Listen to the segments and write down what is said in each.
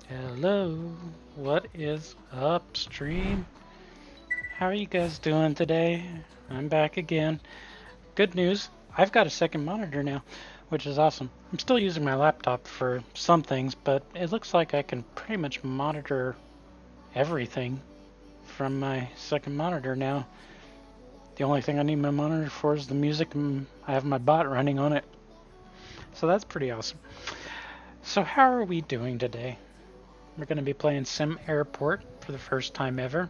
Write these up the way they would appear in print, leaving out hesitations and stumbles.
Hello, what is up, stream? How are you guys doing today? I'm back again. Good news, I've got a second monitor now, which is awesome. I'm still using my laptop for some things, but it looks like I can pretty much monitor everything from my second monitor now. The only thing I need my monitor for is the music, and I have my bot running on it. So that's pretty awesome. So how are we doing today? We're going to be playing Sim Airport for the first time ever.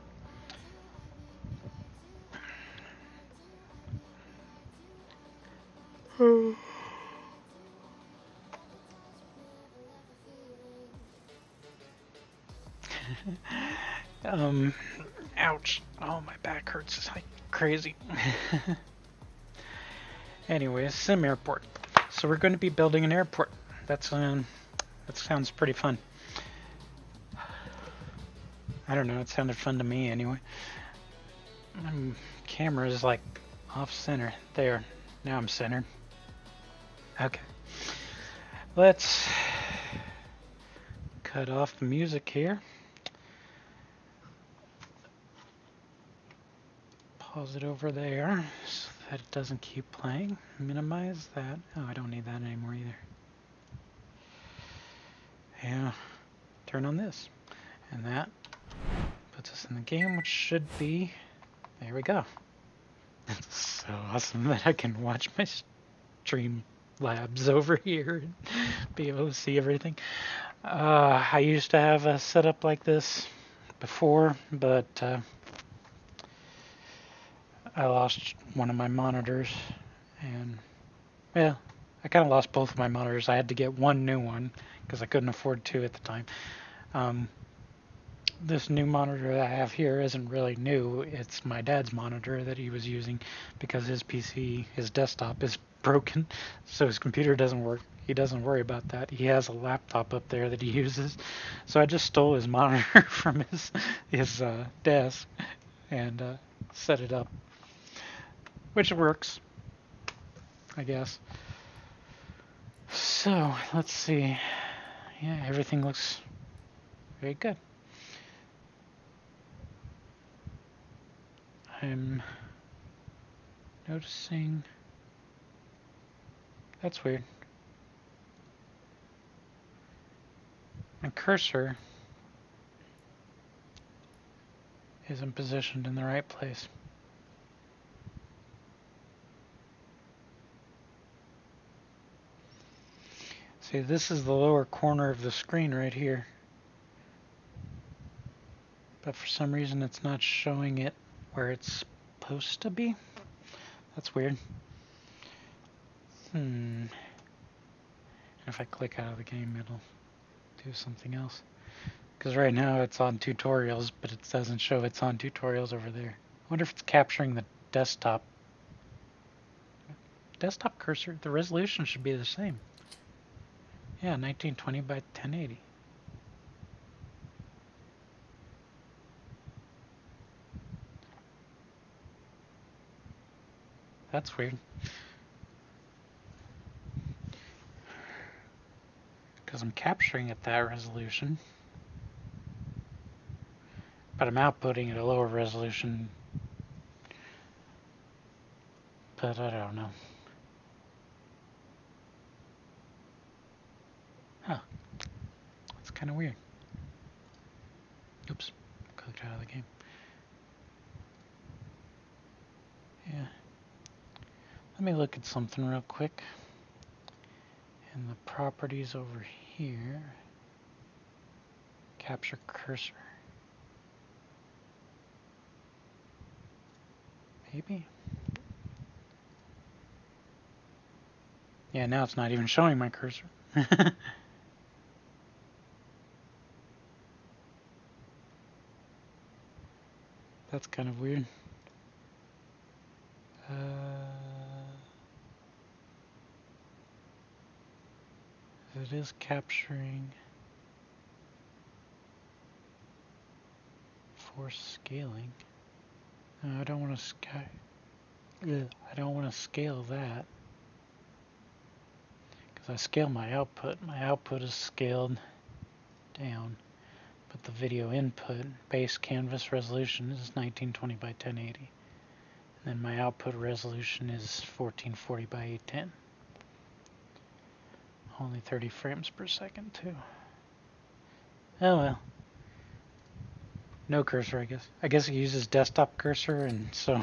Ouch. Oh, my back hurts like crazy. Anyways, Sim Airport. So we're going to be building an airport. That sounds pretty fun. I don't know, it sounded fun to me anyway. My camera is like off center. There. Now I'm centered. Okay. Let's cut off the music here. Pause it over there so that it doesn't keep playing. Minimize that. Oh, I don't need that anymore either. Yeah. Turn on this. And that puts us in the game, which should be... There we go. It's so awesome that I can watch my stream labs over here and be able to see everything. I used to have a setup like this before, but I lost one of my monitors, and well, I kind of lost both of my monitors. I had to get one new one because I couldn't afford two at the time. This new monitor that I have here isn't really new. It's my dad's monitor that he was using because his PC, his desktop, is broken, so his computer doesn't work. He doesn't worry about that. He has a laptop up there that he uses. So I just stole his monitor from his desk and set it up, which works, I guess. So let's see. Yeah, everything looks very good. I'm noticing... That's weird. My cursor isn't positioned in the right place. See, this is the lower corner of the screen right here. But for some reason it's not showing it where it's supposed to be. That's weird. If I click out of the game, it'll do something else. Because right now it's on tutorials, but it doesn't show it's on tutorials over there. I wonder if it's capturing the desktop. Desktop cursor, the resolution should be the same. Yeah, 1920 by 1080. That's weird. Because I'm capturing at that resolution, but I'm outputting at a lower resolution. But I don't know. Huh. That's kind of weird. Oops. Clicked out of the game. Yeah. Let me look at something real quick. In the properties over here, capture cursor. Maybe? Yeah, now it's not even showing my cursor. That's kind of weird. It is capturing force scaling. No, I don't want to I don't want to scale that. Because I scale my output. My output is scaled down. But the video input, base canvas resolution is 1920 by 1080. And then my output resolution is 1440 by 810. Only 30 frames per second, too. Oh well. No cursor, I guess. I guess it uses desktop cursor, and so...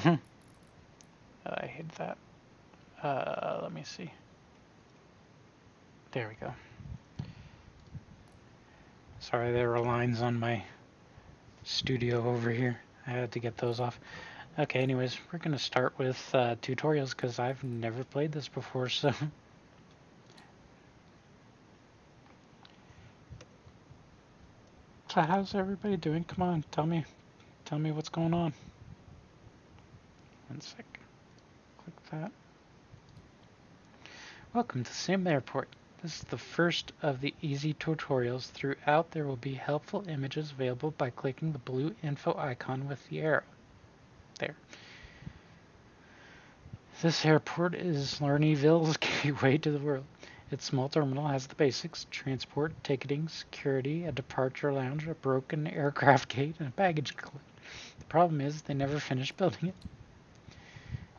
I hate that. Let me see. There we go. Sorry, there were lines on my studio over here. I had to get those off. Okay, anyways, we're going to start with tutorials because I've never played this before, so... So how's everybody doing? Come on, tell me what's going on. One sec. Click that. Welcome to Sim Airport. This is the first of the easy tutorials. Throughout there will be helpful images available by clicking the blue info icon with the arrow. There. This airport is Lernyville's gateway to the world. Its small terminal has the basics: transport, ticketing, security, a departure lounge, a broken aircraft gate, and a baggage claim. The problem is they never finished building it.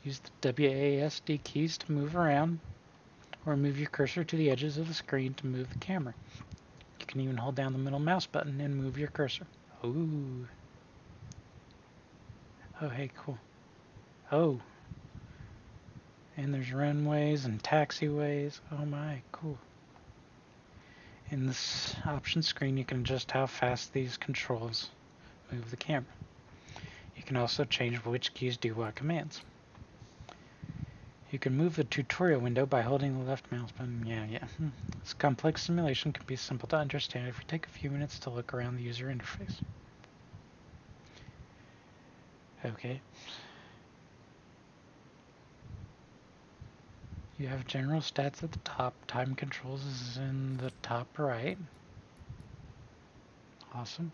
Use the WASD keys to move around, or move your cursor to the edges of the screen to move the camera. You can even hold down the middle mouse button and move your cursor. Ooh. Oh, hey, cool. Oh. And there's runways and taxiways. Oh my, cool. In this option screen, you can adjust how fast these controls move the camera. You can also change which keys do what commands. You can move the tutorial window by holding the left mouse button. Yeah. This complex simulation can be simple to understand if you take a few minutes to look around the user interface. Okay. You have general stats at the top. Time controls is in the top right. Awesome.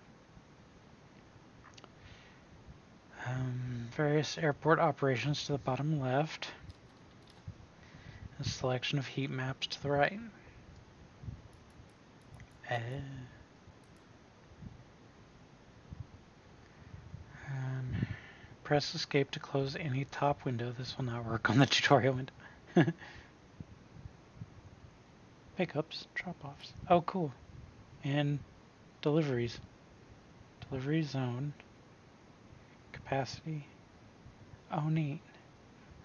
Various airport operations to the bottom left. A selection of heat maps to the right. Press escape to close any top window. This will not work on the tutorial window. Pickups, drop-offs. Oh, cool. And deliveries. Delivery zone. Capacity. Oh, neat.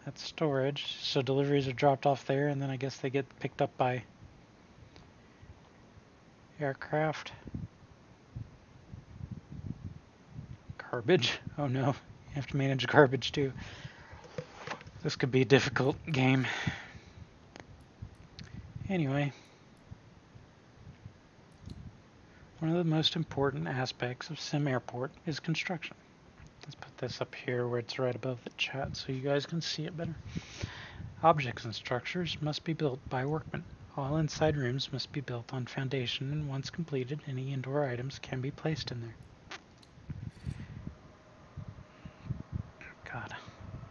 That's storage. So deliveries are dropped off there, and then I guess they get picked up by aircraft. Garbage. Oh no. You have to manage garbage too. This could be a difficult game. Anyway, one of the most important aspects of Sim Airport is construction. Let's put this up here where it's right above the chat so you guys can see it better. Objects and structures must be built by workmen. All inside rooms must be built on foundation, and once completed, any indoor items can be placed in there. God,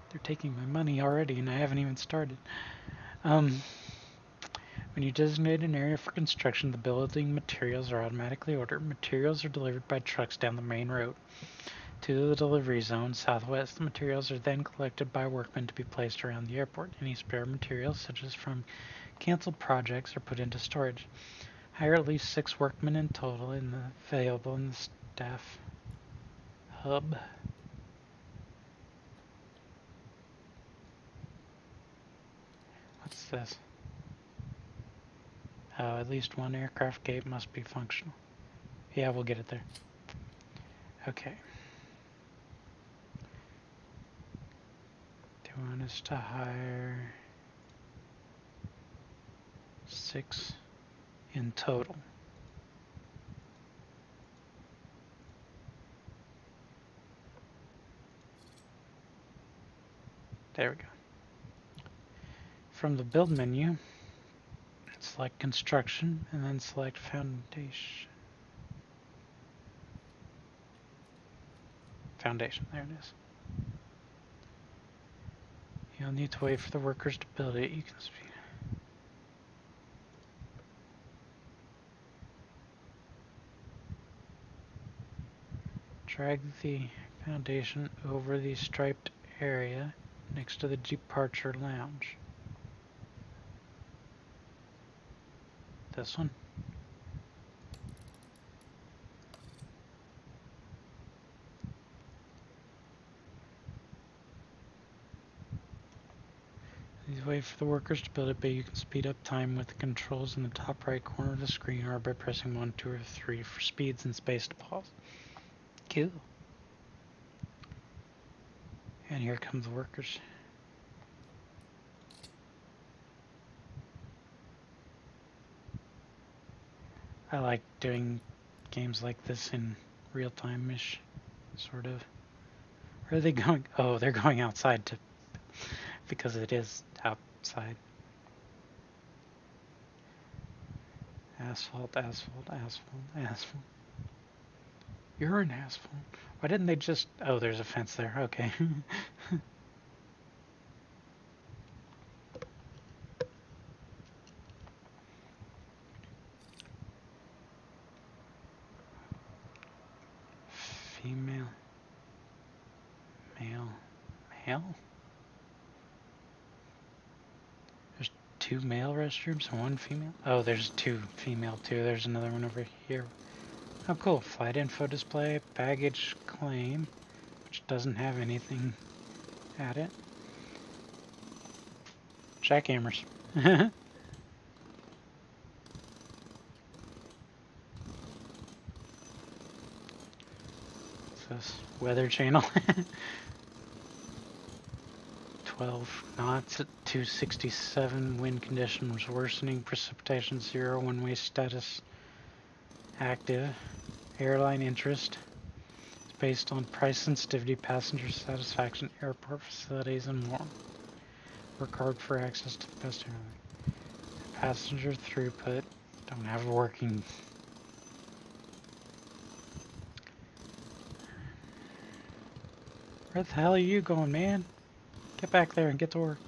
they're taking my money already and I haven't even started. When you designate an area for construction, the building materials are automatically ordered. Materials are delivered by trucks down the main road to the delivery zone southwest. The materials are then collected by workmen to be placed around the airport. Any spare materials, such as from canceled projects, are put into storage. Hire at least 6 workmen in total available in the staff hub. What's this? Oh, at least one aircraft gate must be functional. Yeah, we'll get it there. Okay. They want us to hire 6 in total. There we go. From the build menu, select construction and then select foundation. Foundation, there it is. You'll need to wait for the workers to build it. You can speed. Drag the foundation over the striped area next to the departure lounge. This one. Wait for the workers to build it, but you can speed up time with the controls in the top right corner of the screen or by pressing 1, 2, or 3 for speeds and space to pause. Cool. And here come the workers. I like doing games like this in real time-ish, sort of. Where are they going? Oh, they're going outside to, because it is outside. Asphalt, asphalt, asphalt, asphalt. You're an asphalt. Why didn't they just... Oh, there's a fence there. Okay. Female. Male. Male? There's 2 male restrooms and 1 female? Oh, there's 2 female too. There's another one over here. Oh, cool. Flight info display, baggage claim, which doesn't have anything at it. Jackhammers. What's this? Weather channel. 12 knots at 267. Wind conditions worsening. Precipitation 0. One-way status active. Airline interest. It's based on price sensitivity, passenger satisfaction, airport facilities, and more. Work hard for access to the best airline. Passenger throughput. Don't have a working. Where the hell are you going, man? Get back there and get to work.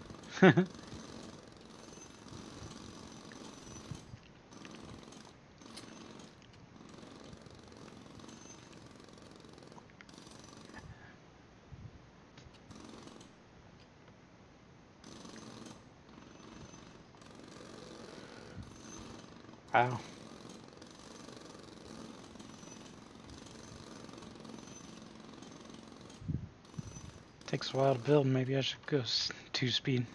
Wow. Takes a while to build. Maybe I should go 2-speed.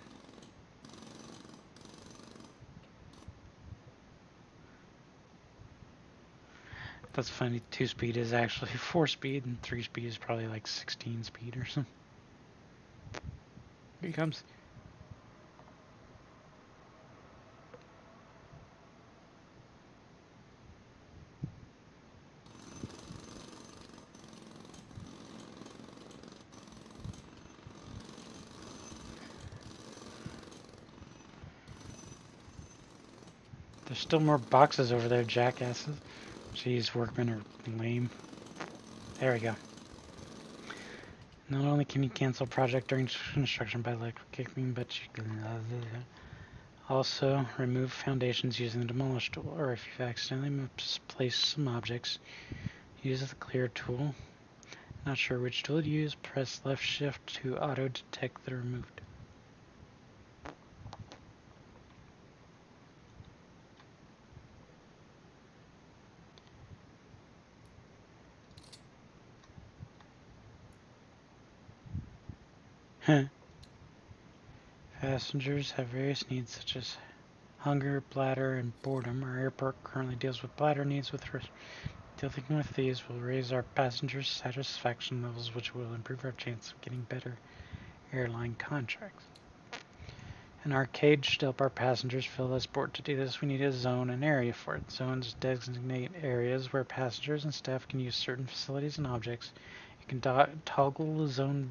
That's funny. 2-speed is actually 4-speed, and 3-speed is probably like 16-speed or something. Here he comes. There's still more boxes over there, jackasses. Jeez, workmen are lame. There we go. Not only can you cancel project during construction by kicking, but you can also remove foundations using the demolish tool, or if you've accidentally misplaced some objects, use the clear tool. Not sure which tool to use, press left shift to auto detect the removed. Passengers have various needs such as hunger, bladder, and boredom. Our airport currently deals with bladder needs. Dealing with these will raise our passengers' satisfaction levels, which will improve our chance of getting better airline contracts. An arcade should help our passengers feel less bored. To do this, we need a zone and area for it. Zones designate areas where passengers and staff can use certain facilities and objects. You can toggle zone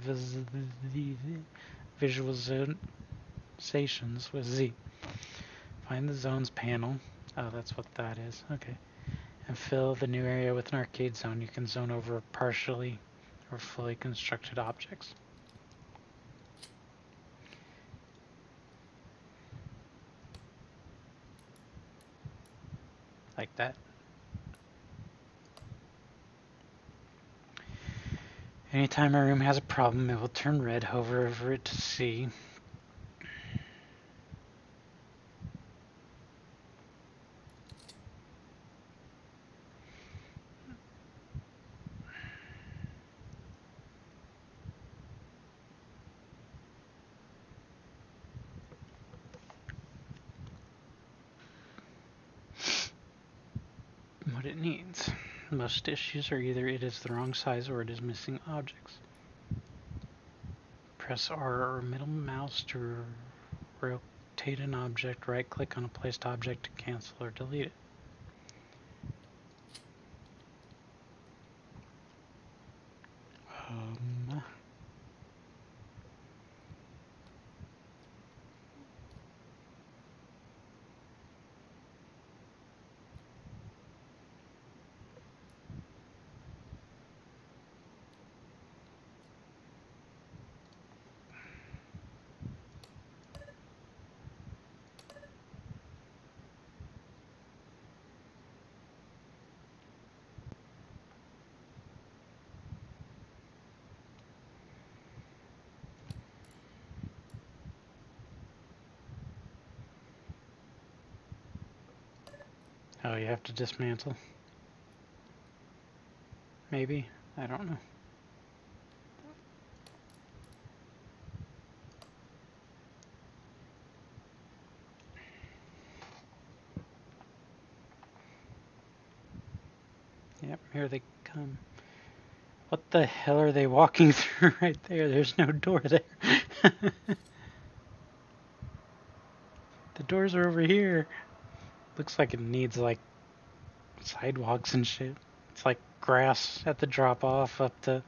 visualizations with Z. Find the zones panel. Oh, that's what that is. Okay. And fill the new area with an arcade zone. You can zone over partially or fully constructed objects. Like that. Anytime a room has a problem, it will turn red. Hover over it to see. What it needs. Most issues are either it is the wrong size or it is missing objects. Press R or middle mouse to rotate an object. Right click on a placed object to cancel or delete it. Oh, you have to dismantle? Maybe? I don't know. Yep, here they come. What the hell are they walking through right there? There's no door there. The doors are over here. Looks like it needs like sidewalks and shit. It's like grass at the drop off up to...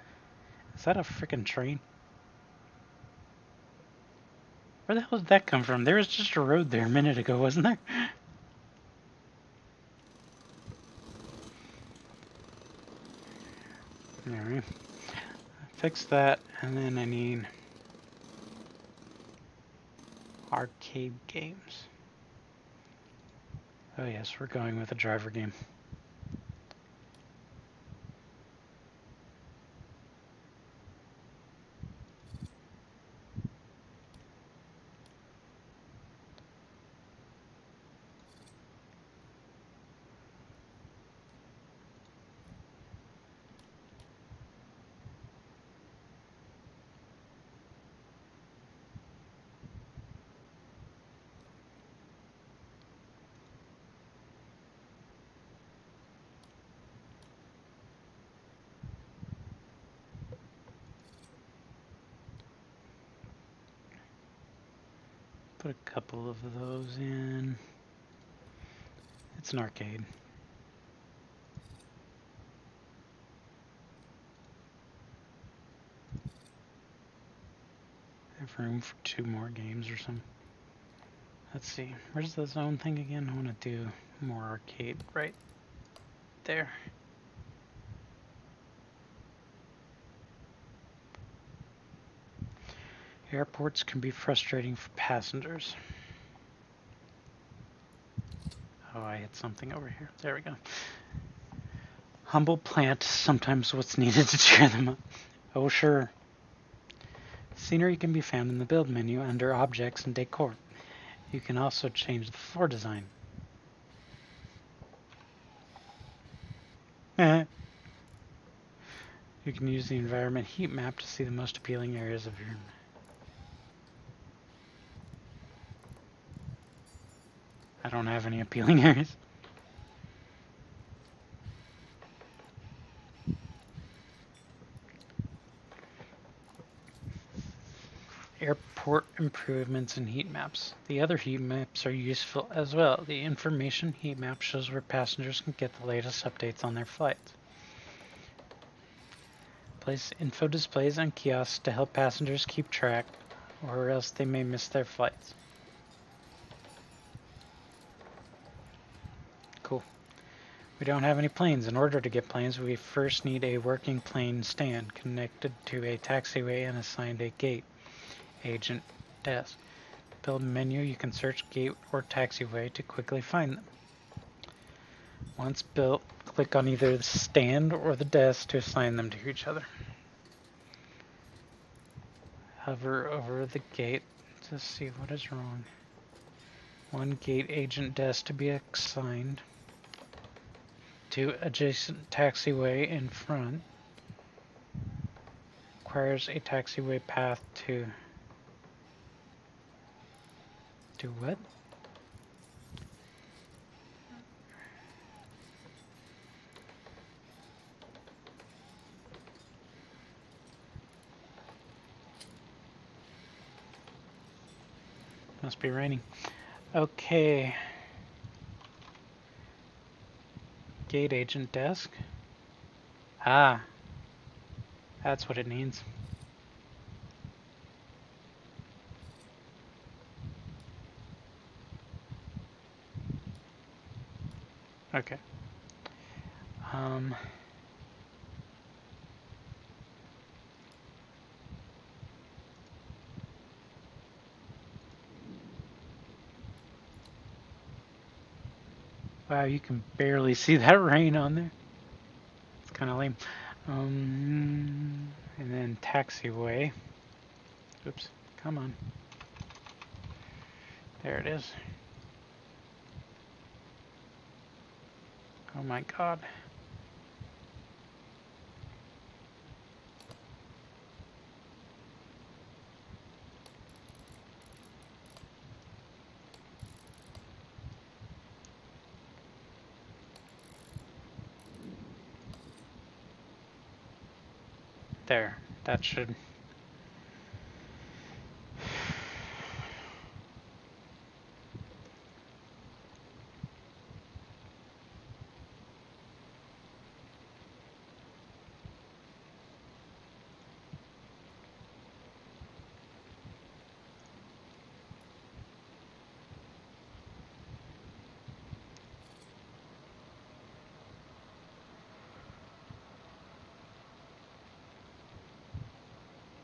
Is that a freaking train? Where the hell did that come from? There was just a road there a minute ago, wasn't there? Alright. Fix that, and then I need arcade games. Oh yes, we're going with a driver game. Put a couple of those in. It's an arcade. I have room for 2 more games or something. Let's see. Where's the zone thing again? I want to do more arcade right there. Airports can be frustrating for passengers. Oh, I hit something over here. There we go. Humble plant, sometimes what's needed to cheer them up. Oh, sure. Scenery can be found in the build menu under objects and decor. You can also change the floor design. You can use the environment heat map to see the most appealing areas of your... I don't have any appealing areas. Airport improvements and heat maps. The other heat maps are useful as well. The information heat map shows where passengers can get the latest updates on their flights. Place info displays on kiosks to help passengers keep track, or else they may miss their flights. Cool. We don't have any planes. In order to get planes, we first need a working plane stand connected to a taxiway and assigned a gate agent desk. Build menu, you can search gate or taxiway to quickly find them. Once built, click on either the stand or the desk to assign them to each other. Hover over the gate to see what is wrong. One gate agent desk to be assigned to adjacent taxiway in front. Requires a taxiway path to... Do what? Must be raining. Okay. Gate agent desk. Ah. That's what it means. Okay. Wow, you can barely see that rain on there. It's kind of lame. And then taxiway. Oops, come on. There it is. Oh my god. There, that should...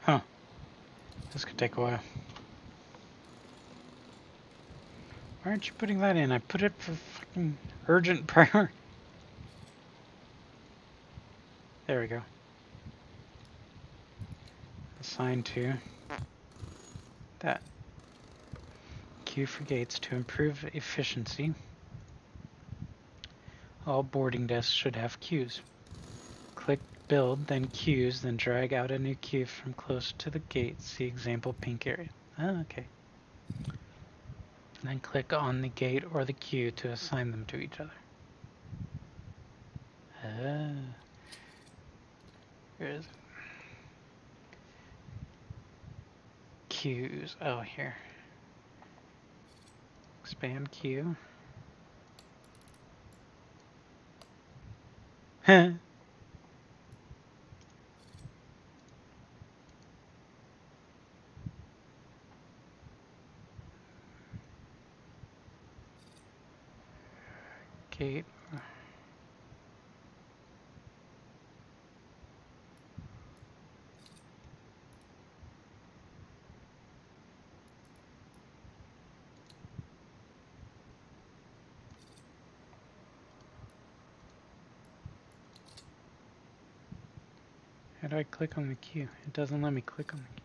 Huh. This could take a while. Why aren't you putting that in? I put it for fucking urgent priority. There we go. Assign to that. Queue for gates to improve efficiency. All boarding desks should have queues. Click build, then queues, then drag out a new queue from close to the gate. See example pink area. Oh, okay. Then click on the gate or the queue to assign them to each other. Where is it? Queues. Oh, here. Expand queue. gate. How do I click on the queue? It doesn't let me click on the queue.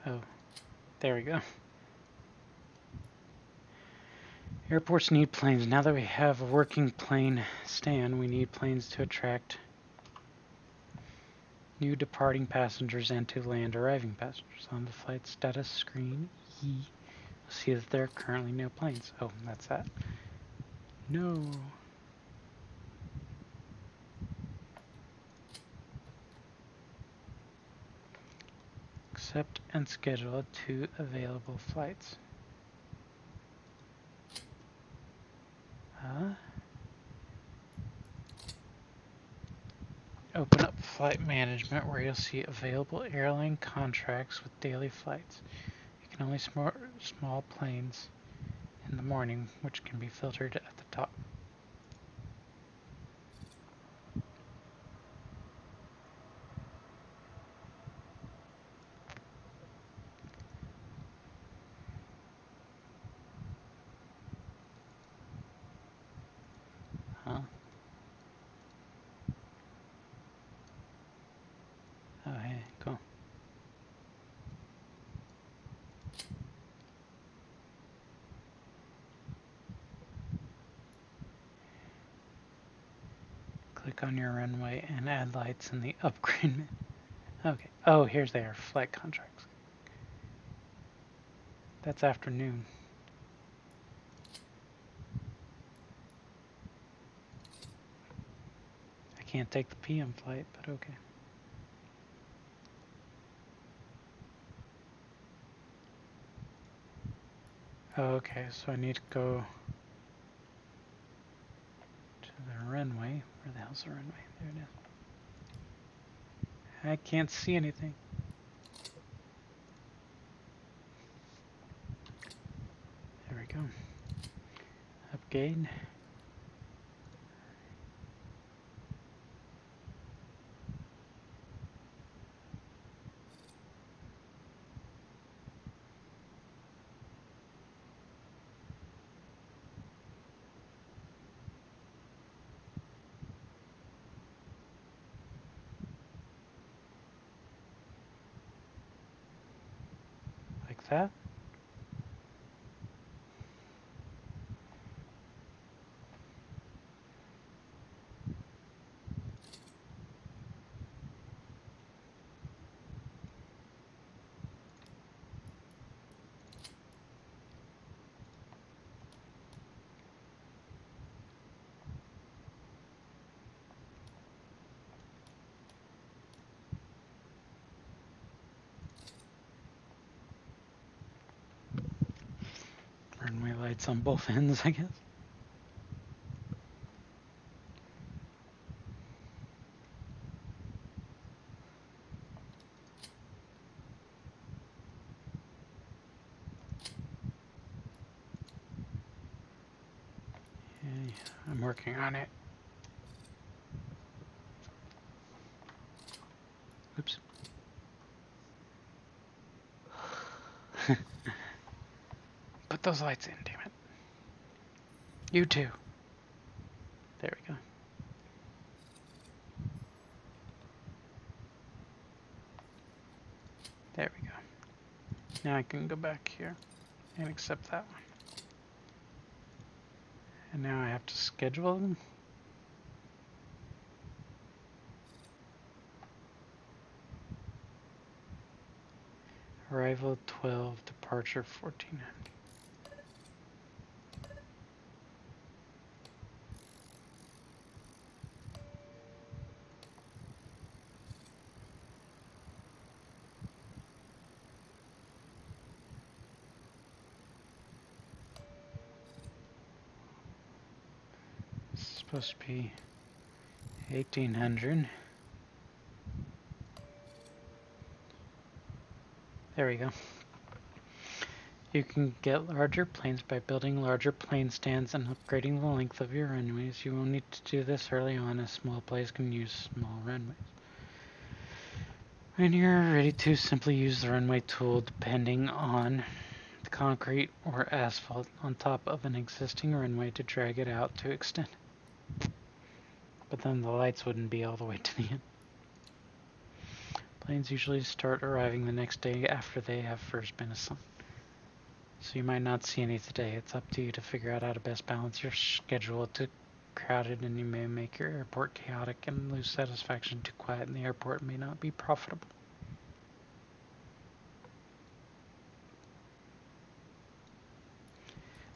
Oh, there we go. Airports need planes. Now that we have a working plane stand, we need planes to attract new departing passengers and to land arriving passengers. On the flight status screen, you'll see that there are currently no planes. Oh, that's that. No. Accept and schedule 2 available flights. Open up Flight Management where you'll see available airline contracts with daily flights. You can only small planes in the morning, which can be filtered at the top. Huh? Oh, hey, cool. Click on your runway and add lights in the upgrade menu. Okay. Oh, here's their flight contracts. That's afternoon. I can't take the PM flight, but okay. Okay, so I need to go to the runway. Where the hell's the runway? There it is. I can't see anything. There we go. Upgrade. Like that. Runway lights on both ends, I guess. Okay, I'm working on it. Oops. Put those lights in, damn it. You too. There we go. There we go. Now I can go back here and accept that one. And now I have to schedule them. Arrival 12, departure 1400. It's supposed to be 1800. There we go. You can get larger planes by building larger plane stands and upgrading the length of your runways. You will need to do this early on, as small planes can use small runways. When you're ready to, simply use the runway tool depending on the concrete or asphalt on top of an existing runway to drag it out to extend. But then the lights wouldn't be all the way to the end. Planes usually start arriving the next day after they have first been assigned. So you might not see any today. It's up to you to figure out how to best balance your schedule to crowded, and you may make your airport chaotic and lose satisfaction. Too quiet in the airport may not be profitable.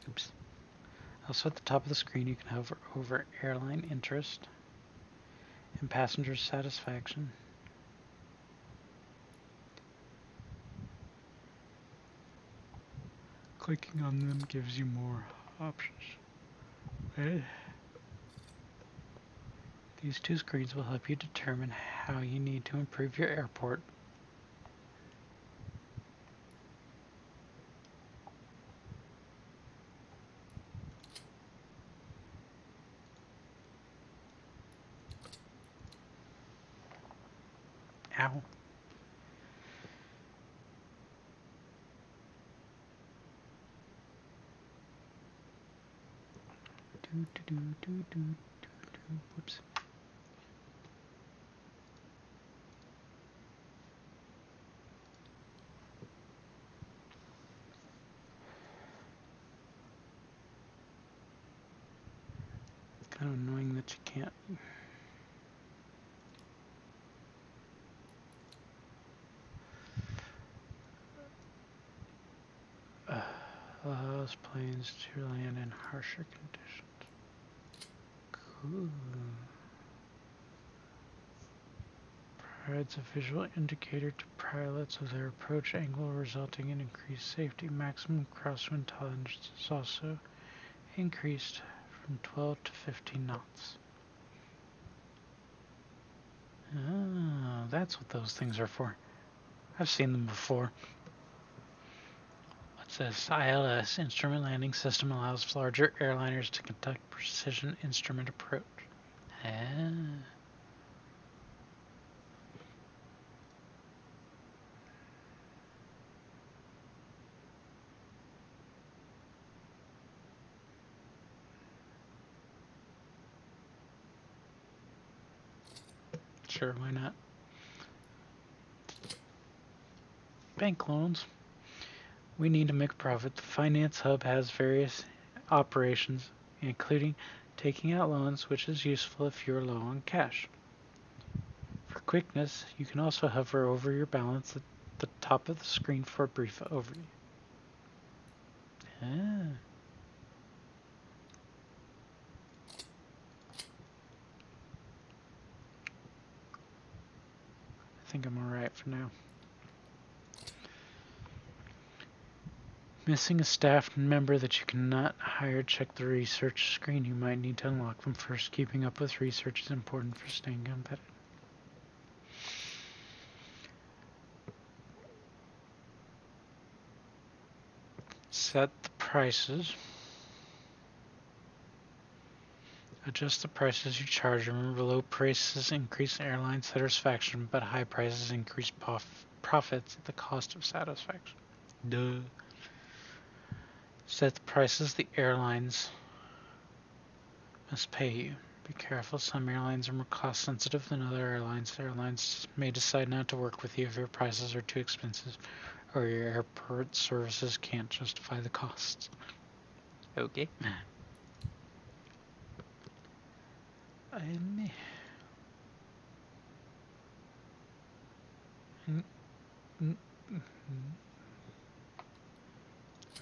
Oops. Also at the top of the screen you can hover over airline interest and passenger satisfaction. Clicking on them gives you more options. Okay. These two screens will help you determine how you need to improve your airport. Ow. Whoops. Kind of annoying that you can't. Allows planes to land in harsher conditions. Cool. Provides a visual indicator to pilots of their approach angle, resulting in increased safety. Maximum crosswind tolerance is also increased from 12 to 15 knots. Oh, that's what those things are for. I've seen them before. What's this? ILS, Instrument Landing System, allows larger airliners to conduct precision instrument approach. Ah. Sure, why not? Bank loans. We need to make a profit. The Finance Hub has various operations, including taking out loans, which is useful if you're low on cash. For quickness, you can also hover over your balance at the top of the screen for a brief overview. Ah. I think I'm alright for now. Missing a staff member that you cannot hire, check the research screen. You might need to unlock them first. Keeping up with research is important for staying competitive. Set the prices. Adjust the prices you charge. Remember, low prices increase airline satisfaction, but high prices increase profits at the cost of satisfaction. Duh. Set the prices the airlines must pay you. Be careful, some airlines are more cost sensitive than other airlines. Airlines may decide not to work with you if your prices are too expensive or your airport services can't justify the costs. Okay.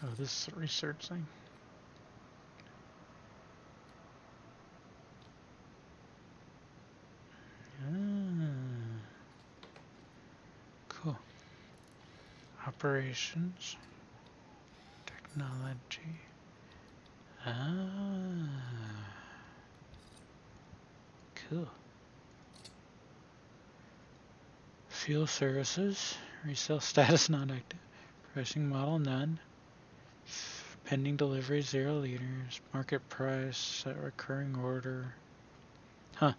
Oh, this is a research thing. Cool. Operations. Technology. Cool. Fuel services. Resale status not active. Pricing model none. Pending delivery 0 liters. Market price set recurring order. Huh.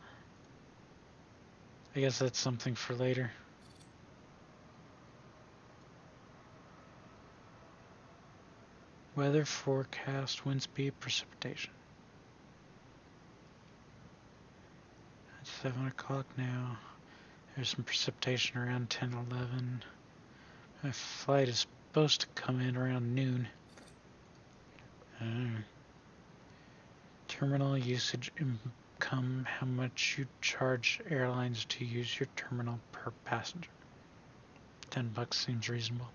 I guess that's something for later. Weather forecast, wind speed, precipitation. It's 7 o'clock now. There's some precipitation around 10:11. My flight is supposed to come in around noon. Terminal usage income, how much you charge airlines to use your terminal per passenger. $10 seems reasonable.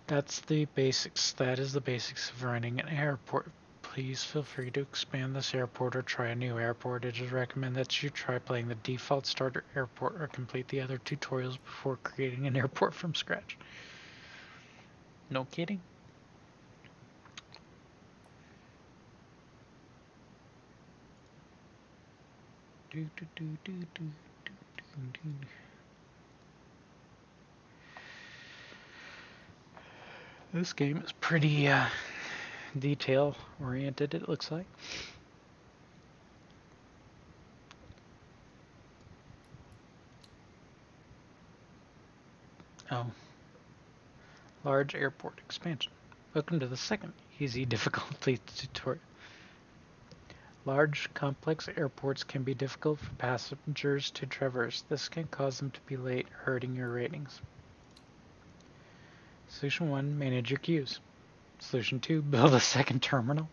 That's the basics. That is the basics of running an airport. Please feel free to expand this airport or try a new airport. It is recommended that you try playing the default starter airport or complete the other tutorials before creating an airport from scratch. No kidding. This game is pretty detail oriented, it looks like. Oh. Large airport expansion. Welcome to the second easy difficulty tutorial. Large, complex airports can be difficult for passengers to traverse. This can cause them to be late, hurting your ratings. Solution 1, manage your queues. Solution 2, build a second terminal.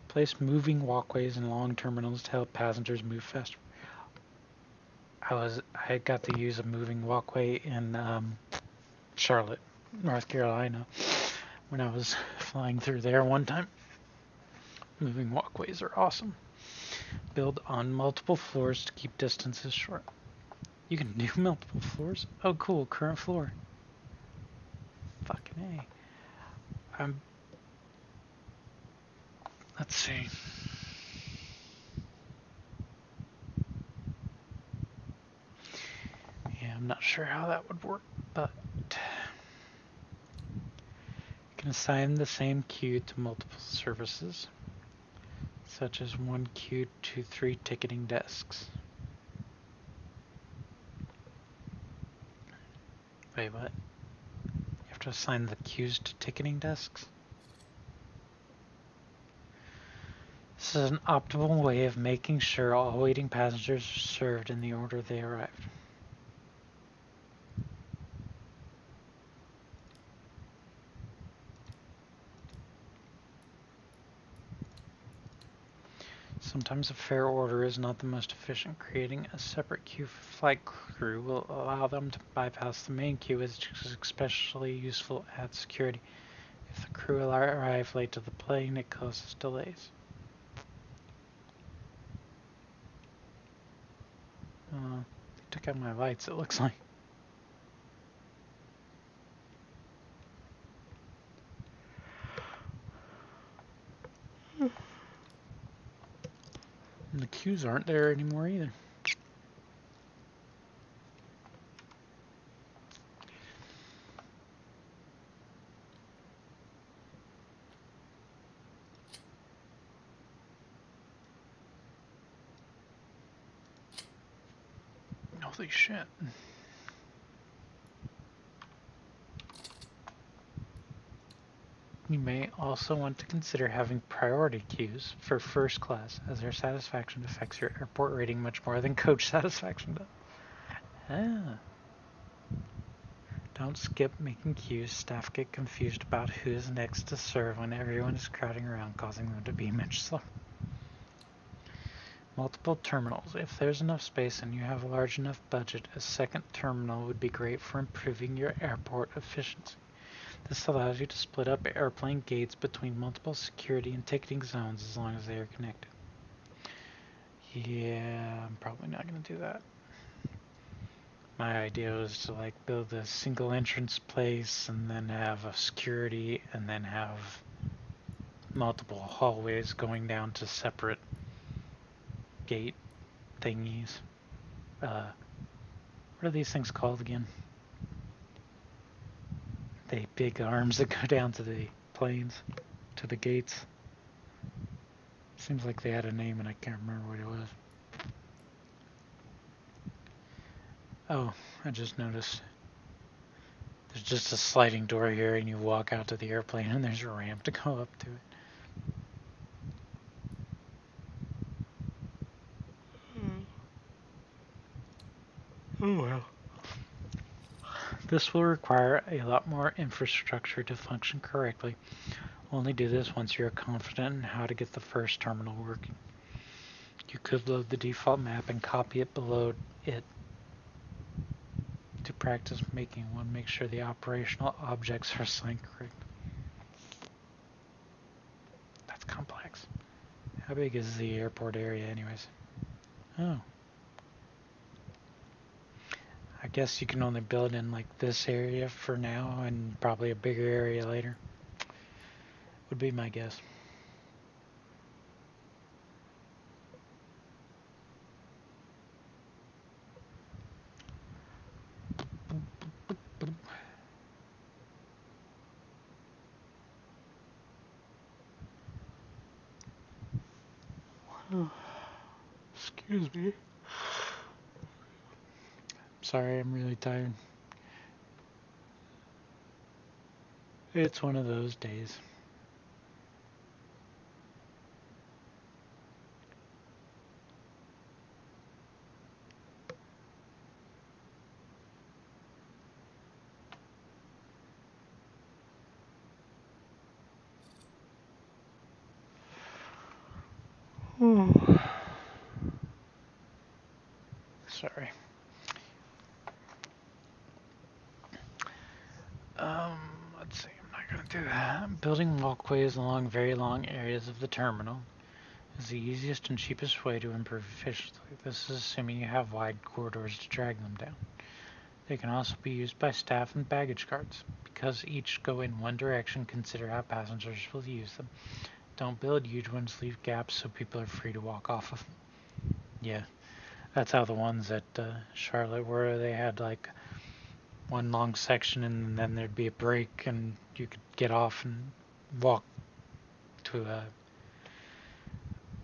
Place moving walkways and long terminals to help passengers move faster. I got to use a moving walkway in Charlotte, North Carolina, when I was flying through there one time. Moving walkways are awesome. Build on multiple floors to keep distances short. You can do multiple floors? Oh cool, current floor. Fucking A. Let's see. Yeah, I'm not sure how that would work, but you can assign the same queue to multiple services, such as one queue to 3 ticketing desks. Wait, what? You have to assign the queues to ticketing desks? This is an optimal way of making sure all waiting passengers are served in the order they arrived. Sometimes a fair order is not the most efficient. Creating a separate queue for flight crew will allow them to bypass the main queue, which is especially useful at security. If the crew arrive late to the plane, it causes delays. They took out my lights, it looks like. And the queues aren't there anymore either. Holy shit. You may also want to consider having priority queues for first class, as their satisfaction affects your airport rating much more than coach satisfaction does. Ah. Don't skip making queues. Staff get confused about who is next to serve when everyone is crowding around, causing them to be much slower. Multiple terminals. If there's enough space and you have a large enough budget, a second terminal would be great for improving your airport efficiency. This allows you to split up airplane gates between multiple security and ticketing zones as long as they are connected. Yeah, I'm probably not going to do that. My idea was to like build a single entrance place and then have a security and then have multiple hallways going down to separate gate thingies. what are these things called again? The big arms that go down to the planes, to the gates. Seems like they had a name and I can't remember what it was. Oh, I just noticed. There's just a sliding door here and you walk out to the airplane and there's a ramp to go up to it. Oh well. This will require a lot more infrastructure to function correctly. Only do this once you're confident in how to get the first terminal working. You could load the default map and copy it below it to practice making one. Make sure the operational objects are assigned correctly. That's complex. How big is the airport area anyways? Oh. I guess you can only build in like this area for now and probably a bigger area later. Would be my guess. Excuse me. Sorry, I'm really tired. It's one of those days. Sorry. Let's see, I'm not going to do that. Building walkways along very long areas of the terminal is the easiest and cheapest way to improve efficiency. This is assuming you have wide corridors to drag them down. They can also be used by staff and baggage carts. Because each go in one direction, consider how passengers will use them. Don't build huge ones, leave gaps so people are free to walk off of. Yeah, that's how the ones at Charlotte were. They had like one long section and then there'd be a break and you could get off and walk to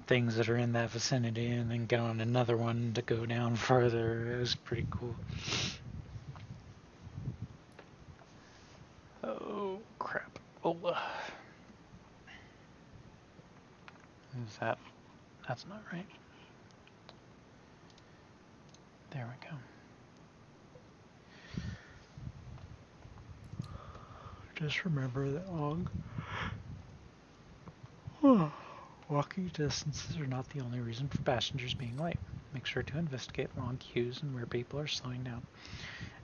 things that are in that vicinity and then get on another one to go down further. It was pretty cool. Oh crap. Oh. Is that? That's not right. There we go. Just remember that walking distances are not the only reason for passengers being late. Make sure to investigate long queues and where people are slowing down.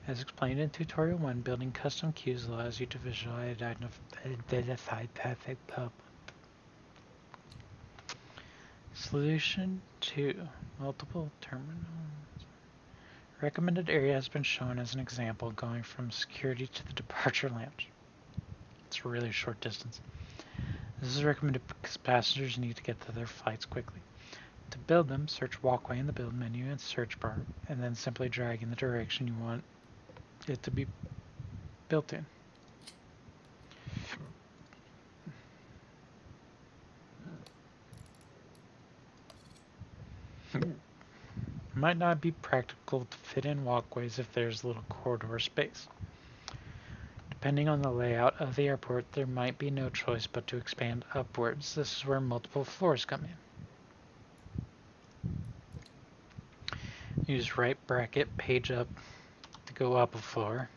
As explained in Tutorial 1, building custom queues allows you to visualize identify traffic problems. Solution 2. Multiple terminals. Recommended area has been shown as an example, going from security to the departure lounge. It's a really short distance. This is recommended because passengers need to get to their flights quickly. To build them, search walkway in the build menu and search bar, and then simply drag in the direction you want it to be built in. Might not be practical to fit in walkways if there's little corridor space. Depending on the layout of the airport, there might be no choice but to expand upwards. This is where multiple floors come in. Use right bracket page up to go up a floor,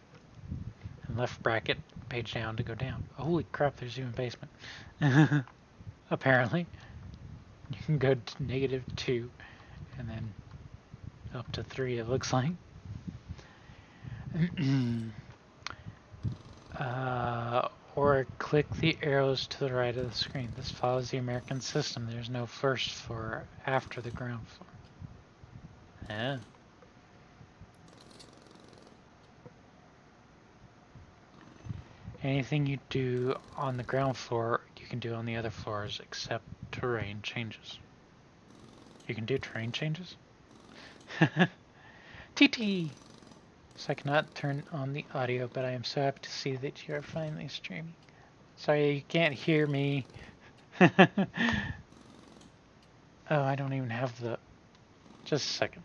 and left bracket page down to go down. Holy crap, there's even a basement. Apparently. You can go to -2 and then up to 3 it looks like. Or click the arrows to the right of the screen. This follows the American system. There's no first floor after the ground floor. Yeah. Anything you do on the ground floor, you can do on the other floors except terrain changes. You can do terrain changes? TT! So I cannot turn on the audio, but I am so happy to see that you are finally streaming. Sorry you can't hear me. Oh, I don't even have the... Just a second.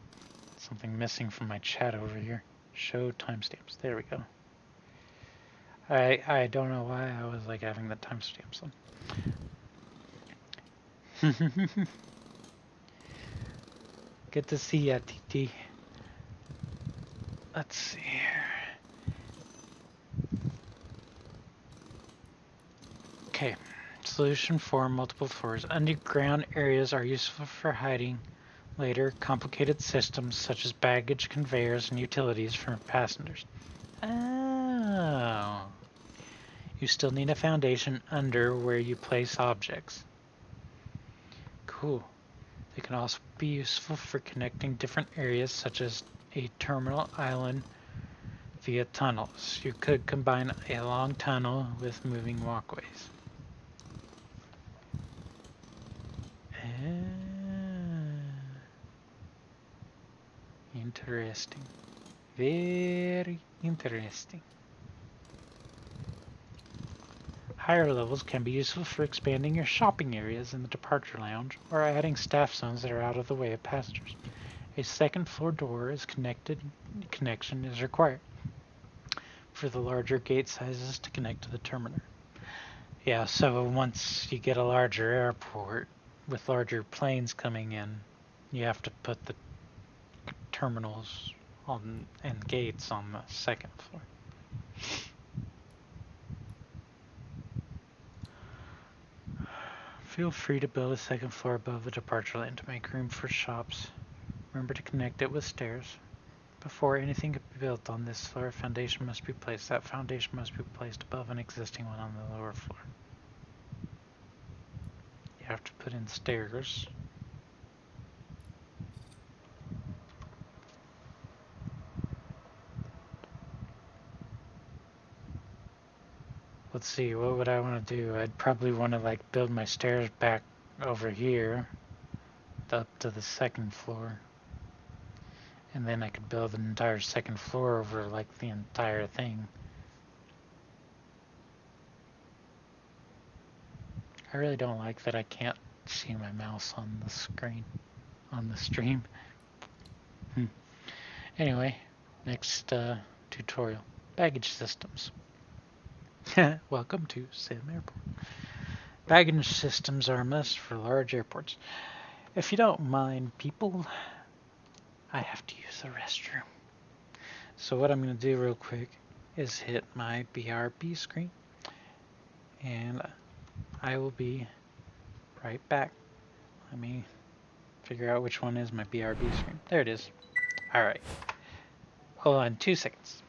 Something missing from my chat over here. Show timestamps. There we go. I don't know why I was like having the timestamps on. Good to see ya, TT. Let's see here. Okay. Solution 4, multiple floors. Underground areas are useful for hiding later complicated systems such as baggage conveyors and utilities for passengers. Oh. You still need a foundation under where you place objects. Cool. They can also be useful for connecting different areas such as a terminal island via tunnels. You could combine a long tunnel with moving walkways. Interesting. Very interesting. Higher levels can be useful for expanding your shopping areas in the departure lounge or adding staff zones that are out of the way of passengers. A second floor door connection is required for the larger gate sizes to connect to the terminal. Yeah, so once you get a larger airport with larger planes coming in, you have to put the terminals on and gates on the second floor. Feel free to build a second floor above the departure lane to make room for shops. Remember to connect it with stairs. Before anything can be built on this floor, a foundation must be placed. That foundation must be placed above an existing one on the lower floor. You have to put in stairs. Let's see, what would I want to do? I'd probably want to like build my stairs back over here up to the second floor. And then I could build an entire second floor over like the entire thing. I really don't like that I can't see my mouse on the screen, on the stream. Anyway, next tutorial. Baggage systems. Welcome to Sim Airport. Baggage systems are a must for large airports. If you don't mind, people, I have to use the restroom. So what I'm going to do real quick is hit my BRB screen. And I will be right back. Let me figure out which one is my BRB screen. There it is. Alright. Hold on 2 seconds.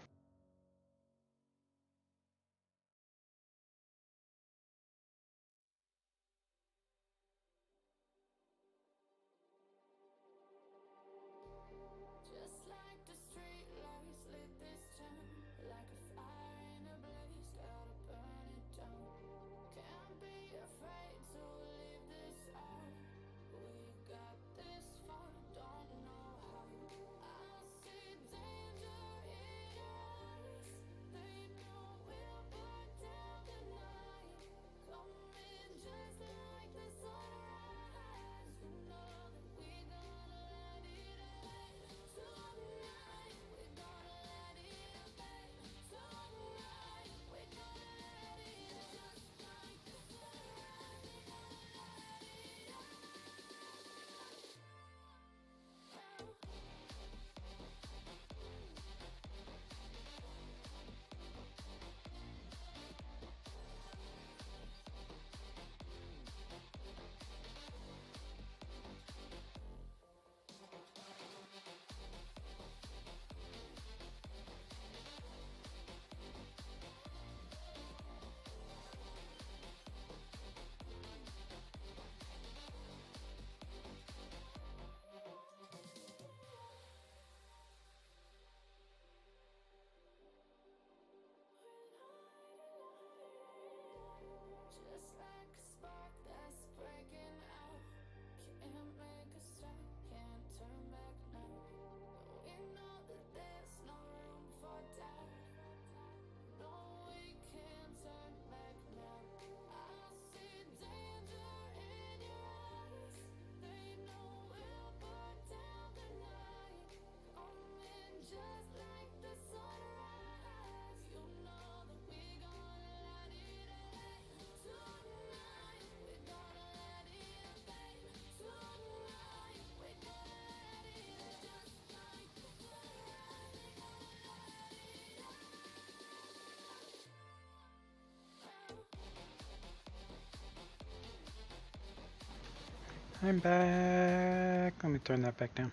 I'm back. Let me turn that back down.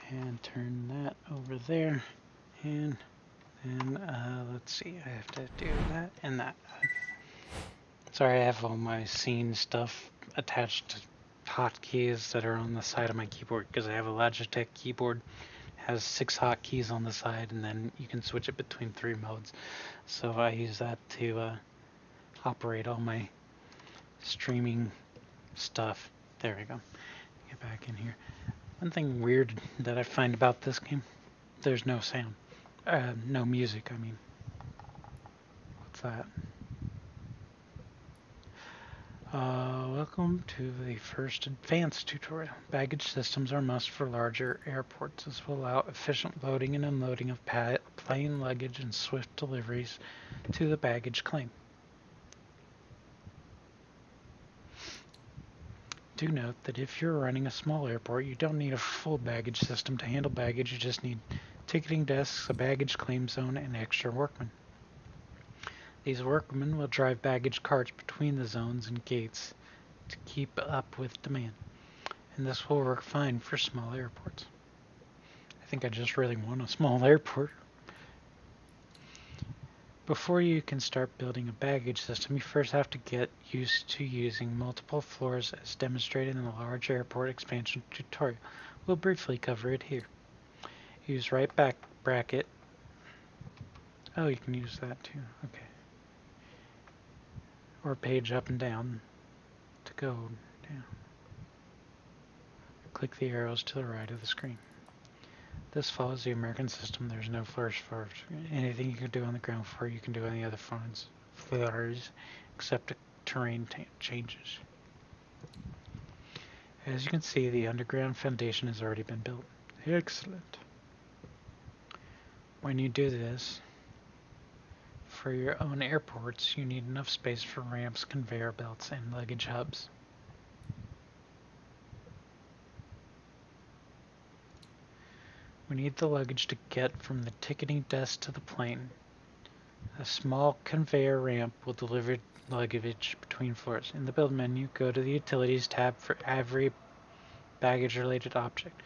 And turn that over there. And then, let's see, I have to do that and that. Sorry, I have all my scene stuff attached to hotkeys that are on the side of my keyboard because I have a Logitech keyboard. It has 6 hotkeys on the side, and then you can switch it between 3 modes. So I use that to operate all my streaming stuff. There we go. Get back in here. One thing weird that I find about this game, there's no sound. No music, I mean. What's that? Welcome to the first advanced tutorial. Baggage systems are must for larger airports. This will allow efficient loading and unloading of plane luggage and swift deliveries to the baggage claim. Do note that if you're running a small airport, you don't need a full baggage system to handle baggage. You just need ticketing desks, a baggage claim zone, and extra workmen. These workmen will drive baggage carts between the zones and gates to keep up with demand, and this will work fine for small airports. I think I just really want a small airport. Before you can start building a baggage system, you first have to get used to using multiple floors as demonstrated in the large airport expansion tutorial. We'll briefly cover it here. Use right back bracket. Oh, you can use that too. Okay. Or page up and down to go down. Click the arrows to the right of the screen. This follows the American system. There's no first floor. Anything you can do on the ground floor, you can do on the other floors, except terrain changes. As you can see, the underground foundation has already been built. Excellent. When you do this, for your own airports, you need enough space for ramps, conveyor belts, and luggage hubs. We need the luggage to get from the ticketing desk to the plane. A small conveyor ramp will deliver luggage between floors. In the build menu, go to the Utilities tab for every baggage-related object.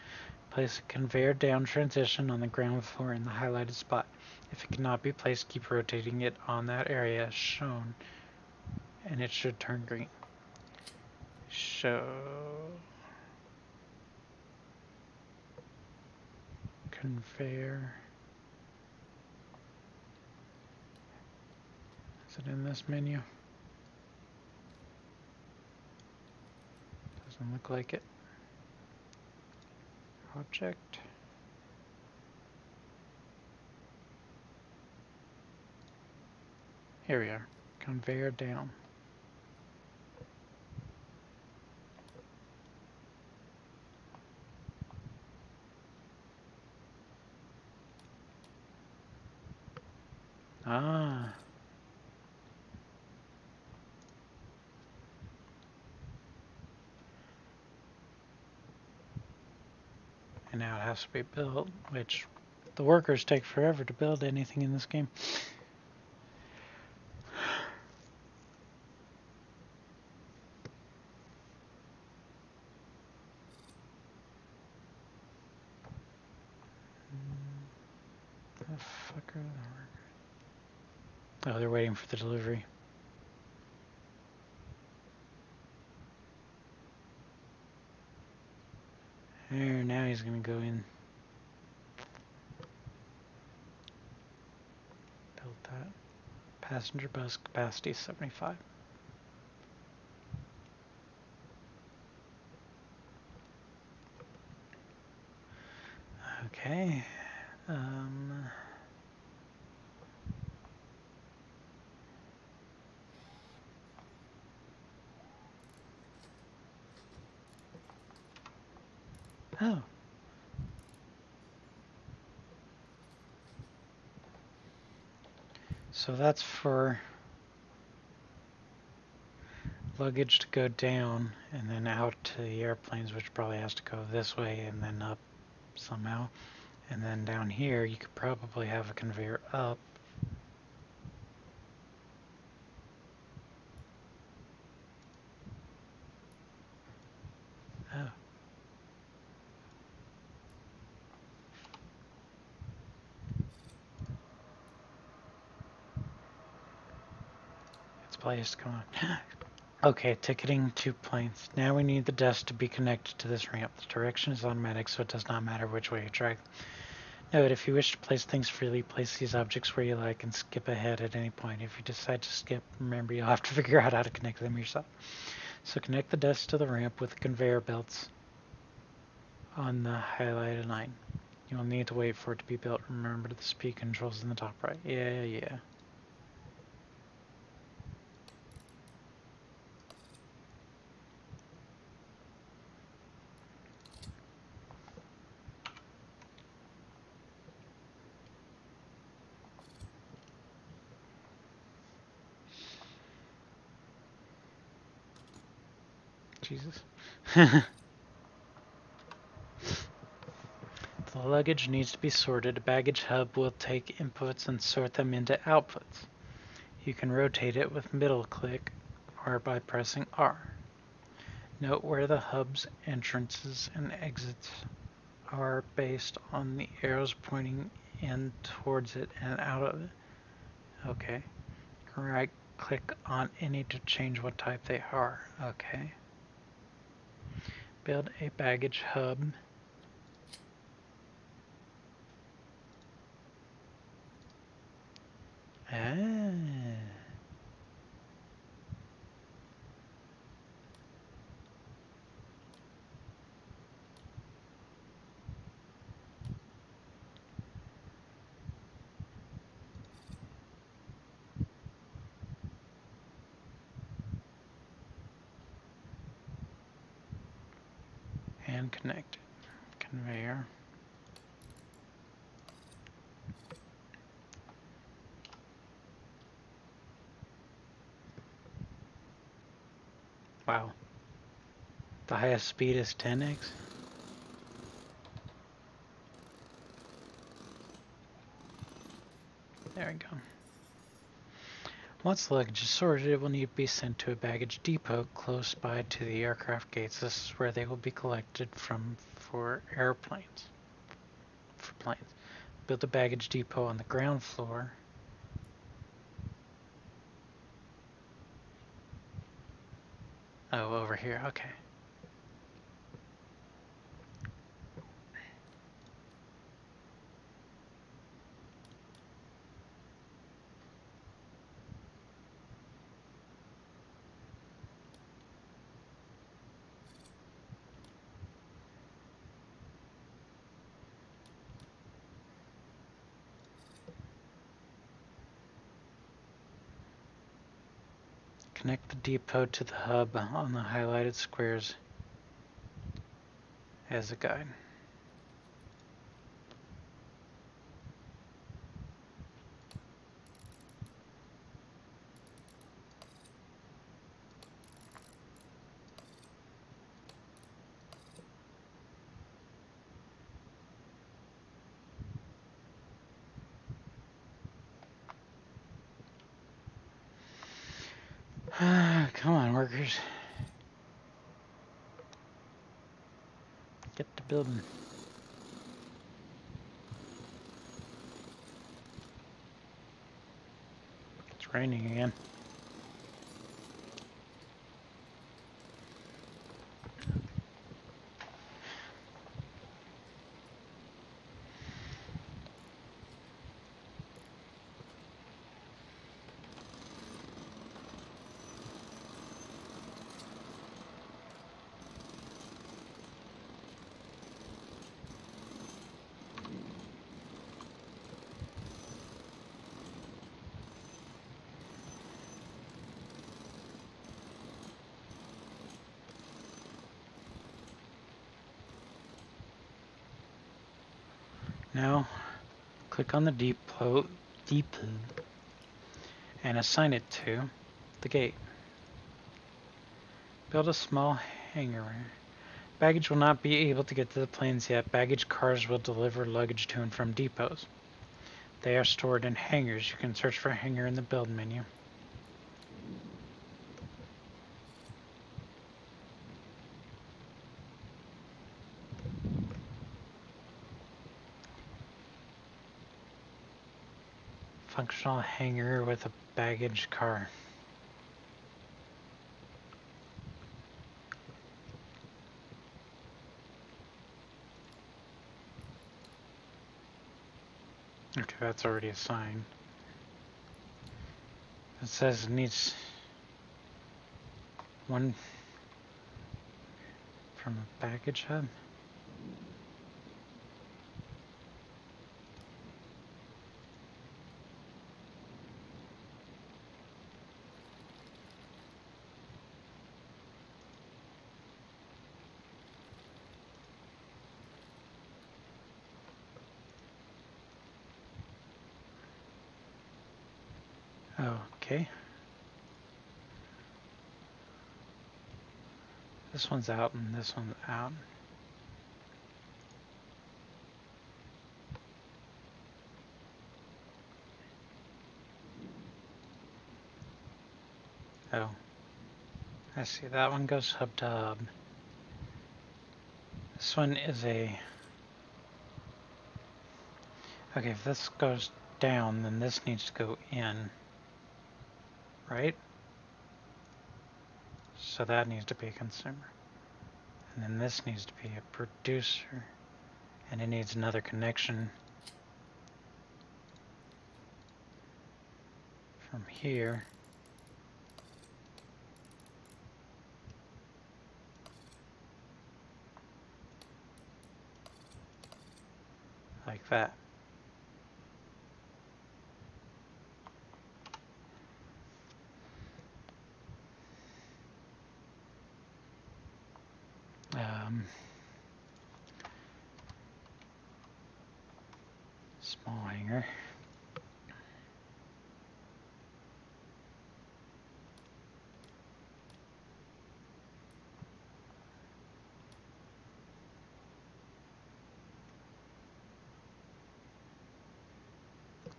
Place a conveyor down transition on the ground floor in the highlighted spot. If it cannot be placed, keep rotating it on that area as shown, and it should turn green. Conveyor. Is it in this menu? Doesn't look like it. Object. Here we are. Conveyor down. Ah. And now it has to be built, which the workers take forever to build anything in this game. The fuck are the workers? Oh, they're waiting for the delivery. There, now he's gonna go in. Build that. Passenger bus capacity 75. Okay. Oh. So that's for luggage to go down and then out to the airplanes, which probably has to go this way and then up somehow. And then down here, you could probably have a conveyor up. placed. Come on. Okay, ticketing 2 planes. Now we need the desk to be connected to this ramp. The direction is automatic, so it does not matter which way you drag. Note, if you wish to place things freely, place these objects where you like and skip ahead at any point. If you decide to skip, remember you'll have to figure out how to connect them yourself. So connect the desk to the ramp with the conveyor belts on the highlighted line. You will need to wait for it to be built. Remember the speed controls in the top right. Yeah. Jesus. The luggage needs to be sorted. A baggage hub will take inputs and sort them into outputs. You can rotate it with middle click or by pressing R. Note where the hub's entrances and exits are based on the arrows pointing in towards it and out of it. Okay. Right click on any to change what type they are. Okay. Build a baggage hub. And connect it. Conveyor. Wow. The highest speed is 10x. There we go. Once the luggage is sorted, it will need to be sent to a baggage depot close by to the aircraft gates. This is where they will be collected from for airplanes. For planes. Build a baggage depot on the ground floor. Oh, over here. Okay. Connect the depot to the hub on the highlighted squares as a guide. Come on, workers. Get to building. It's raining again. Now, click on the depot and assign it to the gate. Build a small hangar. Baggage will not be able to get to the planes yet. Baggage cars will deliver luggage to and from depots. They are stored in hangars. You can search for a hangar in the build menu. Functional hangar with a baggage car. Okay, that's already a sign. It says it needs one from a baggage hub. Okay. This one's out and this one's out. Oh. I see, that one goes hub to hub. This one is a... Okay, if this goes down, then this needs to go in. Right? So that needs to be a consumer. And then this needs to be a producer. And it needs another connection from here. Like that. Small hanger.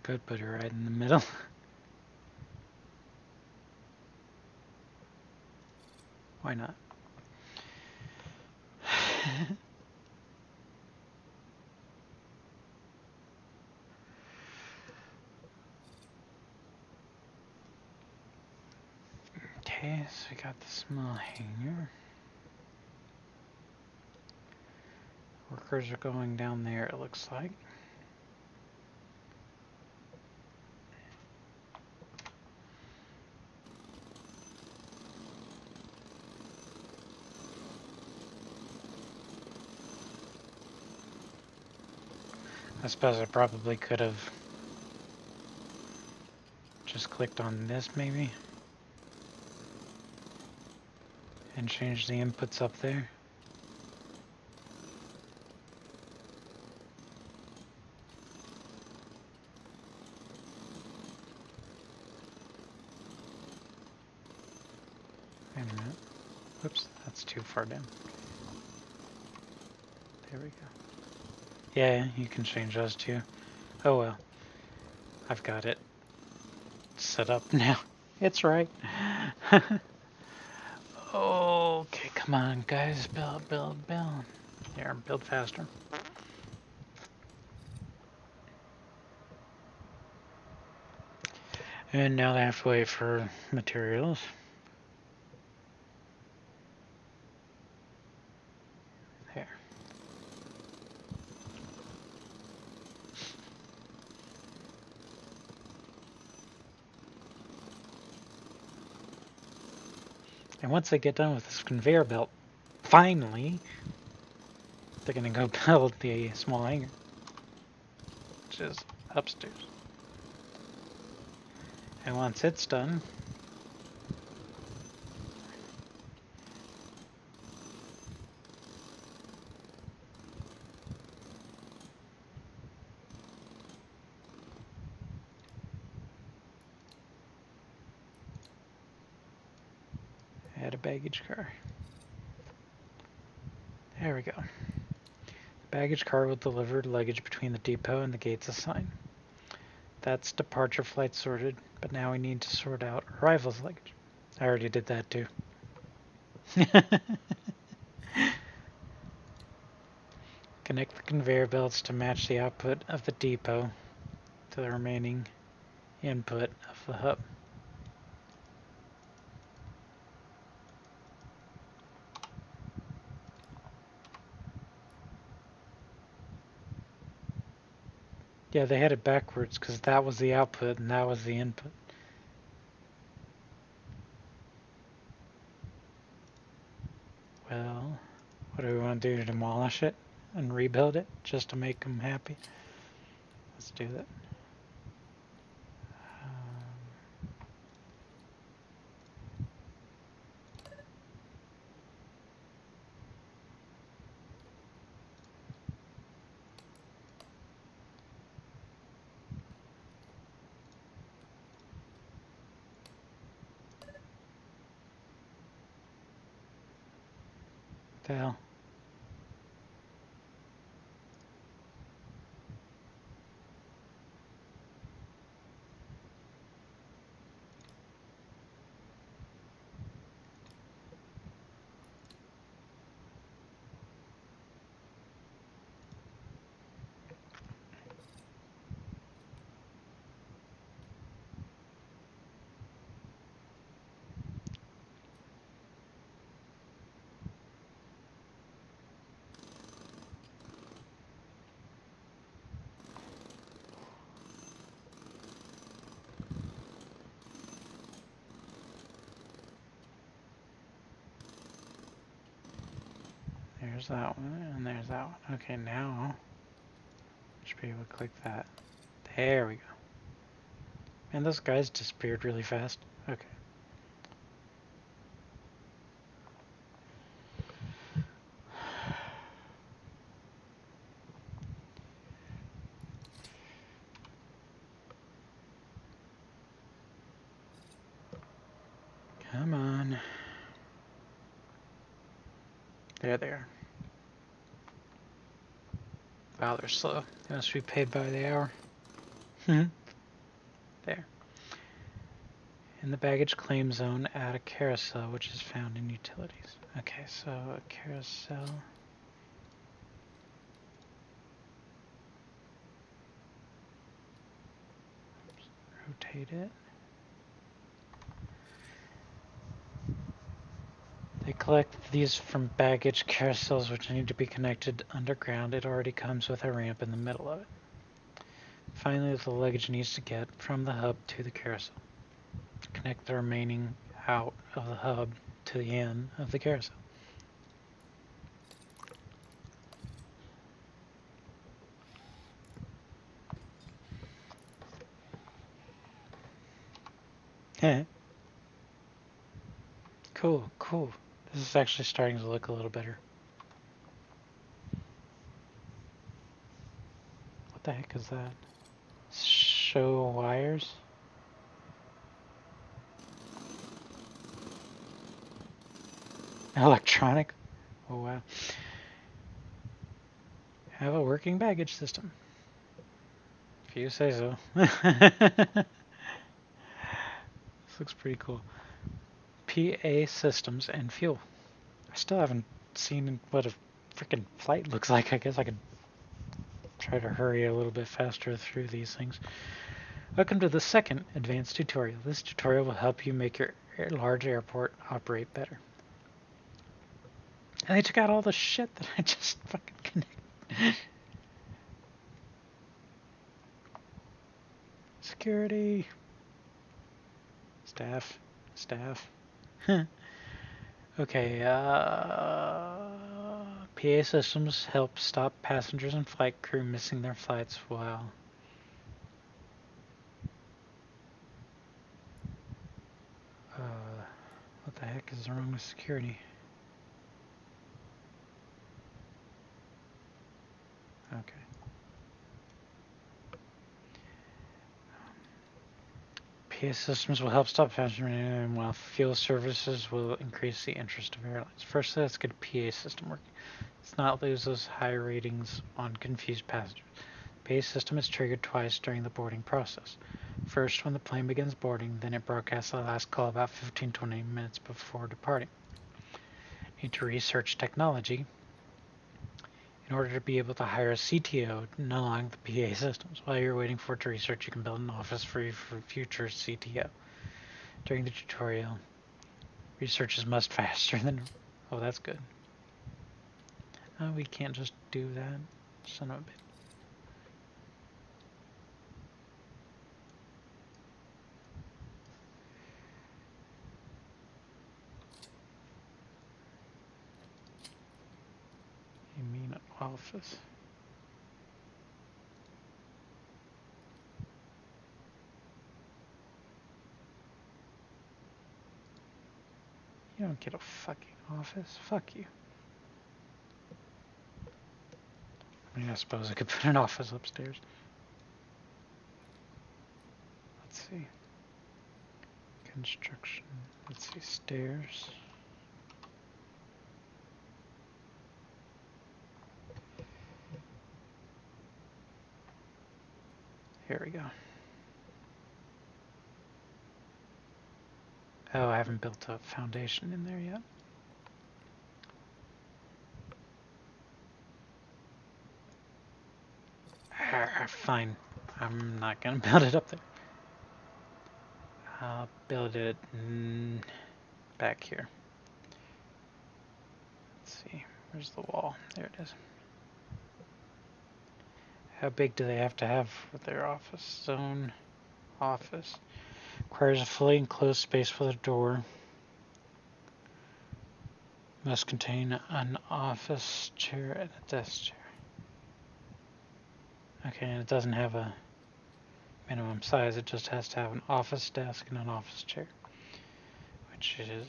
Could put it right in the middle. Why not? Okay, so we got the small hanger. Workers are going down there, it looks like. I suppose I probably could have just clicked on this maybe and changed the inputs up there. Wait a minute. Whoops, that's too far down. There we go. Yeah, you can change those too. Oh well. I've got it set up now. It's right. Okay, come on, guys. Build, build, build. There, build faster. And now they have to wait for materials. There. And once they get done with this conveyor belt, finally, they're going to go build the small hangar, which is upstairs. And once it's done, add a baggage car. There we go. The baggage car will deliver luggage between the depot and the gates assigned. That's departure flight sorted, but now we need to sort out arrivals luggage. I already did that too. Connect the conveyor belts to match the output of the depot to the remaining input of the hub. Yeah, they had it backwards because that was the output and that was the input. Well, what do we want to do? To demolish it and rebuild it just to make them happy? Let's do that. The hell? There's that one, and there's that one. Okay, now should be able to click that. There we go. And those guys disappeared really fast. Okay. Come on. There they are. Wow, they're slow. They must be paid by the hour. There. In the baggage claim zone, add a carousel, which is found in utilities. Okay, so a carousel. Oops. Rotate it. They collect these from baggage carousels, which need to be connected underground. It already comes with a ramp in the middle of it. Finally, the luggage needs to get from the hub to the carousel. Connect the remaining out of the hub to the end of the carousel. Heh. Cool, cool. This is actually starting to look a little better. What the heck is that? Show wires? Electronic? Oh wow. Have a working baggage system. If you say so. This looks pretty cool. PA systems and fuel. I still haven't seen what a freaking flight looks like. I guess I could try to hurry a little bit faster through these things. Welcome to the second advanced tutorial. This tutorial will help you make your large airport operate better. And they took out all the shit that I just fucking connected. Security. Staff. Okay, PA systems help stop passengers and flight crew missing their flights while... what the heck is wrong with security? Okay. PA systems will help stop passengers, while fuel services will increase the interest of airlines. First, let's get a PA system working. Let's not lose those high ratings on confused passengers. The PA system is triggered twice during the boarding process. First, when the plane begins boarding, then it broadcasts the last call about 15-20 minutes before departing. Need to research technology in order to be able to hire a CTO to unlock the PA systems. While you're waiting for it to research, you can build an office for your future CTO. During the tutorial, research is much faster than... Oh, that's good. We can't just do that. Son of a bitch. an office. You don't get a fucking office. Fuck you. I mean, I suppose I could put an office upstairs. Let's see. Construction. Let's see. Stairs. Here we go. Oh, I haven't built a foundation in there yet. Fine. I'm not gonna build it up there. I'll build it back here. Let's see. Where's the wall? There it is. How big do they have to have for their office? Zone. Office. Requires a fully enclosed space with a door. Must contain an office chair and a desk chair. Okay, and it doesn't have a minimum size. It just has to have an office desk and an office chair. Which is...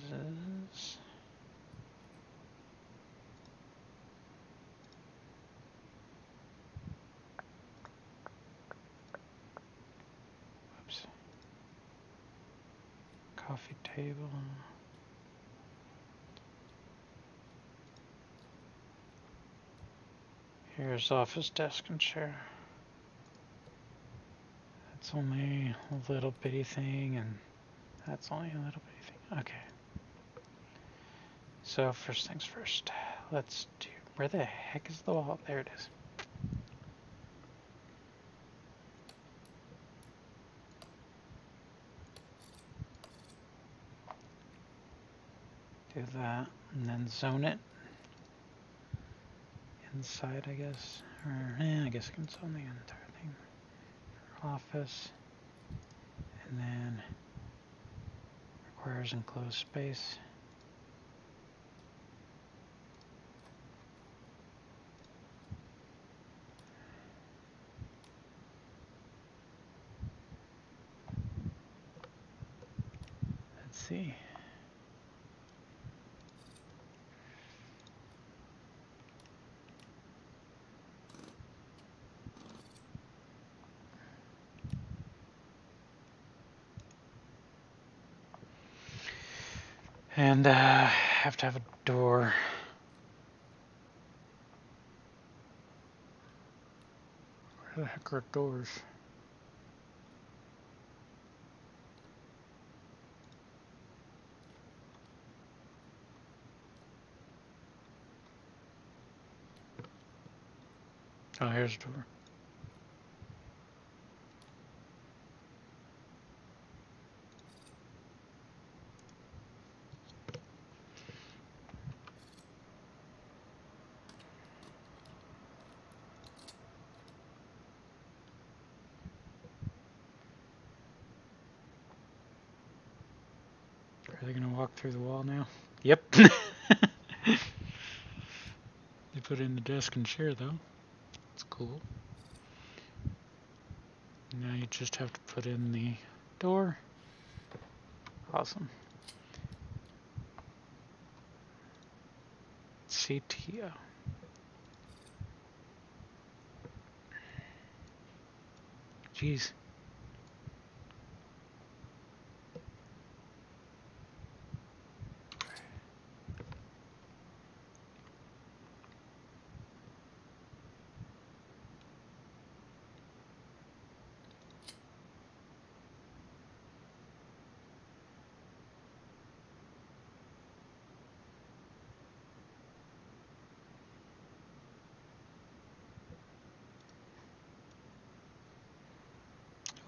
Whoops. Coffee table. Here's office desk and chair. That's only a little bitty thing, and that's only a little bitty thing. Okay. So first things first. Let's do... Where the heck is the wall? There it is. Do that, and then zone it. Inside, I guess. Or, I guess I can zone the entire thing. Office. And then requires enclosed space. Let's see. And have to have a door. Where the heck are doors? Oh, here's a door. Are they gonna walk through the wall now? Yep. They put in the desk and chair though. That's cool. Now you just have to put in the door. Awesome. CTO. Jeez.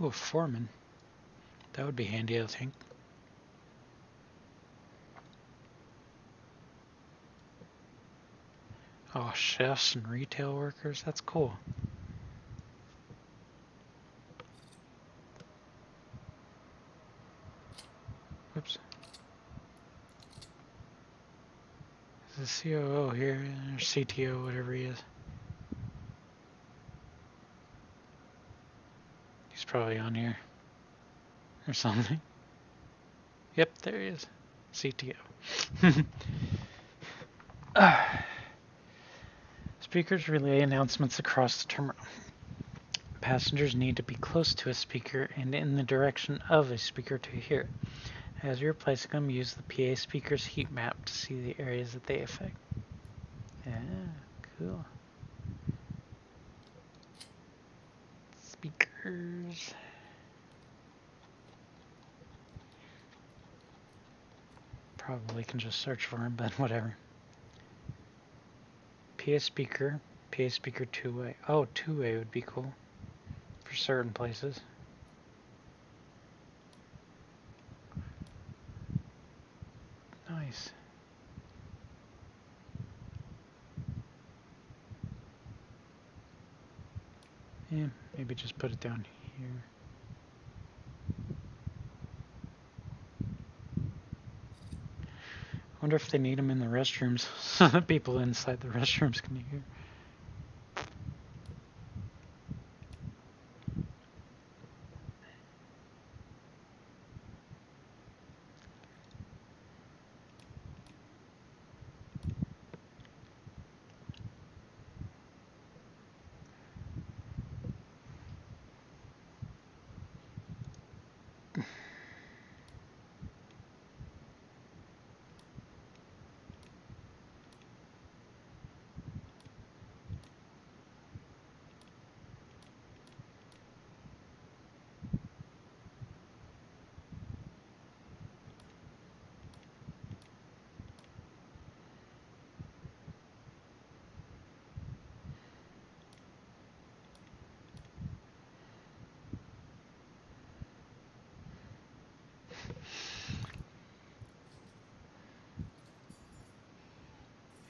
Oh, a foreman. That would be handy, I think. Oh, chefs and retail workers. That's cool. Whoops. Is this COO here, or CTO, whatever he is. He's probably on here. Or something. Yep, there he is. CTO. Speakers relay announcements across the terminal. Passengers need to be close to a speaker and in the direction of a speaker to hear it. As you're replacing them, use the PA speaker's heat map to see the areas that they affect. Yeah, cool. Speakers. Probably can just search for them, but whatever. PA speaker two-way. Oh, two-way would be cool for certain places. Nice. Yeah, maybe just put it down here. I wonder if they need them in the restrooms so that people inside the restrooms can hear.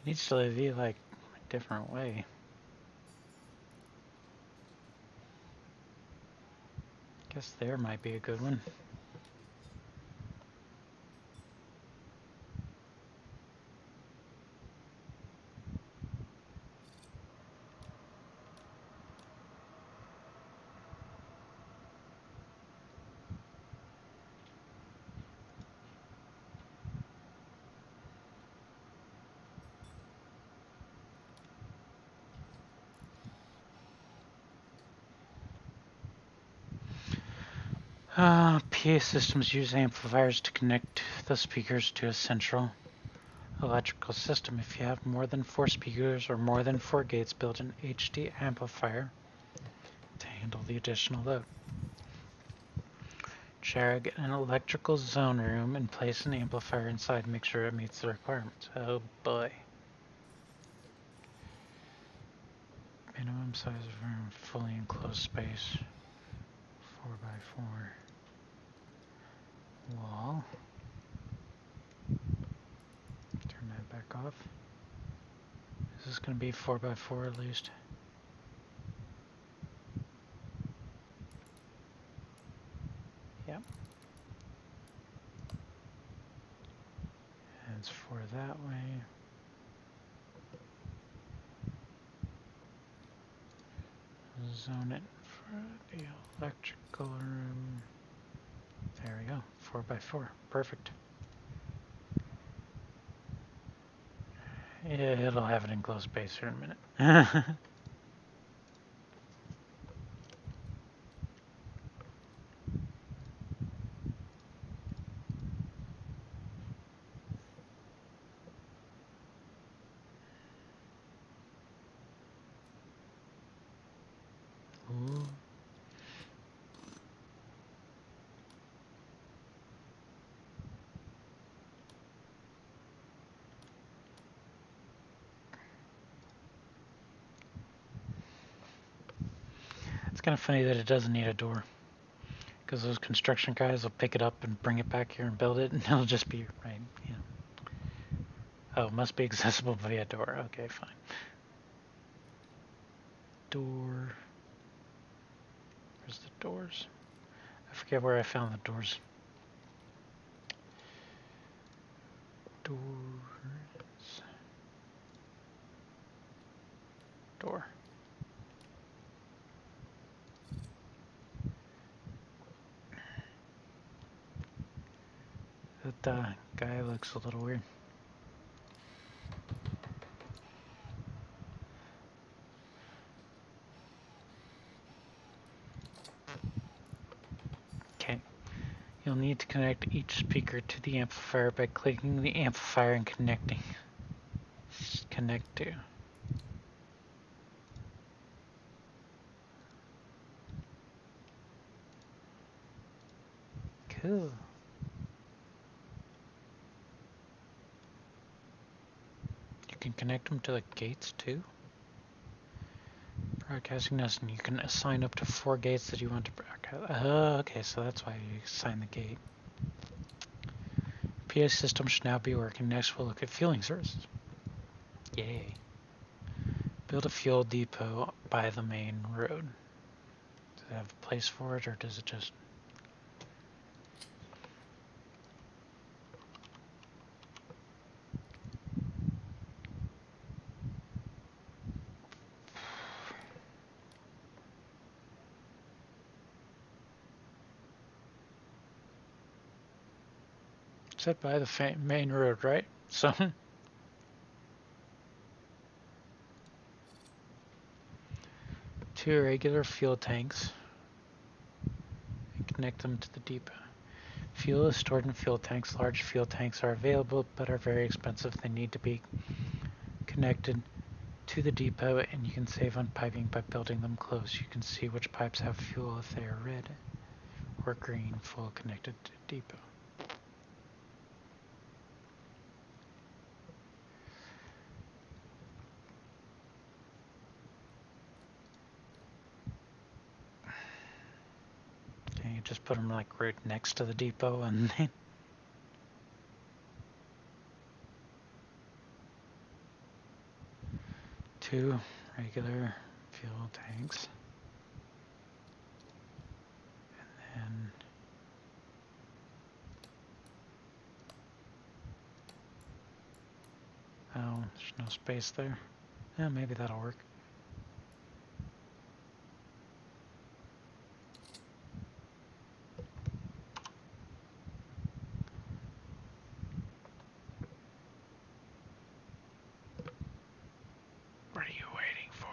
It needs to be like a different way. Guess there might be a good one. PA systems use amplifiers to connect the speakers to a central electrical system. If you have more than 4 speakers or more than 4 gates, build an HD amplifier to handle the additional load. Check an electrical zone room and place an amplifier inside. Make sure it meets the requirements. Oh boy. Minimum size of room, fully enclosed space. 4x4. Wall. Turn that back off. Is this going to be 4x4 at least? Yep. And it's 4 that way. Zone it for the electrical room. There we go. 4x4. Perfect. It'll have an enclosed space here in a minute. Ooh. It's kind of funny that it doesn't need a door, because those construction guys will pick it up and bring it back here and build it, and it'll just be right. Yeah. Oh, it must be accessible via door. Okay, fine. Door. Where's the doors? I forget where I found the doors. Doors. door. That guy looks a little weird. Okay. You'll need to connect each speaker to the amplifier by clicking the amplifier and connecting. Connect to. Cool. You can connect them to the gates too. Broadcasting this, and you can assign up to 4 gates that you want to broadcast. Oh, okay, so that's why you assign the gate. PA system should now be working. Next, we'll look at fueling services. Yay. Build a fuel depot by the main road. Does it have a place for it, or does it just... Set by the main road, right? So... 2 regular fuel tanks. And connect them to the depot. Fuel is stored in fuel tanks. Large fuel tanks are available, but are very expensive. They need to be connected to the depot, and you can save on piping by building them close. You can see which pipes have fuel if they are red or green, full connected to the depot. Okay, you just put them like right next to the depot, and then 2 regular fuel tanks. And oh, there's no space there. Yeah, maybe that'll work. What are you waiting for?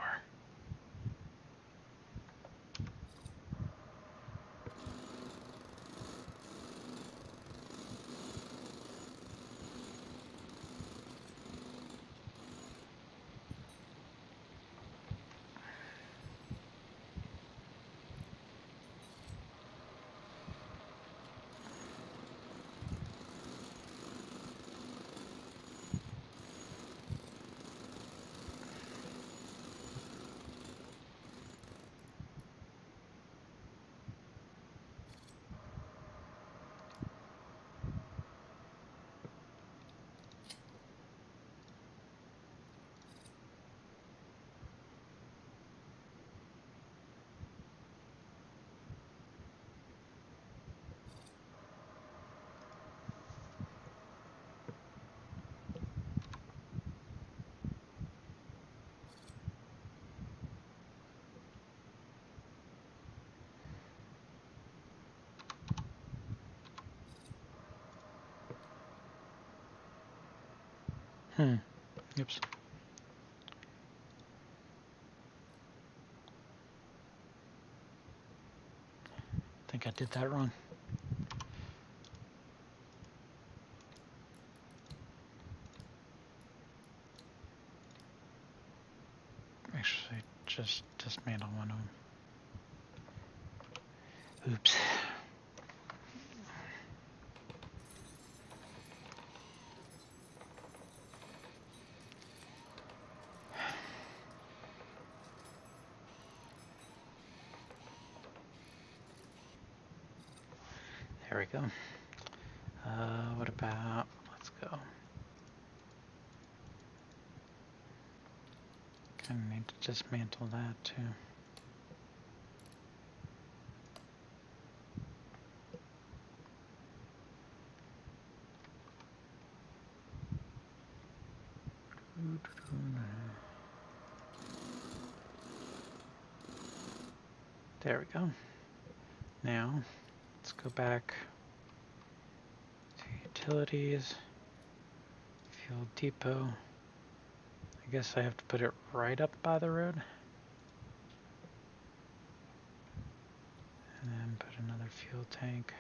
Oops. I think I did that wrong. Actually, just dismantle one of them. Oops. There we go. What about, let's go. Kind of need to dismantle that too. There we go. Now, let's go back to utilities, fuel depot. I guess I have to put it right up by the road. And then put another fuel tank.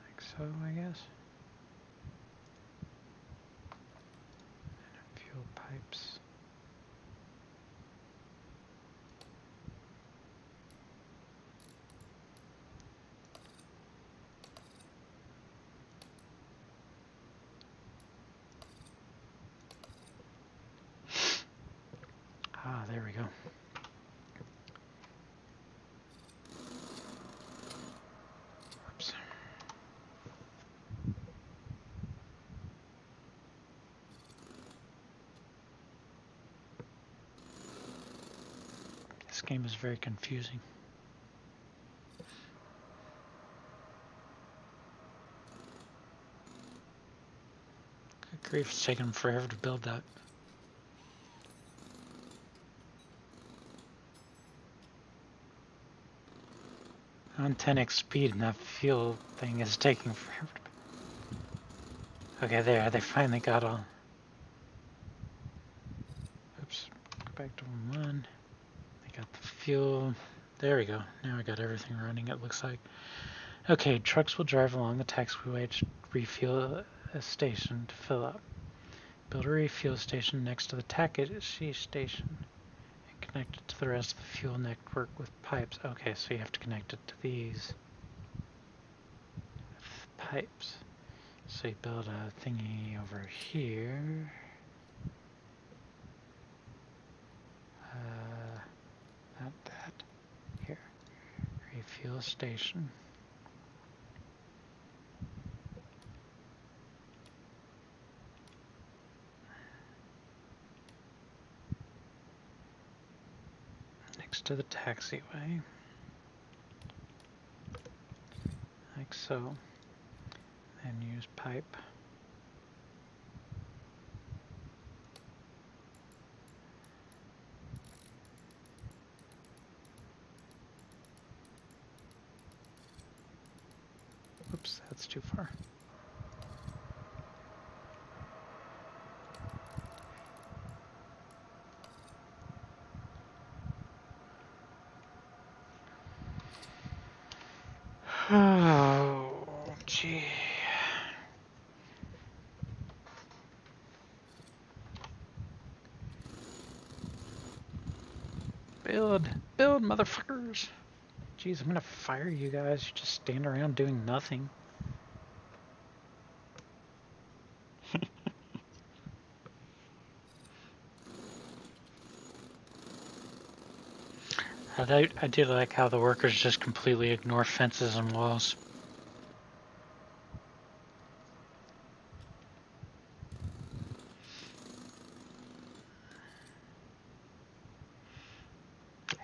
Like so, I guess. And fuel pipes. Ah, there we go. Oops. This game is very confusing. Good grief, it's taken them forever to build that. On 10x speed and that fuel thing is taking forever to... Okay, there, they finally got all... Oops, go back to 1. They got the fuel. There we go. Now I got everything running, it looks like. Okay, trucks will drive along the taxiway to refuel a station to fill up. Build a refuel station next to the taxi station and connect it to the rest of the fuel network with pipes. Okay, so you have to connect it to these pipes. So you build a thingy over here. Not that. Here. Refuel station. Next to the taxiway. Like so. And use pipe. Oops, that's too far. Oh, gee. Build, motherfuckers. Jeez, I'm gonna fire you guys. You just stand around doing nothing. I do like how the workers just completely ignore fences and walls.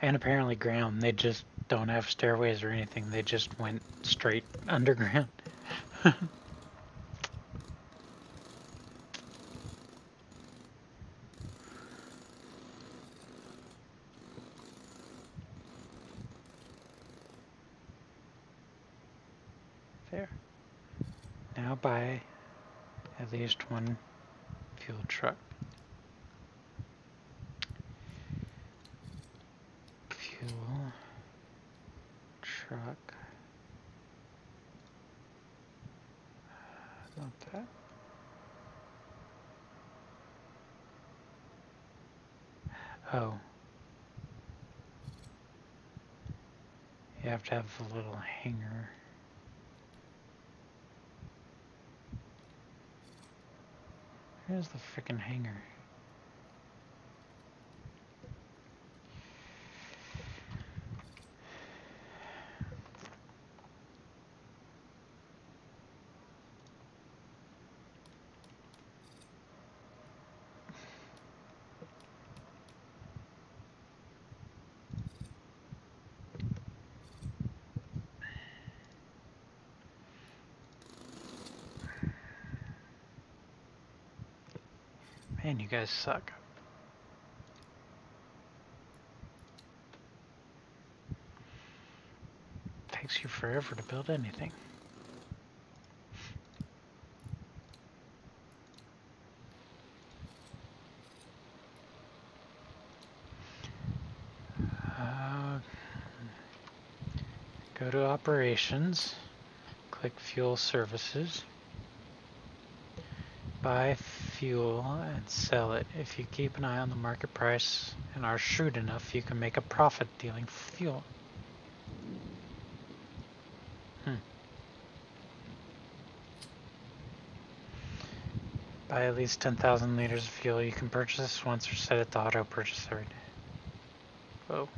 And apparently ground. They just don't have stairways or anything. They just went straight underground. There. Now buy at least one fuel truck. Fuel truck. Not that. Oh. You have to have the little hanger. Where's the frickin' hanger? Man, you guys suck. Takes you forever to build anything. Go to operations, click fuel services, buy fuel and sell it. If you keep an eye on the market price and are shrewd enough, you can make a profit dealing fuel. Buy at least 10,000 liters of fuel. You can purchase this once or set it to auto purchase every day. Whoa.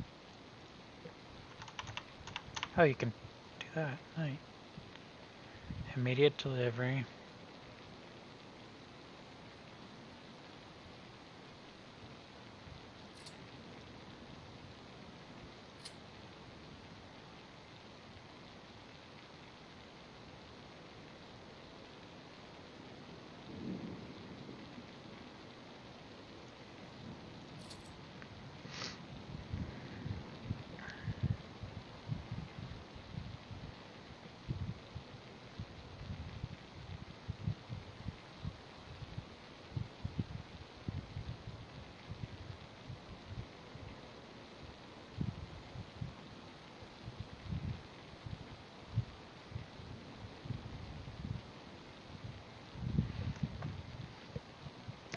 Oh, you can do that. Nice. Immediate delivery.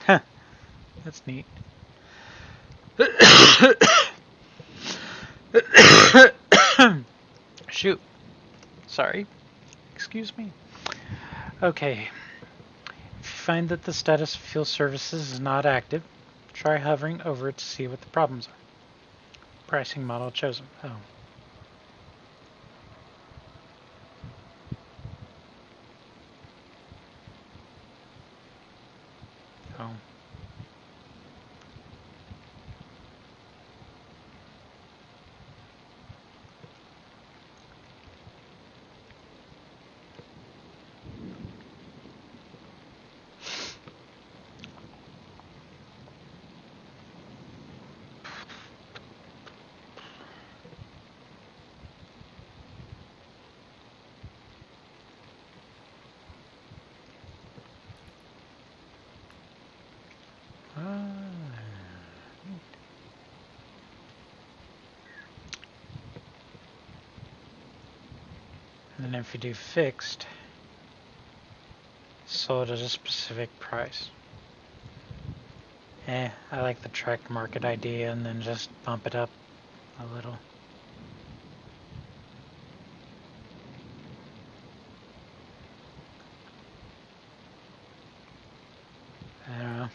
Huh. That's neat. Shoot. Sorry. Excuse me. Okay. If you find that the status of fuel services is not active, try hovering over it to see what the problems are. Pricing model chosen. Oh. Oh. And then if you do fixed, sold at a specific price. I like the track market idea and then just bump it up a little. I don't know.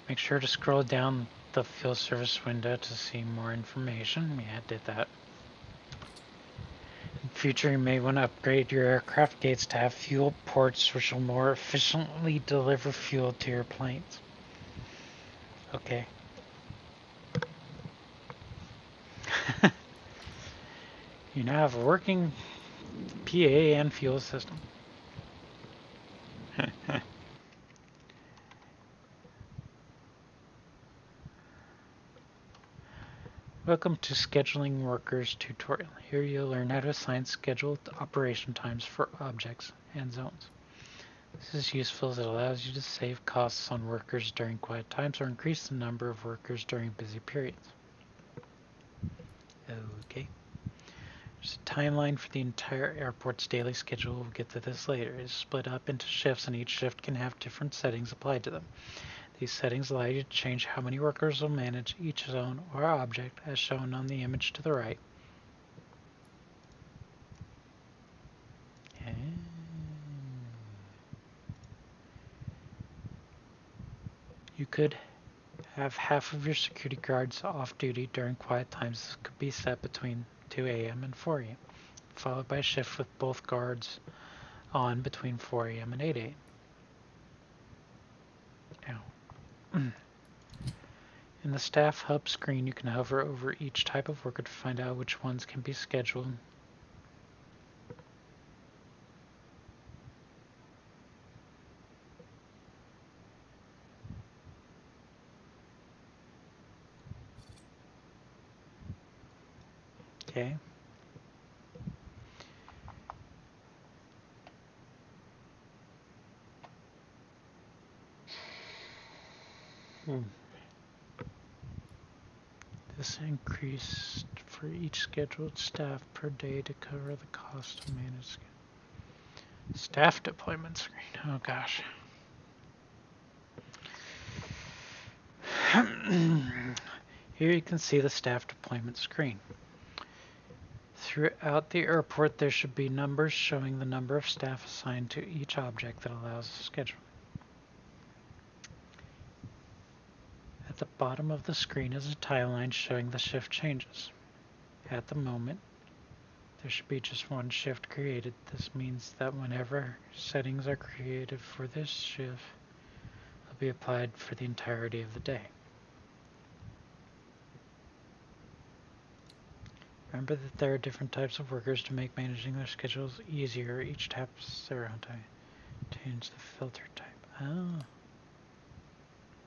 Make sure to scroll down the fuel service window to see more information. Yeah, I did that. In future, you may want to upgrade your aircraft gates to have fuel ports which will more efficiently deliver fuel to your planes. Okay. You now have a working PA and fuel system. Welcome to Scheduling Workers tutorial. Here you'll learn how to assign scheduled operation times for objects and zones. This is useful as it allows you to save costs on workers during quiet times or increase the number of workers during busy periods. Okay. There's a timeline for the entire airport's daily schedule. We'll get to this later. It's split up into shifts and each shift can have different settings applied to them. These settings allow you to change how many workers will manage each zone or object as shown on the image to the right. You could have half of your security guards off duty during quiet times. This could be set between 2 a.m. and 4 a.m., followed by a shift with both guards on between 4 a.m. and 8 a.m. In the Staff Hub screen, you can hover over each type of worker to find out which ones can be scheduled. Okay. This increased for each scheduled staff per day to cover the cost of managed staff deployment screen. Oh gosh. Here you can see the staff deployment screen. Throughout the airport, there should be numbers showing the number of staff assigned to each object that allows scheduling. At the bottom of the screen is a timeline showing the shift changes. At the moment, there should be just one shift created. This means that whenever settings are created for this shift, they'll be applied for the entirety of the day. Remember that there are different types of workers to make managing their schedules easier. Each taps their own time. Change the filter type. Oh.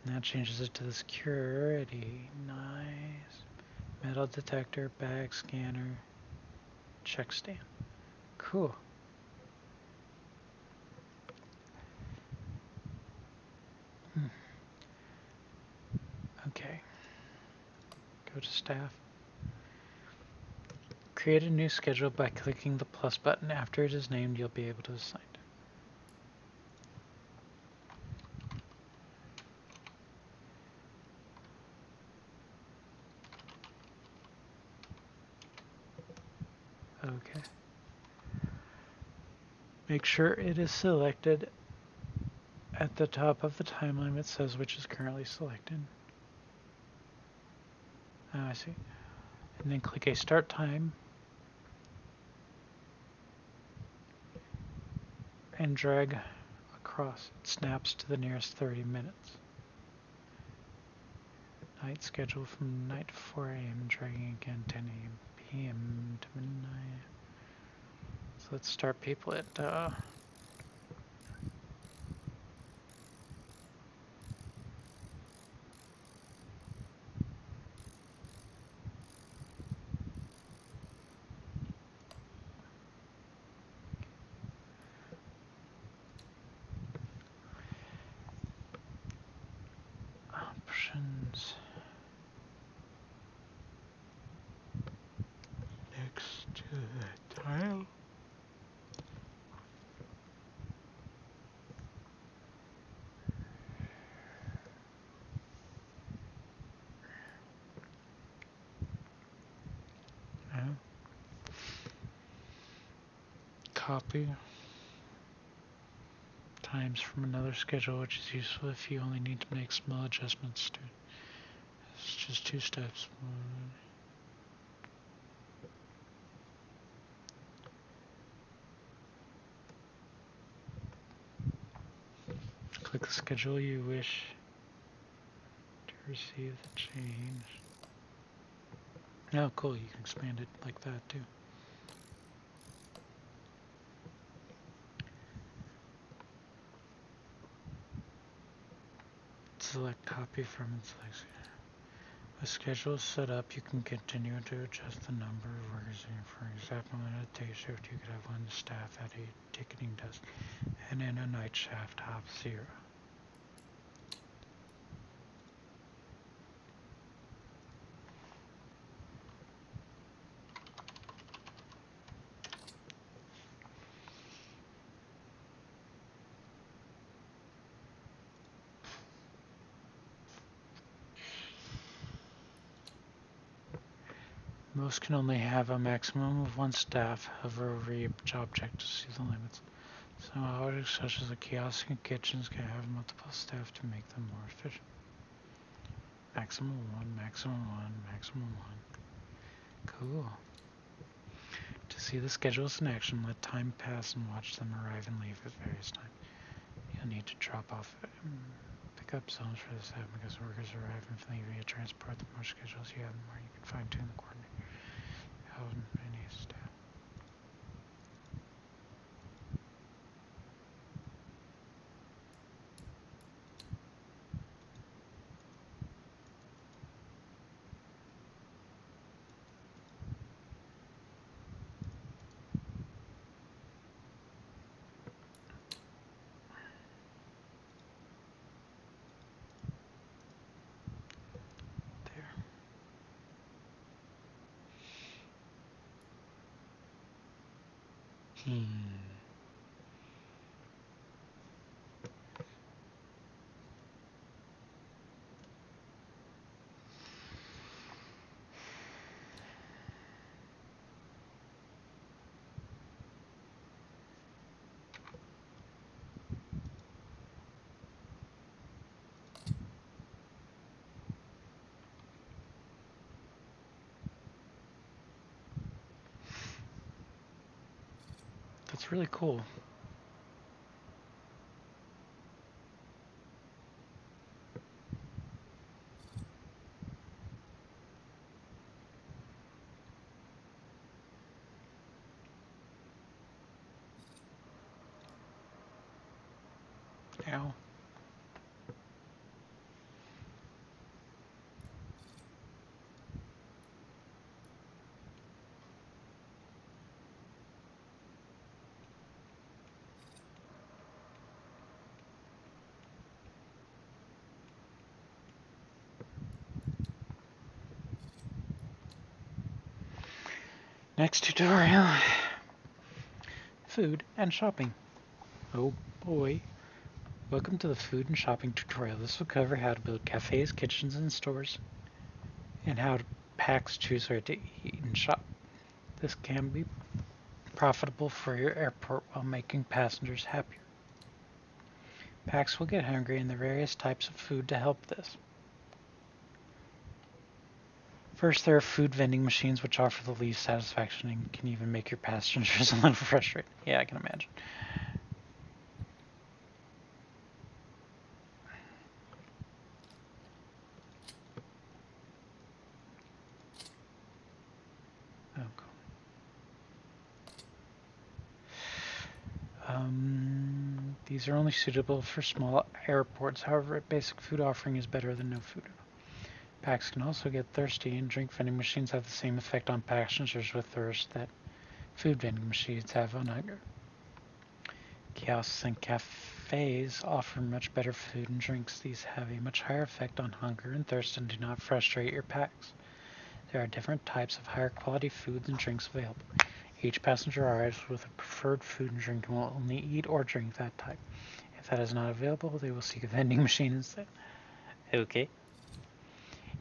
Now changes it to the security. Nice. Metal detector, bag scanner, check stand. Cool. Okay. Go to staff. Create a new schedule by clicking the plus button. After it is named, you'll be able to assign it. Okay. Make sure it is selected. At the top of the timeline, it says which is currently selected. Oh, I see. And then click a start time. And drag across. It snaps to the nearest 30 minutes. Night schedule from night to 4 a.m. dragging again 10 a.m. p.m. to midnight. So let's start people at options. Next to the tile. Copy times from another schedule, which is useful if you only need to make small adjustments to it. It's just 2 steps. Click the schedule you wish to receive the change. Oh, cool, you can expand it like that too. Select copy from and select. With schedule set up, you can continue to adjust the number of workers. For example, in a day shift, you could have 1 staff at a ticketing desk, and in a night shift, have 0. Most can only have a maximum of 1 staff. Hover over each object to see the limits. Some objects, such as the kiosks and kitchens, can have multiple staff to make them more efficient. Maximum 1, maximum 1, maximum 1. Cool. To see the schedules in action, let time pass and watch them arrive and leave at various times. You'll need to drop off pickup zones for this app because workers arrive and leave via transport. The more schedules you have, the more you can fine-tune the coordinate. How many staff? That's really cool. Ow. Next tutorial. Food and shopping. Oh boy. Welcome to the food and shopping tutorial. This will cover how to build cafes, kitchens, and stores, and how PAX choose where to eat and shop. This can be profitable for your airport while making passengers happier. PAX will get hungry and the various types of food to help this. First, there are food vending machines which offer the least satisfaction and can even make your passengers a little frustrated. Yeah, I can imagine. Oh, cool. These are only suitable for small airports. However, a basic food offering is better than no food. PAX can also get thirsty, and drink vending machines have the same effect on passengers with thirst that food vending machines have on hunger. Kiosks and cafes offer much better food and drinks. These have a much higher effect on hunger and thirst and do not frustrate your PAX. There are different types of higher quality foods and drinks available. Each passenger arrives with a preferred food and drink and will only eat or drink that type. If that is not available, they will seek a vending machine instead. Okay.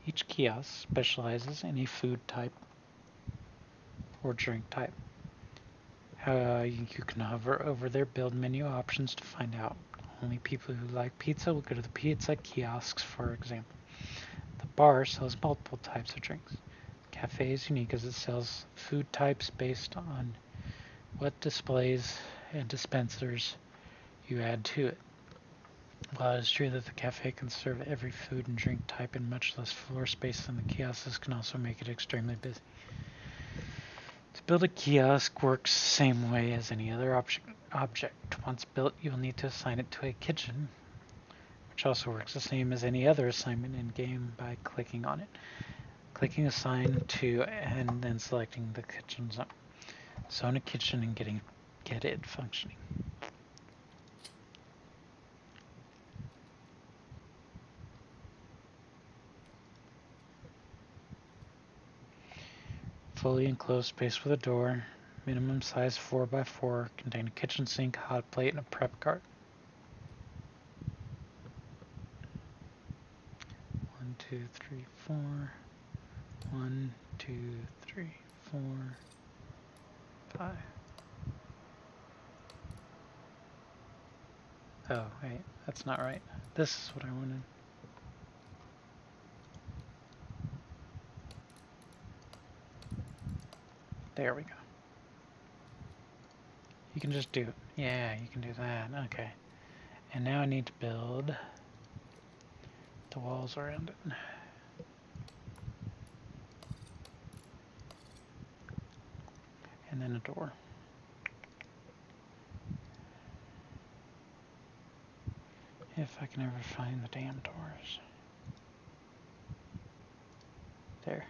Each kiosk specializes in a food type or drink type. You can hover over their build menu options to find out. Only people who like pizza will go to the pizza kiosks, for example. The bar sells multiple types of drinks. The cafe is unique as it sells food types based on what displays and dispensers you add to it. While it is true that the cafe can serve every food and drink type in much less floor space than the kiosks, this can also make it extremely busy. To build a kiosk works the same way as any other object. Once built, you will need to assign it to a kitchen, which also works the same as any other assignment in-game by clicking on it. Clicking Assign to and then selecting the kitchen zone. Zone a kitchen and get it functioning. Fully enclosed space with a door. Minimum size 4x4. Contain a kitchen sink, hot plate, and a prep cart. 1, 2, 3, 4. 1, 2, 3, 4, 5. Oh, wait, that's not right. This is what I wanted. There we go. You can just do it. Yeah, you can do that. Okay. And now I need to build the walls around it. And then a door. If I can ever find the damn doors. There.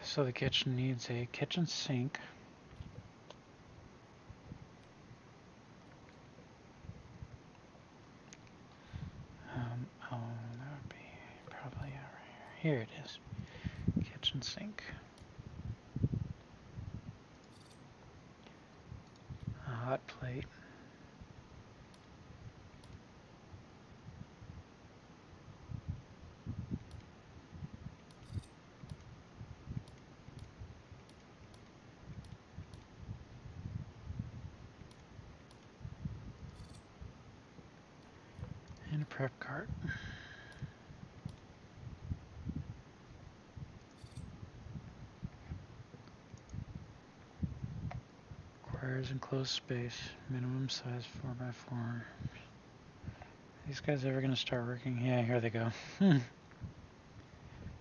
So the kitchen needs a kitchen sink. Oh, that would be Here it is. Kitchen sink. A hot plate. And a prep cart. Requires enclosed space. Minimum size 4x4. These guys ever gonna start working? Yeah, here they go.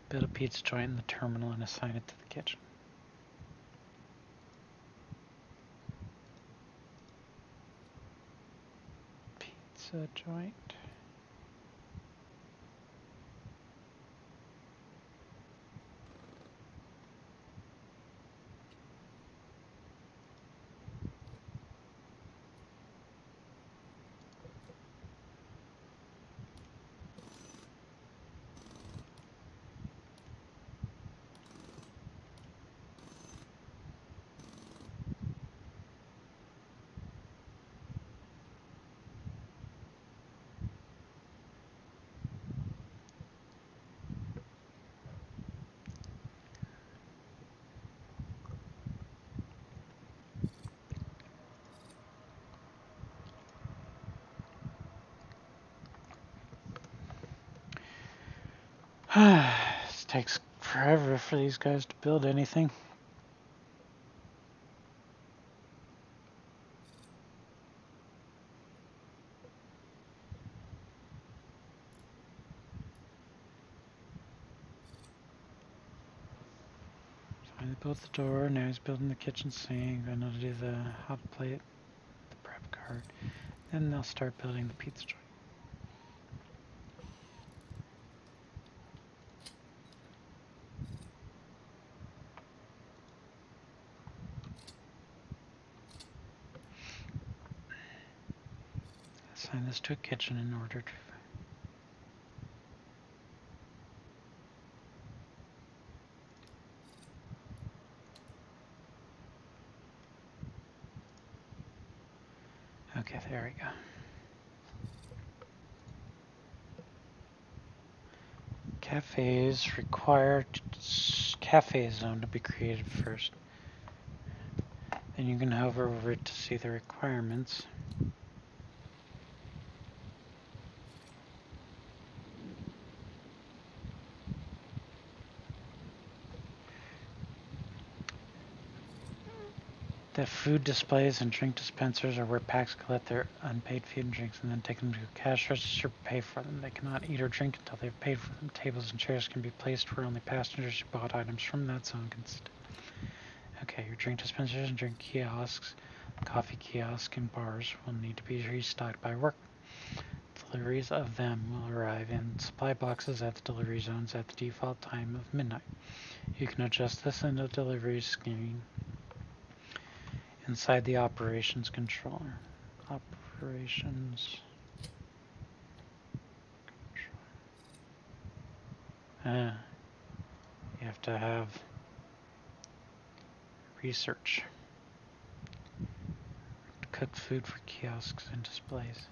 Build a pizza joint in the terminal and assign it to the kitchen. Pizza joint. This takes forever for these guys to build anything. So he built the door, now he's building the kitchen sink, then he'll do the hot plate, the prep cart, then they'll start building the pizza joint. Assign this to a kitchen in order to... Okay, there we go. Cafes require cafe zone to be created first. Then you can hover over it to see the requirements. The food displays and drink dispensers are where packs collect their unpaid food and drinks and then take them to a cash register to pay for them. They cannot eat or drink until they've paid for them. Tables and chairs can be placed where only passengers who bought items from that zone can sit. Okay, your drink dispensers and drink kiosks, coffee kiosks, and bars will need to be restocked by work. Deliveries of them will arrive in supply boxes at the delivery zones at the default time of midnight. You can adjust this in the delivery screen inside the operations controller. Operations controller. You have to have research. Cook food for kiosks and displays.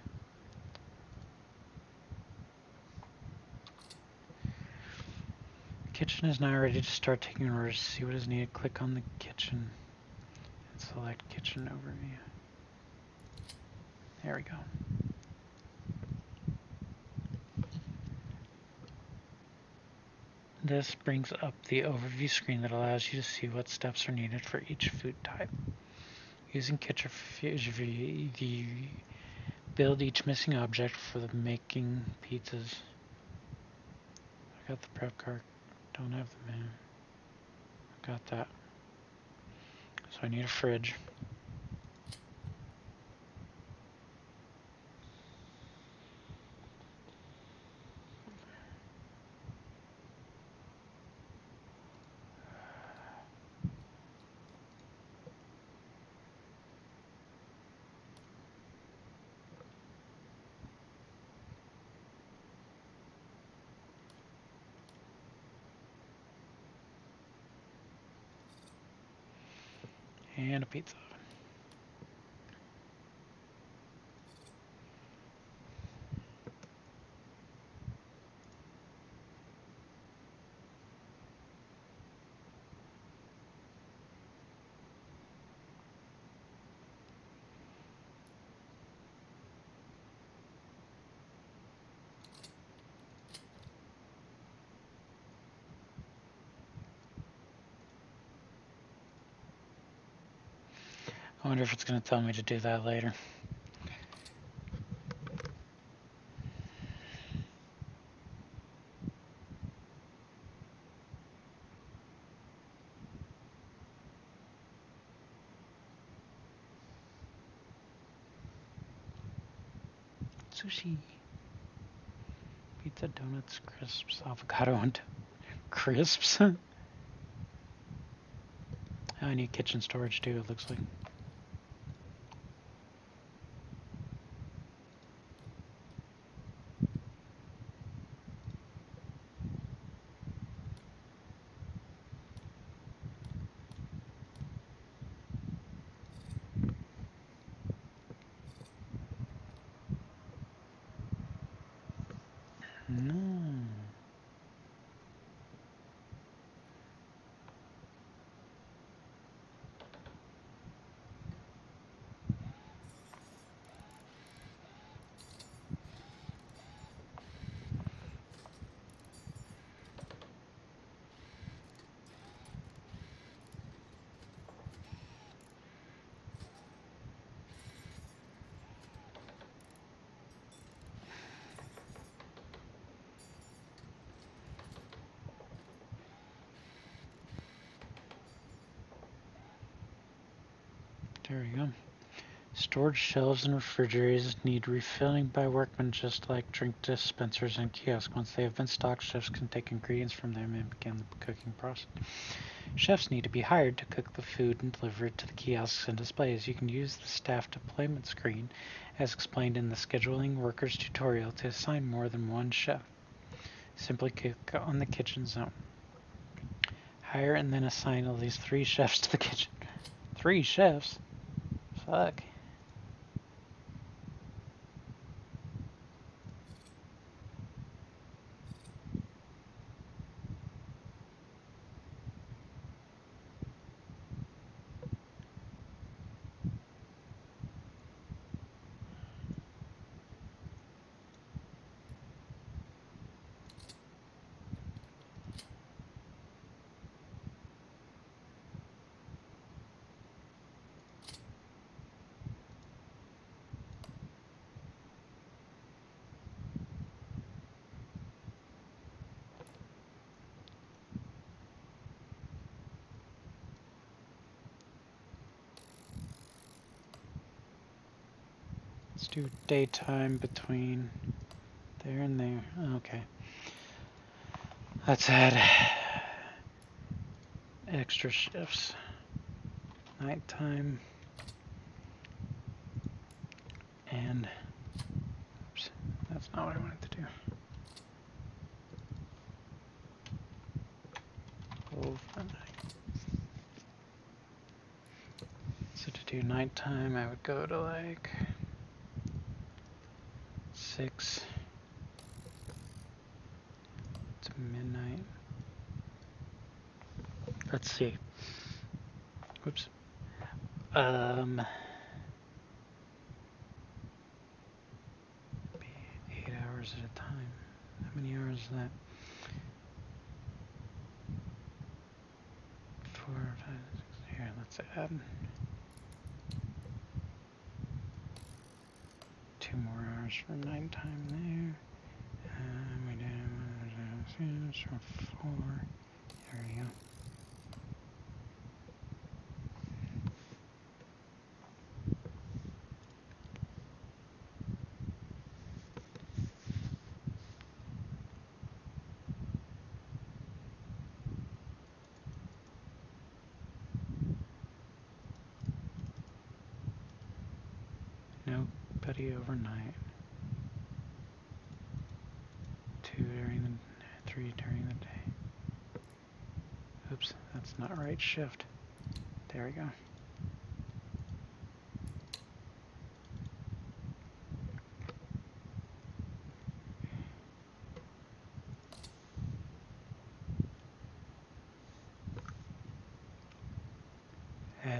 The kitchen is now ready to start taking orders. To see what is needed, click on the kitchen and select kitchen overview. There we go. This brings up the overview screen that allows you to see what steps are needed for each food type. Using kitchen you build each missing object for the making pizzas. I got the prep cart. Don't have the man. Got that. So I need a fridge. And a pizza. I wonder if it's going to tell me to do that later. Sushi. Pizza, donuts, crisps, avocado, and crisps. I need kitchen storage too, it looks like. No. There we go. Storage shelves and refrigerators need refilling by workmen just like drink dispensers and kiosks. Once they have been stocked, chefs can take ingredients from them and begin the cooking process. Chefs need to be hired to cook the food and deliver it to the kiosks and displays. You can use the staff deployment screen, as explained in the scheduling workers tutorial, to assign more than one chef. Simply click on the kitchen zone. Hire and then assign at least 3 chefs to the kitchen. 3 chefs? Fuck. Let's do daytime between there and there. Okay. Let's add extra shifts. Nighttime and oops, that's not what I wanted to do. Overnight. So to do nighttime, I would go to like 6 to midnight. Let's see. Whoops. 8 hours at a time. How many hours is that? 4, 5, 6. Here, let's add 2 more hours for nighttime there. We did 4. There we go. Nobody overnight. 2 during the 3 during the day. Oops, that's not right shift. There we go.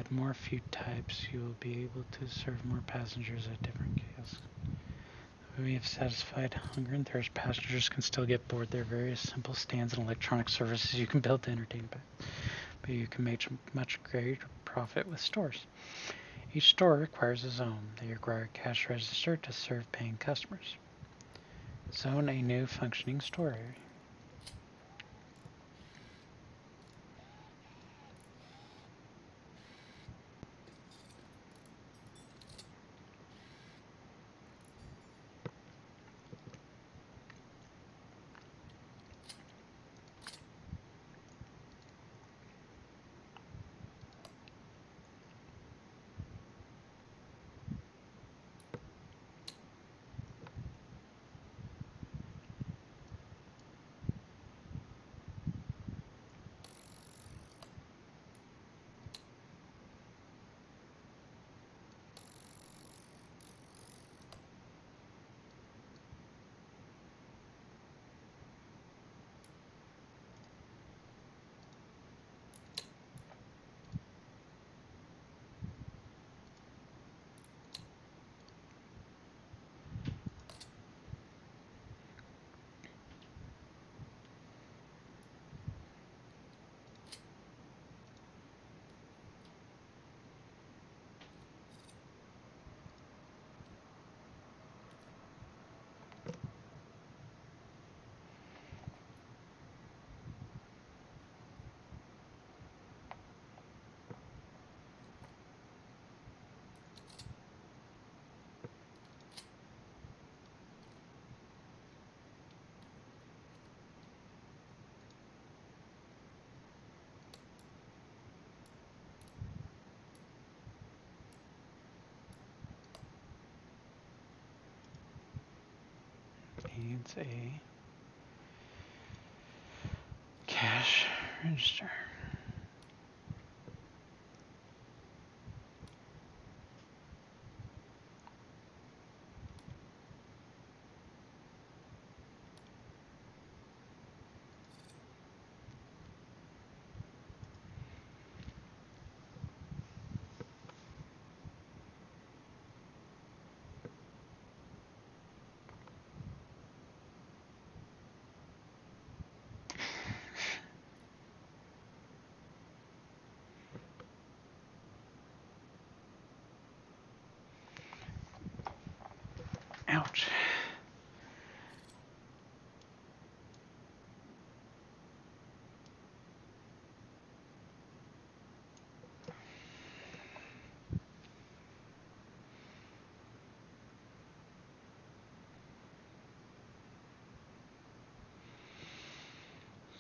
add more food types, you will be able to serve more passengers at different kiosks. When we have satisfied hunger and thirst, passengers can still get bored. There are various simple stands and electronic services you can build to entertain, but you can make much greater profit with stores. Each store requires a zone. They require a cash register to serve paying customers. Zone a new functioning store area. Needs a cash register. Ouch.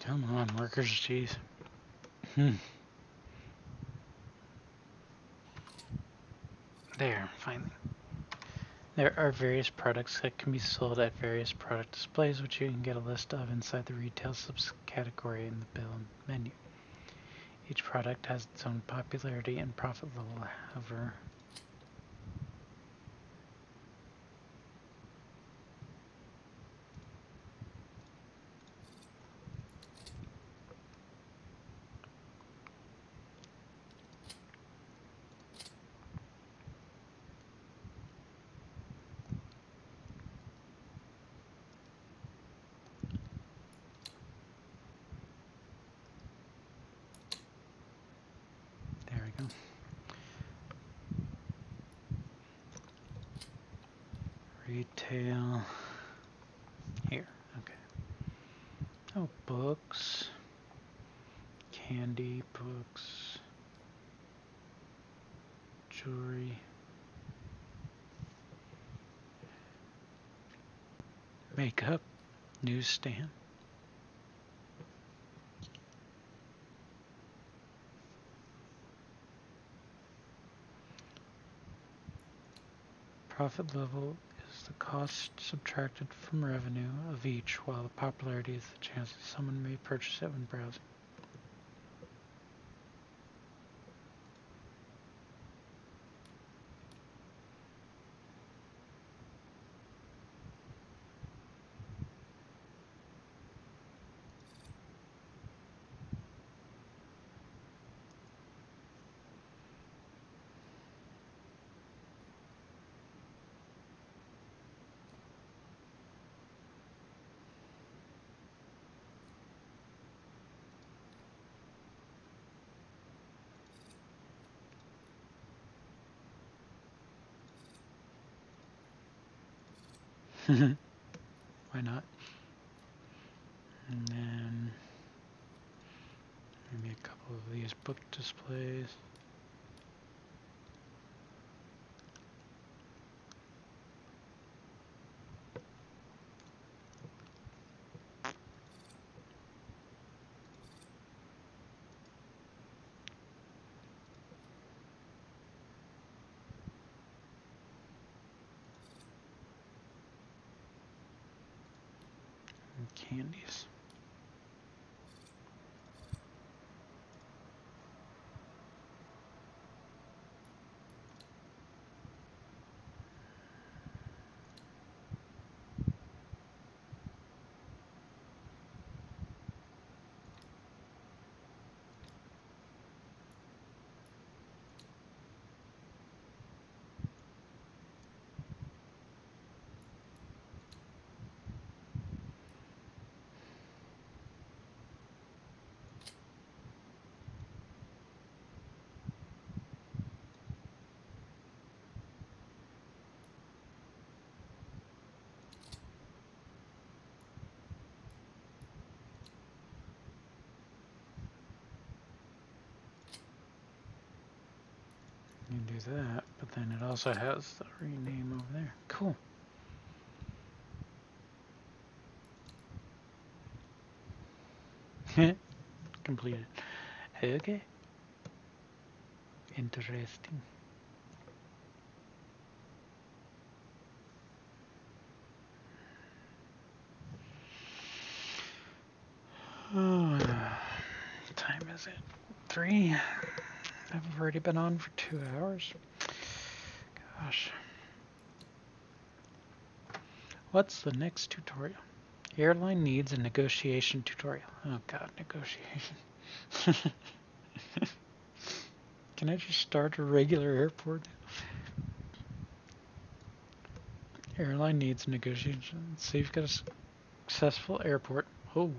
Come on, workers, jeez. There, finally. There are various products that can be sold at various product displays, which you can get a list of inside the retail subcategory in the bill menu. Each product has its own popularity and profit level, however. There we go. Retail. Here, okay. Oh, books. Candy, books. Jewelry. Makeup. Newsstand. Profit level is the cost subtracted from revenue of each, while the popularity is the chance that someone may purchase it when browsing. Why not? And then maybe a couple of these book displays. And candies. You can do that, but then it also has the rename over there. Cool. Completed. Okay. Interesting. What time is it? 3? I've already been on for 2 hours. Gosh. What's the next tutorial? Airline needs a negotiation tutorial. Oh god, negotiation. Can I just start a regular airport? Airline needs a negotiation. So you've got a successful airport. Oh.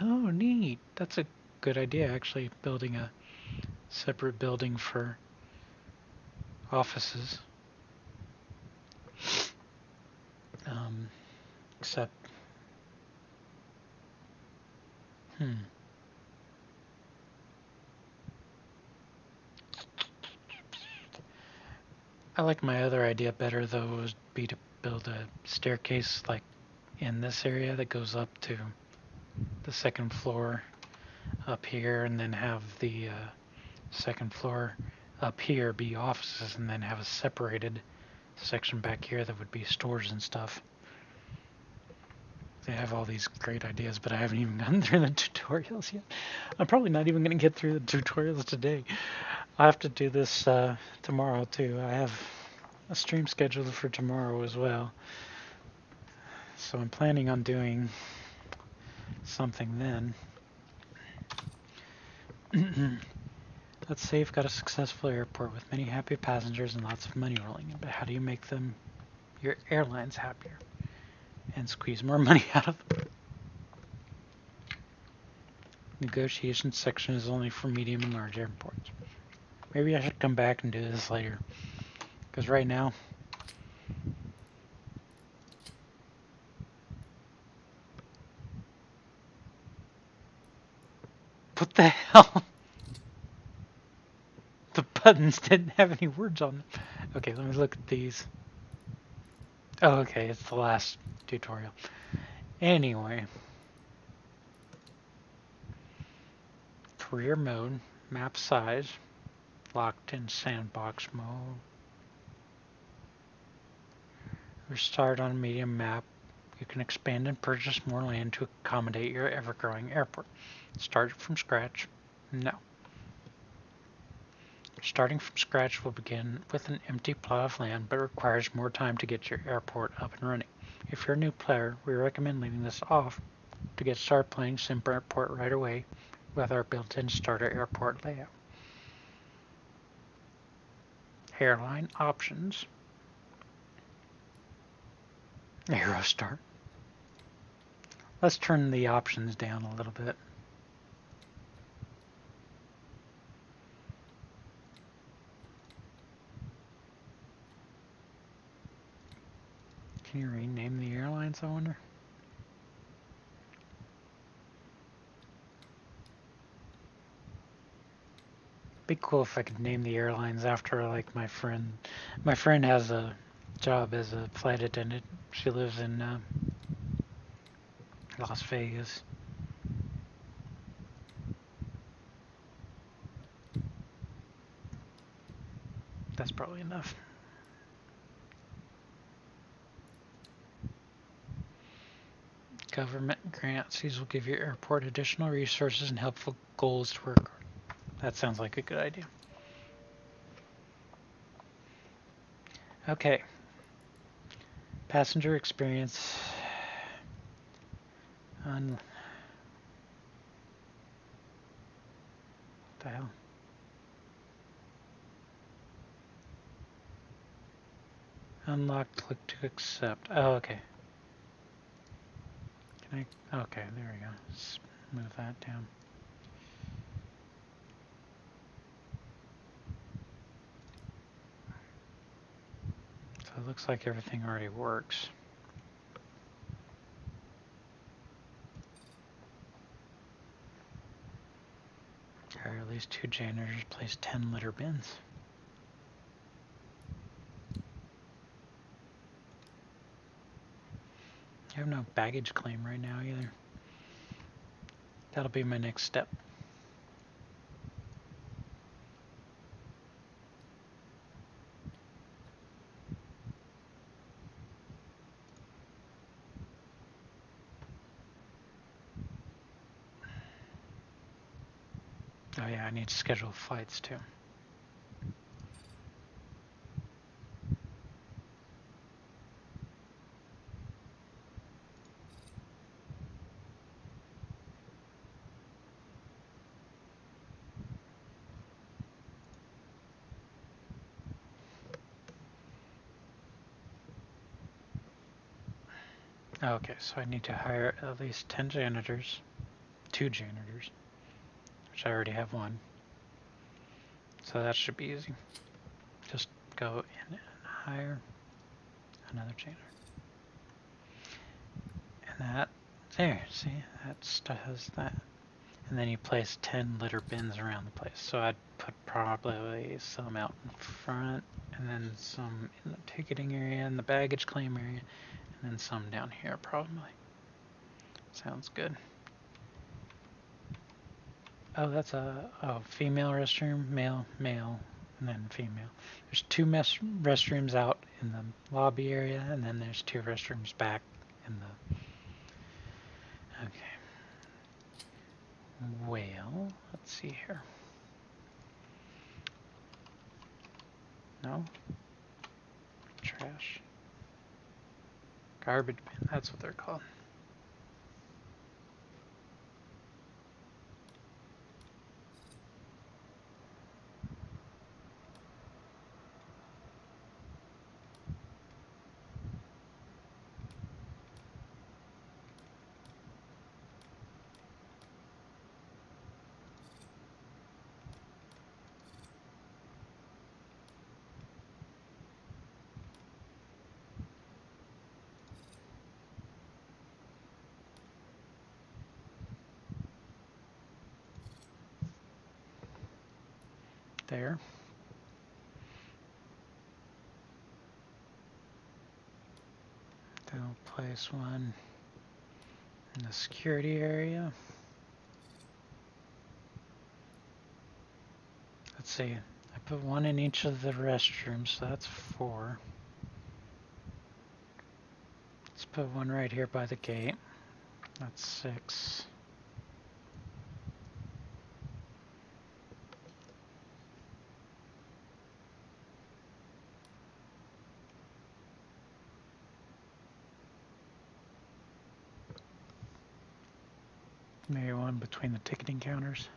Oh, neat. That's a good idea, actually, building a separate building for offices. Except, I like my other idea better, though, would be to build a staircase like in this area that goes up to the second floor up here, and then have the second floor up here be offices, and then have a separated section back here that would be stores and stuff. They have all these great ideas, but I haven't even gotten through the tutorials yet. I'm probably not even going to get through the tutorials today. I have to do this tomorrow too. I have a stream scheduled for tomorrow as well. So I'm planning on doing something then. Let's say you've got a successful airport with many happy passengers and lots of money rolling in, but how do you make them, your airlines, happier and squeeze more money out of them? Negotiation section is only for medium and large airports. Maybe I should come back and do this later, because right now what the hell? The buttons didn't have any words on them. Okay, let me look at these. Oh, okay, it's the last tutorial. Anyway. Career mode, map size, locked in sandbox mode. Restart on medium map. You can expand and purchase more land to accommodate your ever-growing airport. Start from scratch? No. Starting from scratch will begin with an empty plot of land, but requires more time to get your airport up and running. If you're a new player, we recommend leaving this off to get started playing Sim Airport right away with our built-in starter airport layout. Airline options. Aerostar. Let's turn the options down a little bit. Can you rename the airlines, I wonder? Be cool if I could name the airlines after like my friend. My friend has a job as a flight attendant. She lives in Las Vegas. That's probably enough. Government grants. These will give your airport additional resources and helpful goals to work. That sounds like a good idea. Okay. Passenger experience. What the hell? Unlock, click to accept. Oh, okay. Can I? Okay, there we go. Let's move that down. So it looks like everything already works. Hire at least 2 janitors, place 10 litter bins. I have no baggage claim right now either. That'll be my next step. Oh yeah, I need to schedule flights too. Okay, so I need to hire at least 10 janitors, 2 janitors, which I already have 1. So that should be easy. Just go in and hire another janitor. And that, there, see, that does that. And then you place 10 litter bins around the place. So I'd put probably some out in front, and then some in the ticketing area and the baggage claim area, and then some down here probably. Sounds good. Oh, that's a female restroom, male, and then female. There's 2 restrooms out in the lobby area, and then there's 2 restrooms back in the... Okay. Well, let's see here. No? Trash. Garbage bin, that's what they're called. There. Then I'll place one in the security area. Let's see, I put 1 in each of the restrooms, so that's 4. Let's put 1 right here by the gate. That's 6. Maybe 1 between the ticketing counters.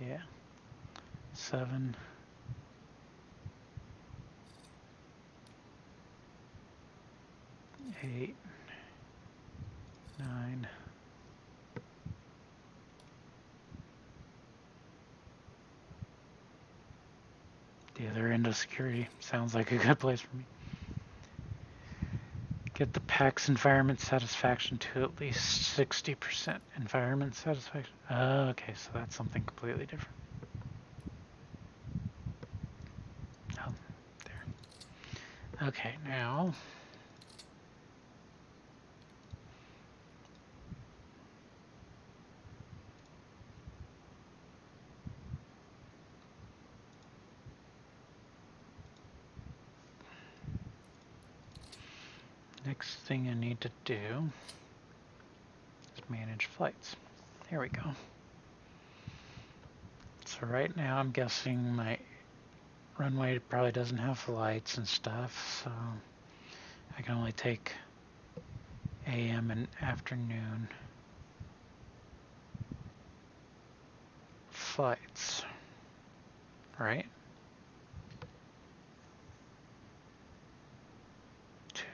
Yeah. 7. 8. 9. The other end of security sounds like a good place for me. Get the PAX environment satisfaction to at least 60% environment satisfaction. Oh, okay, so that's something completely different. Oh, there. Okay, now... Next thing I need to do is manage flights. Here we go. So right now I'm guessing my runway probably doesn't have lights and stuff, so I can only take AM and afternoon flights, right? 2.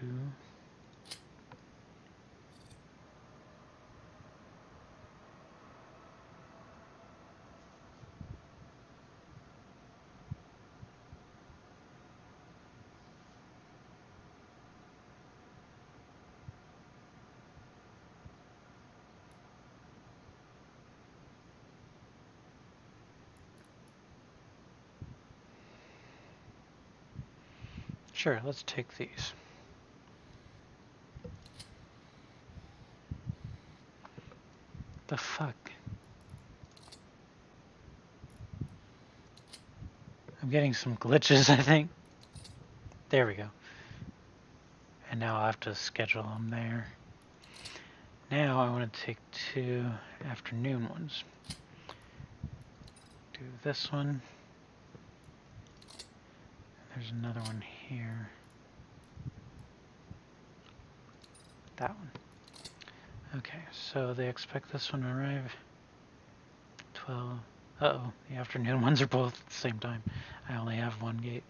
Sure, let's take these. The fuck? I'm getting some glitches, I think. There we go. And now I'll have to schedule them there. Now I want to take 2 afternoon ones. Do this one. There's another one here. That one. Okay, so they expect this one to arrive 12. Uh-oh, the afternoon ones are both at the same time. I only have one gate.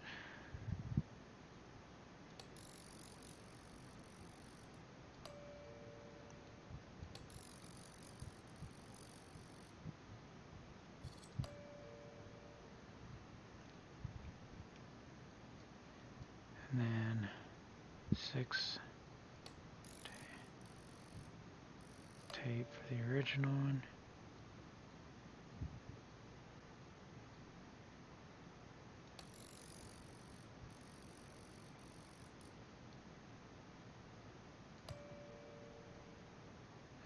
And then 6 tape for the original one.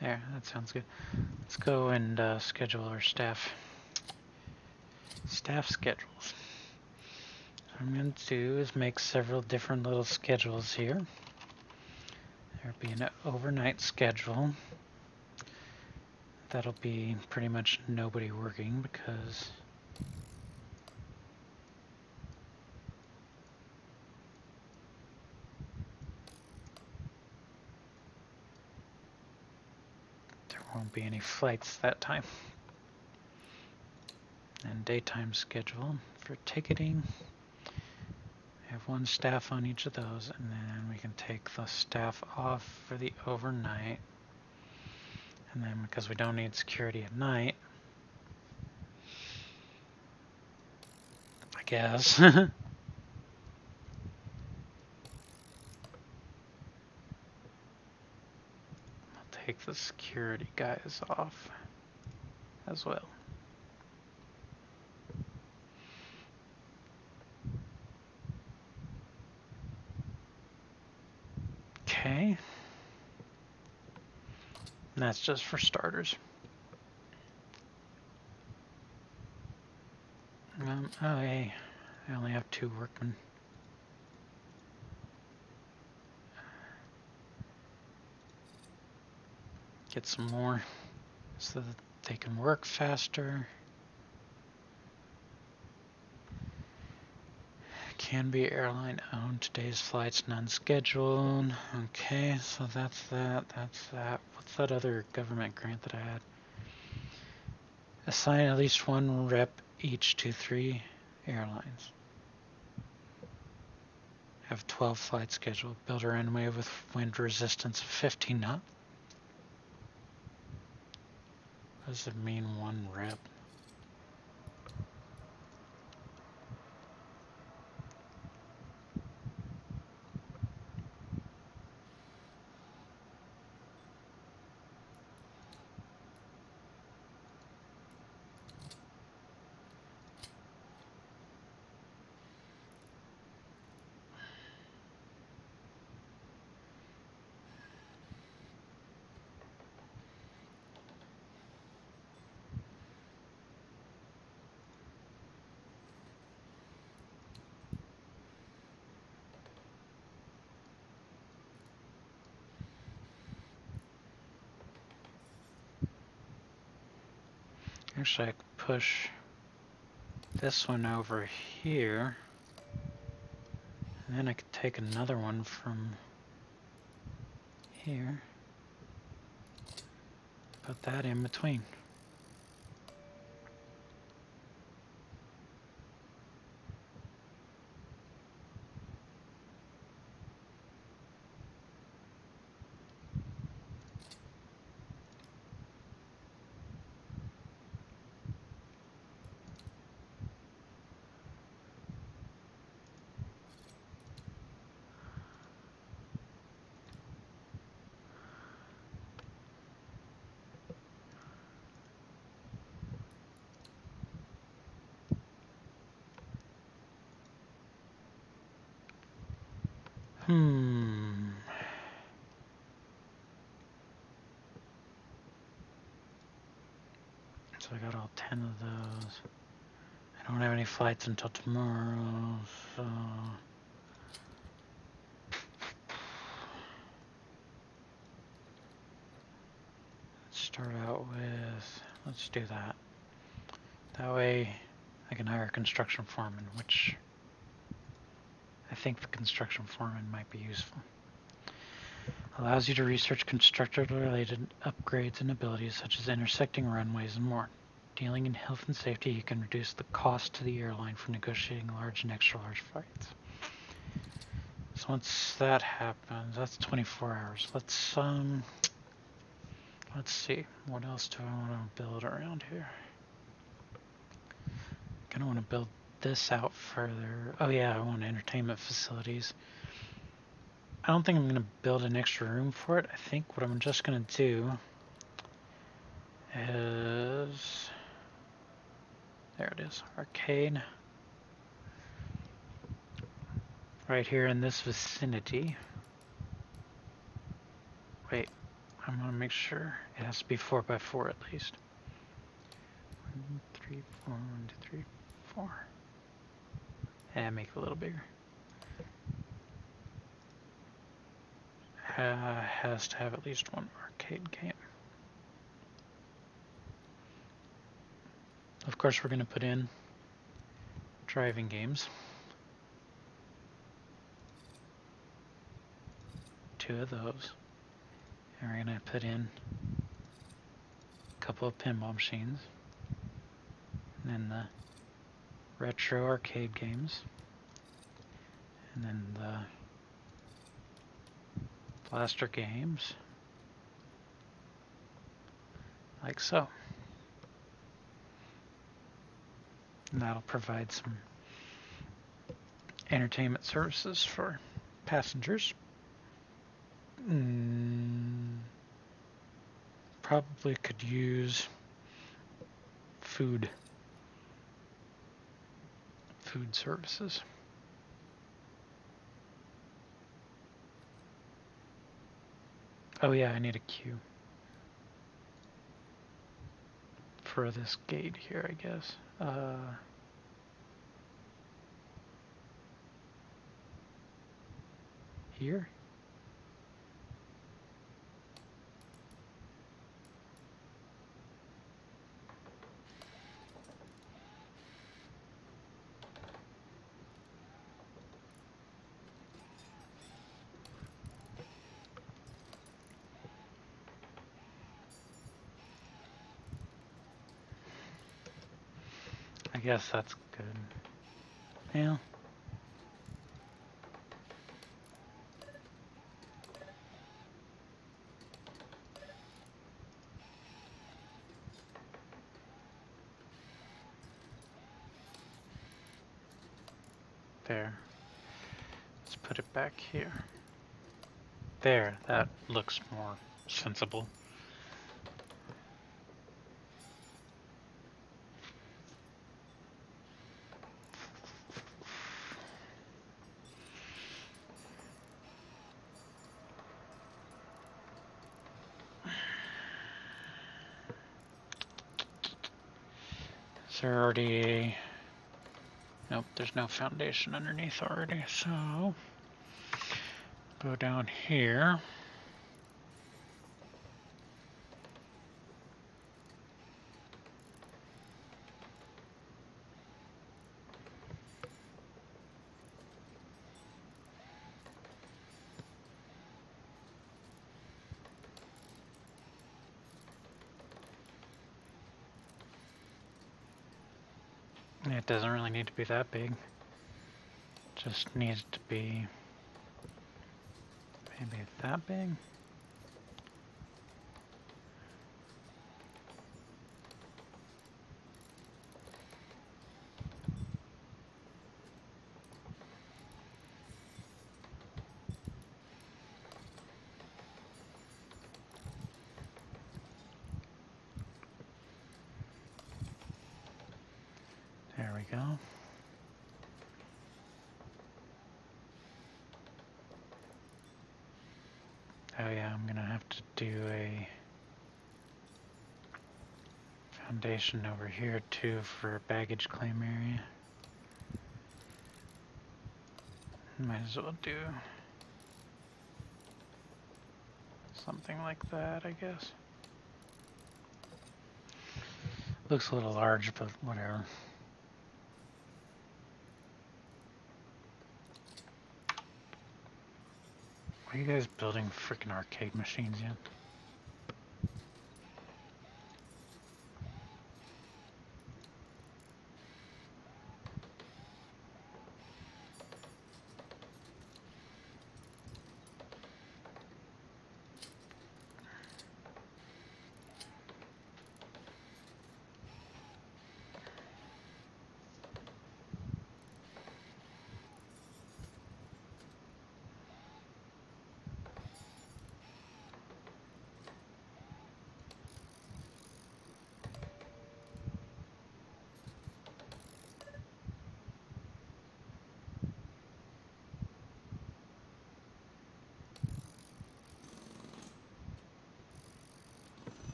There, that sounds good. Let's go and schedule our staff schedules. What I'm going to do is make several different little schedules here. There'll be an overnight schedule. That'll be pretty much nobody working because there won't be any flights that time. And daytime schedule for ticketing. I have 1 staff on each of those, and then we can take the staff off for the overnight. And then because we don't need security at night, I guess. I'll take the security guys off as well. Okay. And that's just for starters. Oh, hey, I only have 2 workmen. Get some more so that they can work faster. Can be airline owned. Today's flight's non-scheduled. Okay, so that's that. What's that other government grant that I had? Assign at least 1 rep each to 3 airlines. Have 12 flights scheduled. Build a runway with wind resistance of 15 knots. What does it mean, 1 rep? Actually, I could push this one over here. And then I could take another one from here. Put that in between. So I got all 10 of those. I don't have any flights until tomorrow, so... Let's start out with... Let's do that. That way I can hire a construction foreman, which... I think the construction foreman might be useful. Allows you to research construction-related upgrades and abilities such as intersecting runways and more. Dealing in health and safety, you can reduce the cost to the airline for negotiating large and extra-large flights. So once that happens, that's 24 hours. Let's see. What else do I want to build around here? Kind of want to build this out further. Oh yeah, I want entertainment facilities. I don't think I'm going to build an extra room for it. I think what I'm just going to do is... There it is, arcade. Right here in this vicinity. Wait, I want to make sure it has to be 4x4 at least. 1, 3, 4, 1, 2, 3, 4. And make it a little bigger. Has to have at least one arcade game. Of course, we're going to put in driving games. 2 of those. And we're going to put in a couple of pinball machines. And then the retro arcade games. And then the blaster games. Like so. And that'll provide some entertainment services for passengers. Probably could use food services. Oh yeah, I need a queue for this gate here, I guess. Here? I guess that's good. Yeah. There. Let's put it back here. There, that looks more sensible. Is there already... Nope, there's no foundation underneath already, so... Go down here. It doesn't really need to be that big. Just needs to be maybe that big. There we go. Oh yeah, I'm gonna have to do a foundation over here too for baggage claim area. Might as well do something like that, I guess. Looks a little large, but whatever. Are you guys building freaking arcade machines yet?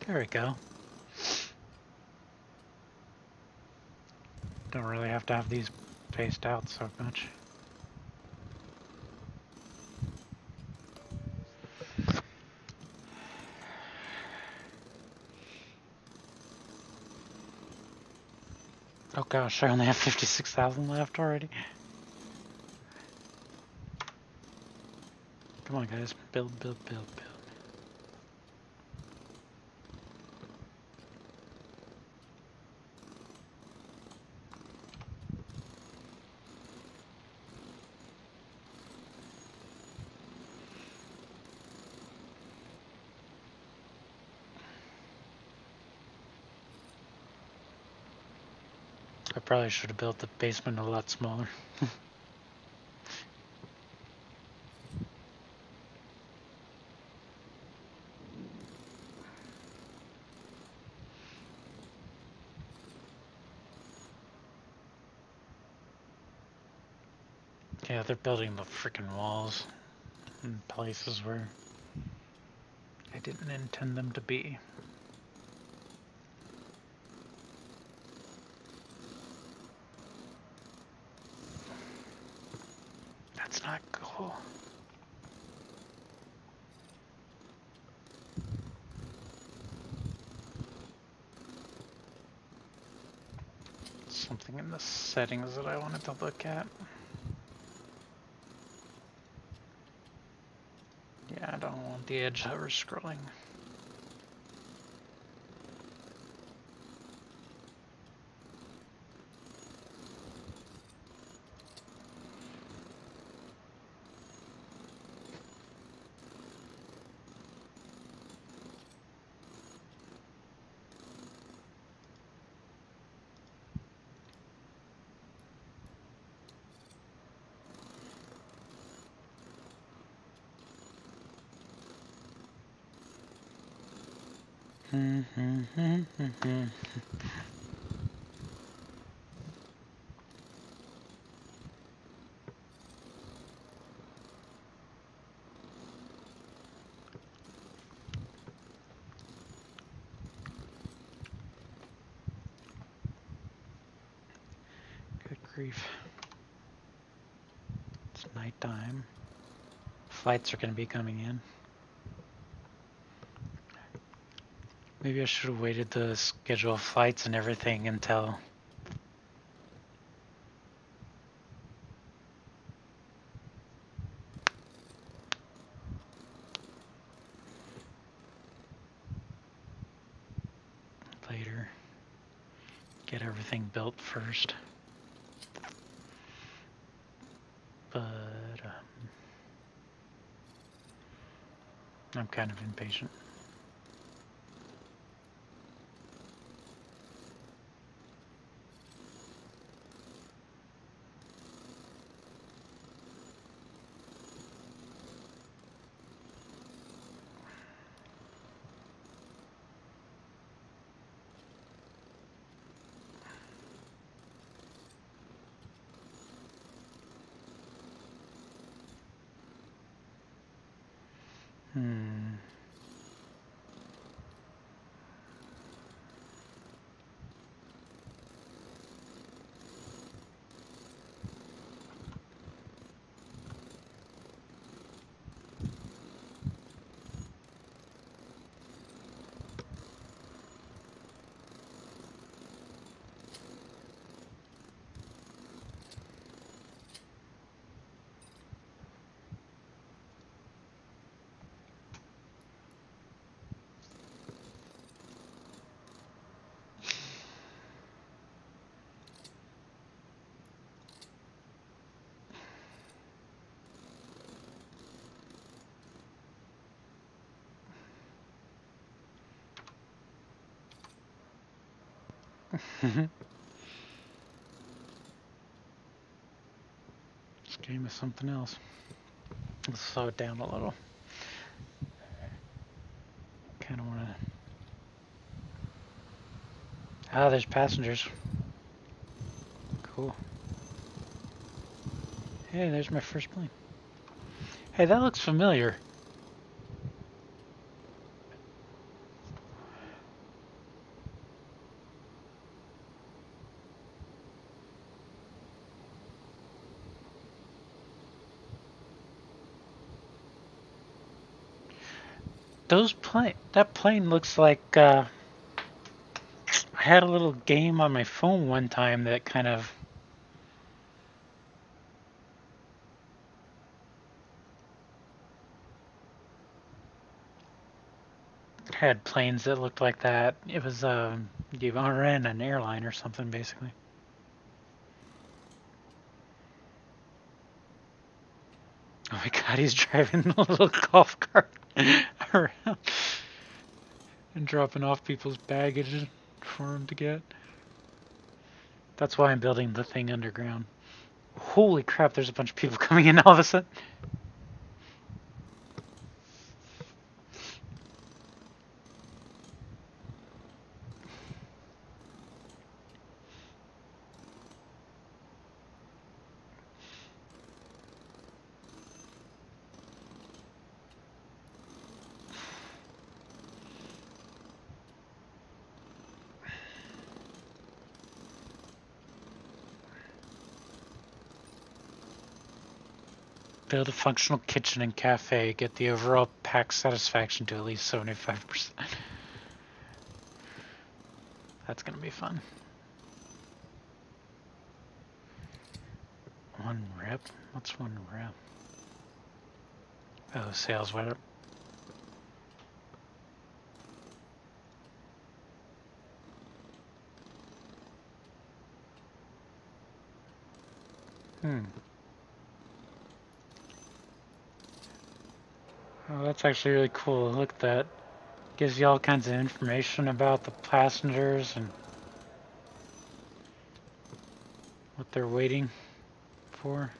There we go. Don't really have to have these spaced out so much. Oh gosh, I only have 56,000 left already. Come on guys, build, build, build, build. I probably should have built the basement a lot smaller. Yeah, they're building the freaking walls in places where I didn't intend them to be. That's not cool. Something in the settings that I wanted to look at. Yeah, I don't want the edge hover scrolling. Good grief. It's nighttime. Flights are going to be coming in. Maybe I should have waited to schedule flights and everything until get everything built first. But I'm kind of impatient. This game is something else. Let's slow it down a little. Kind of want to... Ah, there's passengers. Cool. Hey, there's my first plane. Hey, that looks familiar. That plane looks like I had a little game on my phone one time that kind of had planes that looked like that. It was you ran an airline or something basically. Oh my god, he's driving a little golf cart around and dropping off people's baggage for him to get. That's why I'm building the thing underground. Holy crap, there's a bunch of people coming in all of a sudden. Build a functional kitchen and cafe. Get the overall pack satisfaction to at least 75%. That's gonna be fun. One rep? What's one rep? Oh, sales rep. Oh, that's actually really cool. Look at that. Gives you all kinds of information about the passengers and what they're waiting for.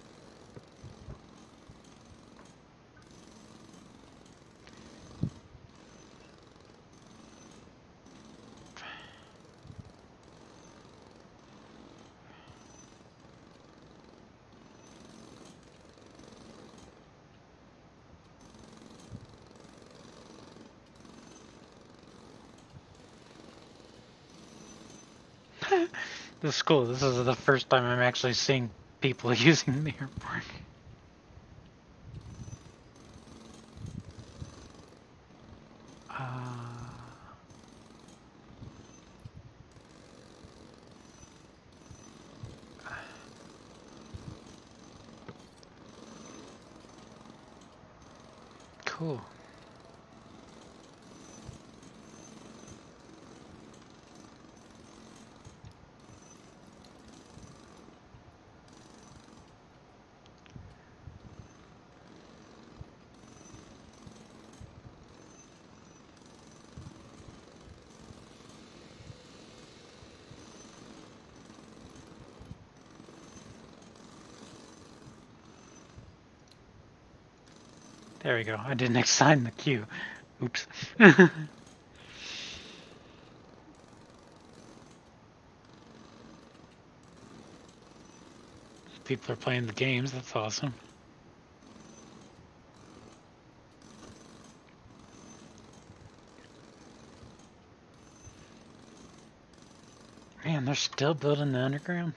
This is cool. This is the first time I'm actually seeing people using the airport. Cool. There we go. I didn't assign the queue. Oops. People are playing the games. That's awesome. Man, they're still building the underground.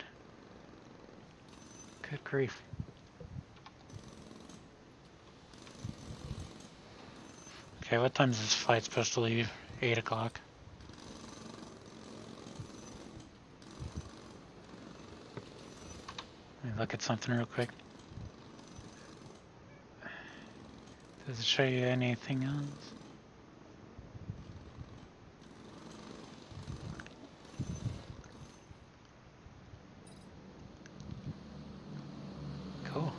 Good grief. Okay, what time is this flight supposed to leave? 8 o'clock. Let me look at something real quick. Does it show you anything else? Cool.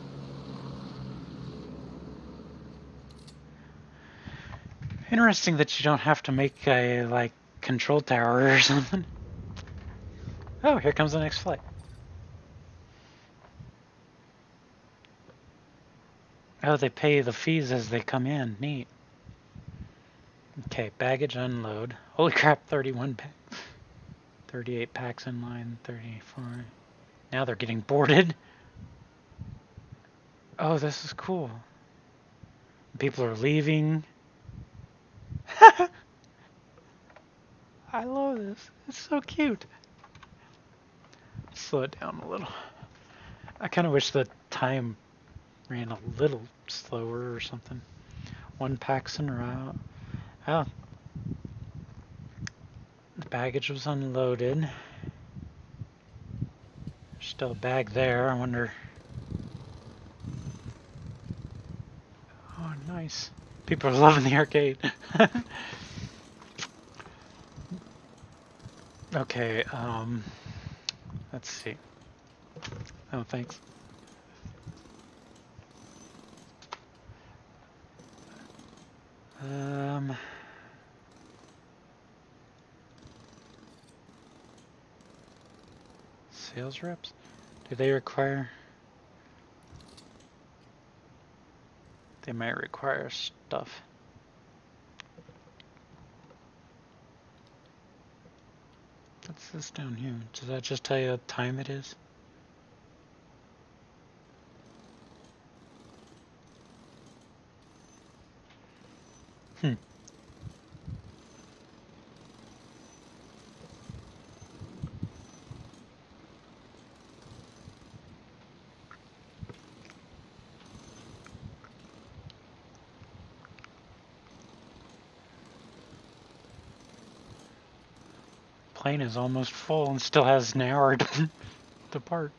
Interesting that you don't have to make a, like, control tower or something. Oh, here comes the next flight. Oh, they pay the fees as they come in. Neat. Okay, baggage unload. Holy crap, 31 packs. 38 packs in line, 34. Now they're getting boarded. Oh, this is cool. People are leaving. I love this. It's so cute. Slow it down a little. I kind of wish the time ran a little slower or something. 1 pack's en route. Oh. The baggage was unloaded. There's still a bag there. I wonder. Oh, nice. People are loving the arcade. Okay, let's see. Oh, thanks. Sales reps? Do they require? They might require stuff. What's this down here? Does that just tell you what time it is? Plane is almost full and still has an hour to depart.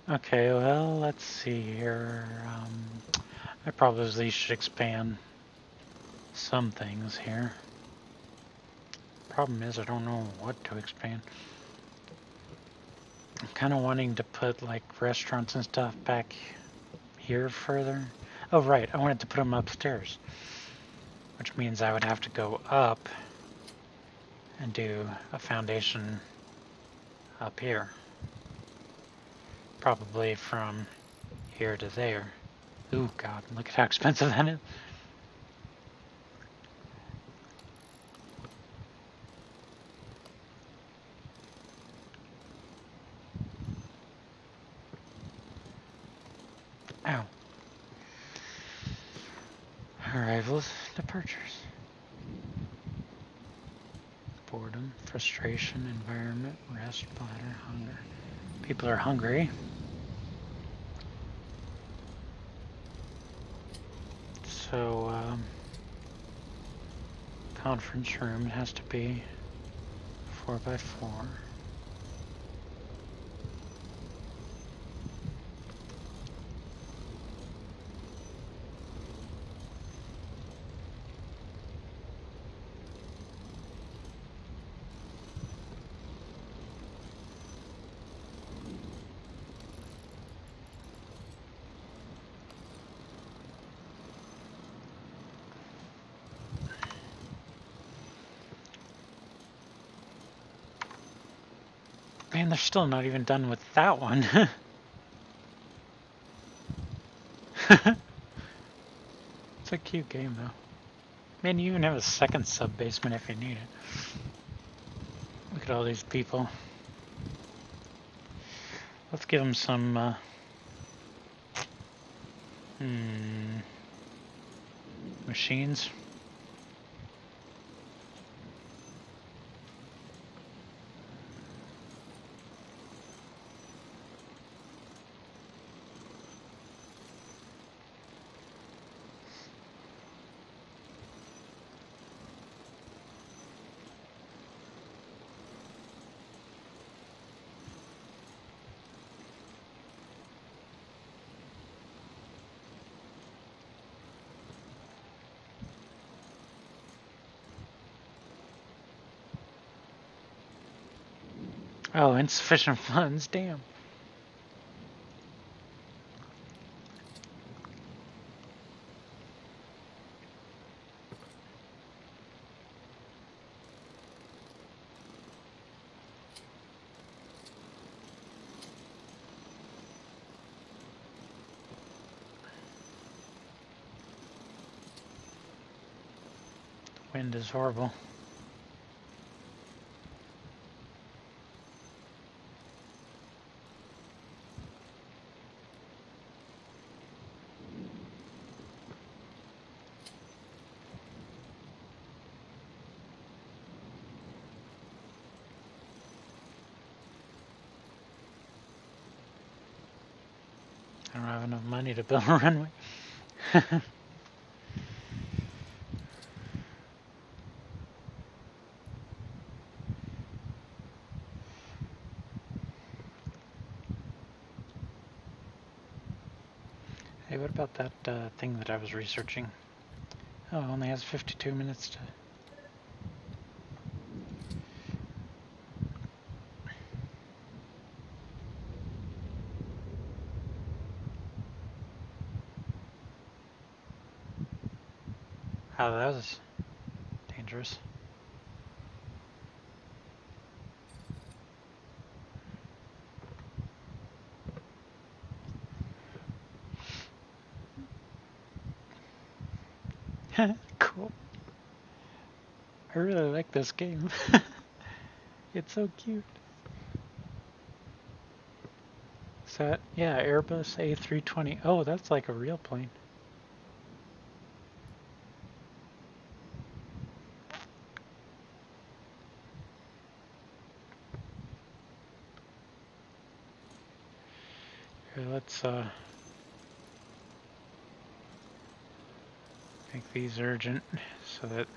Okay, well, let's see here. I probably should expand some things here. Problem is, I don't know what to expand. I'm kind of wanting to put like restaurants and stuff back here further. Oh, right, I wanted to put them upstairs, which means I would have to go up and do a foundation up here. Probably from here to there. Ooh, God, look at how expensive that is. Ow. Arrivals, departures. Boredom, frustration, environment, rest, bladder, hunger. People are hungry. So, conference room has to be 4x4. Man, they're still not even done with that one. It's a cute game though. Man, you even have a second sub basement if you need it. Look at all these people. Let's give them some machines. Oh, insufficient funds, damn. The wind is horrible. I don't have enough money to build a runway. Hey, what about that thing that I was researching? Oh, it only has 52 minutes to... Oh, that was dangerous. Cool. I really like this game. It's so cute. Is that, yeah, Airbus A320. Oh, that's like a real plane. Here, let's make these urgent so that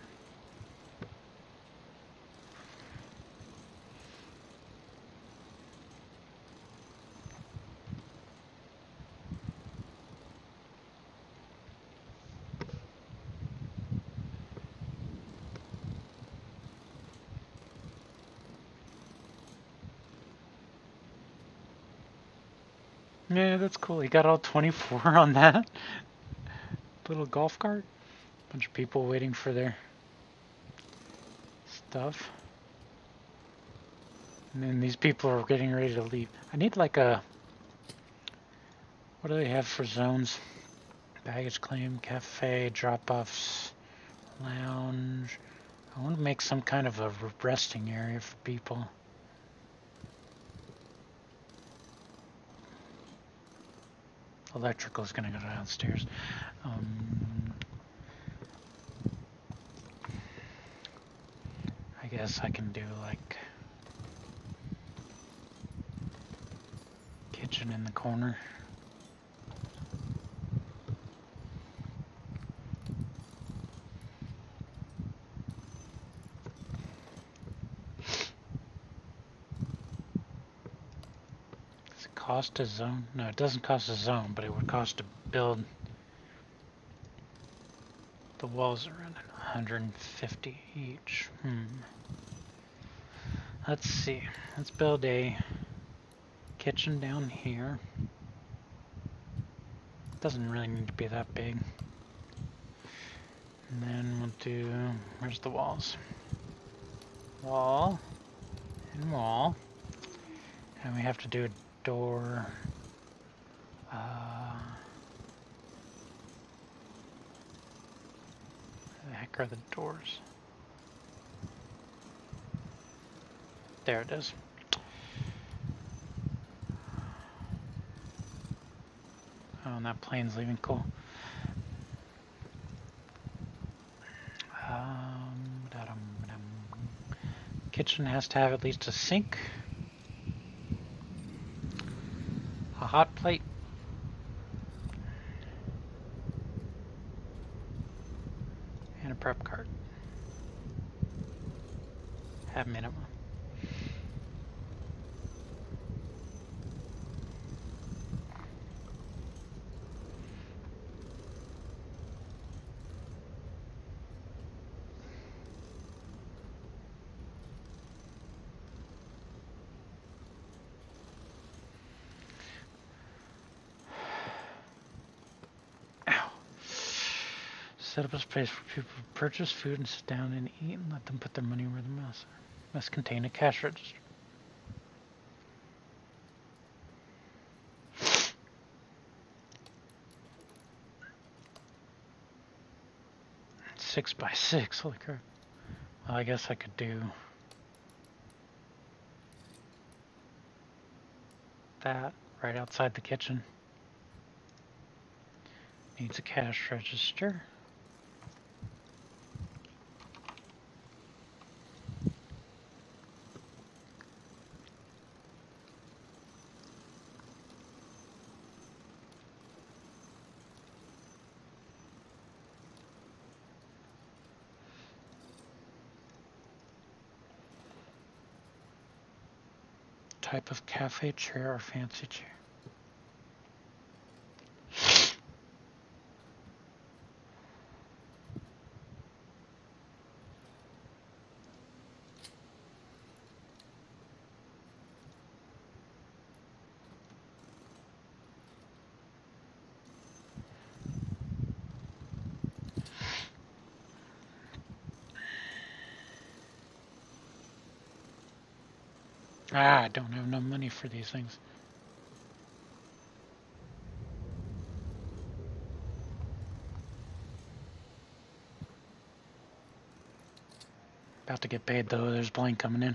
yeah, that's cool. You got all 24 on that little golf cart. Bunch of people waiting for their stuff. And then these people are getting ready to leave. I need like a... What do they have for zones? Baggage claim, cafe, drop-offs, lounge. I want to make some kind of a resting area for people. Electrical is going to go downstairs. I guess I can do like kitchen in the corner. Does it cost a zone? No, it doesn't cost a zone, but it would cost to build. The walls are around 150 each. Let's see. Let's build a kitchen down here. Doesn't really need to be that big. And then we'll do, where's the walls? Wall and wall. And we have to do a door. the heck are the doors? There it is. Oh, and that plane's leaving. Cool. Kitchen has to have at least a sink, a hot plate, and a prep cart. At minimum. Set up a space for people to purchase food and sit down and eat, and let them put their money where their mouth is. Must contain a cash register. It's 6 by 6. Holy crap! Well, I guess I could do that right outside the kitchen. Needs a cash register. Type of cafe chair or fancy chair. Ah, I don't have no money for these things. About to get paid though, there's Blaine coming in.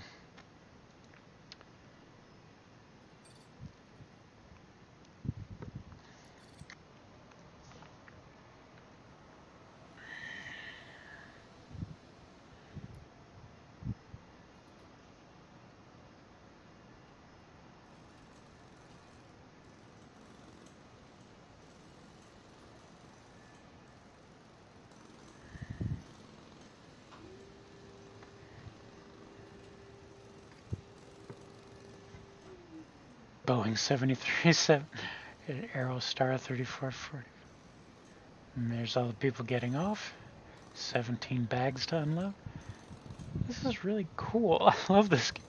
Boeing 737, Aerostar 3440. And there's all the people getting off. 17 bags to unload. This is really cool. I love this game.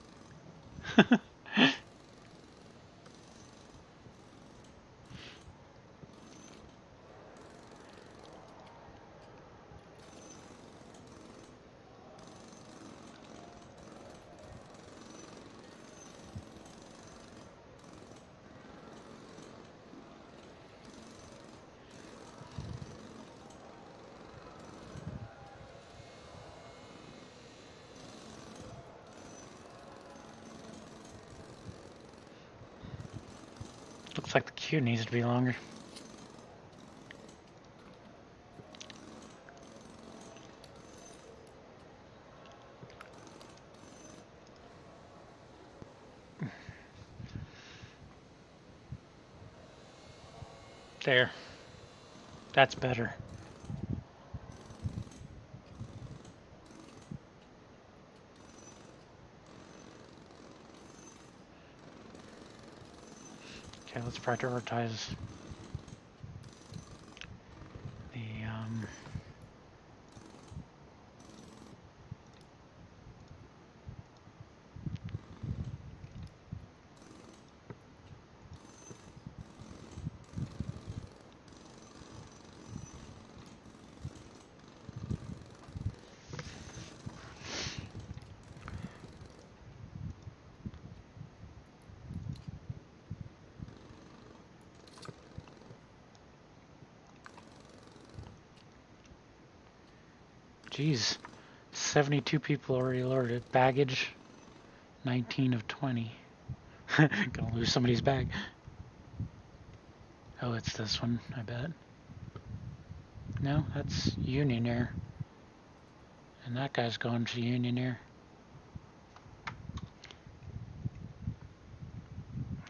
Looks like the queue needs to be longer. There. That's better. Okay, let's prioritize the Jeez. 72 people already alerted. Baggage, 19 of 20. Gonna lose somebody's bag. Oh, it's this one, I bet. No, that's Union Air. And that guy's going to Union Air.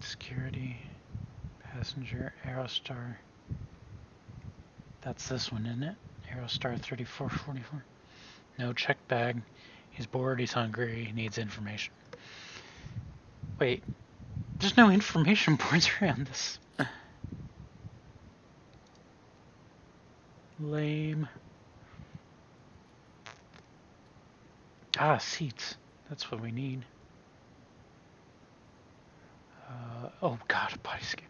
Security, passenger, Aerostar. That's this one, isn't it? Aerostar 3444. No check bag. He's bored, he's hungry, he needs information. Wait, there's no information boards around this. Lame. Ah, seats. That's what we need. Oh god, a body scanner.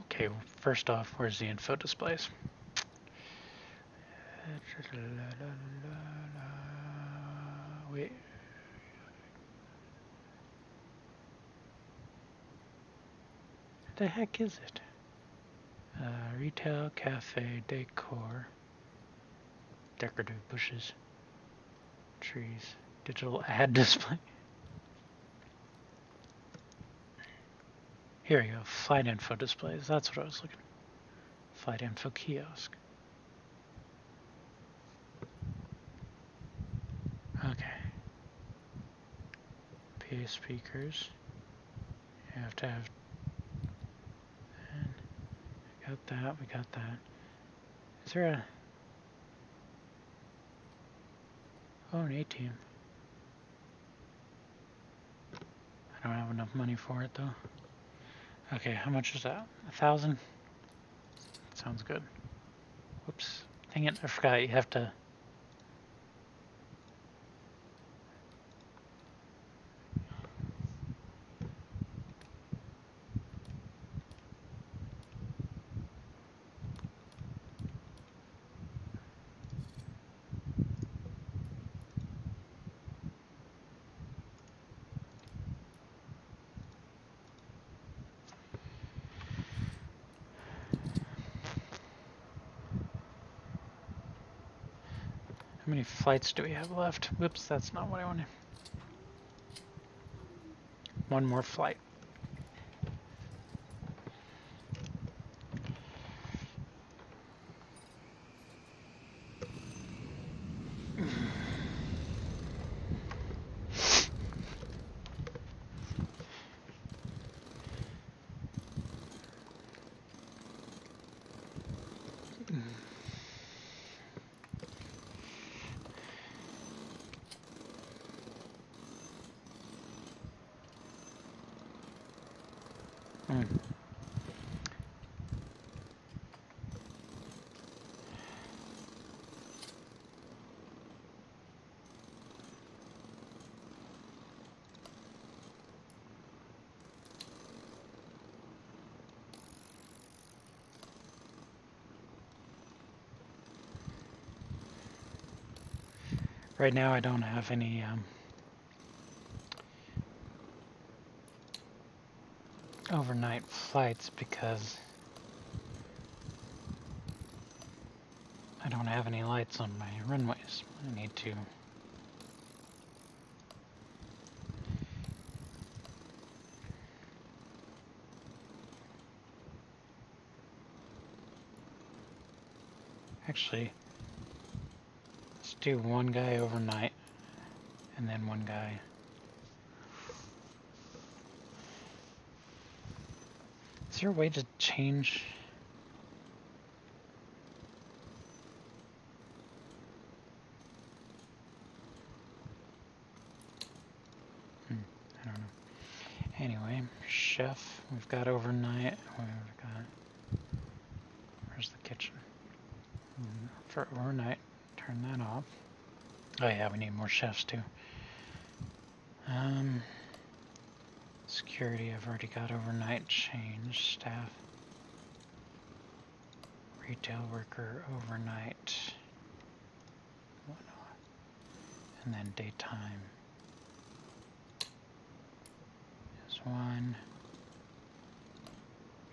Okay, first off, where's the info displays? Wait. What the heck is it? Retail, cafe, decor, decorative bushes, trees, digital ad display. Here we go, flight info displays. That's what I was looking for. Flight info kiosk. Okay. PA speakers. You have to have. And we got that. We got that. Is there a? Oh, an ATM. I don't have enough money for it though. Okay, how much is that? 1,000? Sounds good. Whoops. Dang it, I forgot you have to. How many flights do we have left? Whoops, that's not what I wanted. One more flight. Right now I don't have any overnight flights because I don't have any lights on my runways. I need to actually let's do one guy overnight and then one guy. Is there a way to change? I don't know. Anyway, chef, we've got overnight. We've got. Where's the kitchen? For overnight, turn that off. Oh yeah, we need more chefs too. Security, I've already got overnight change. Staff. Retail worker, overnight. Whatnot. And then daytime. Is one.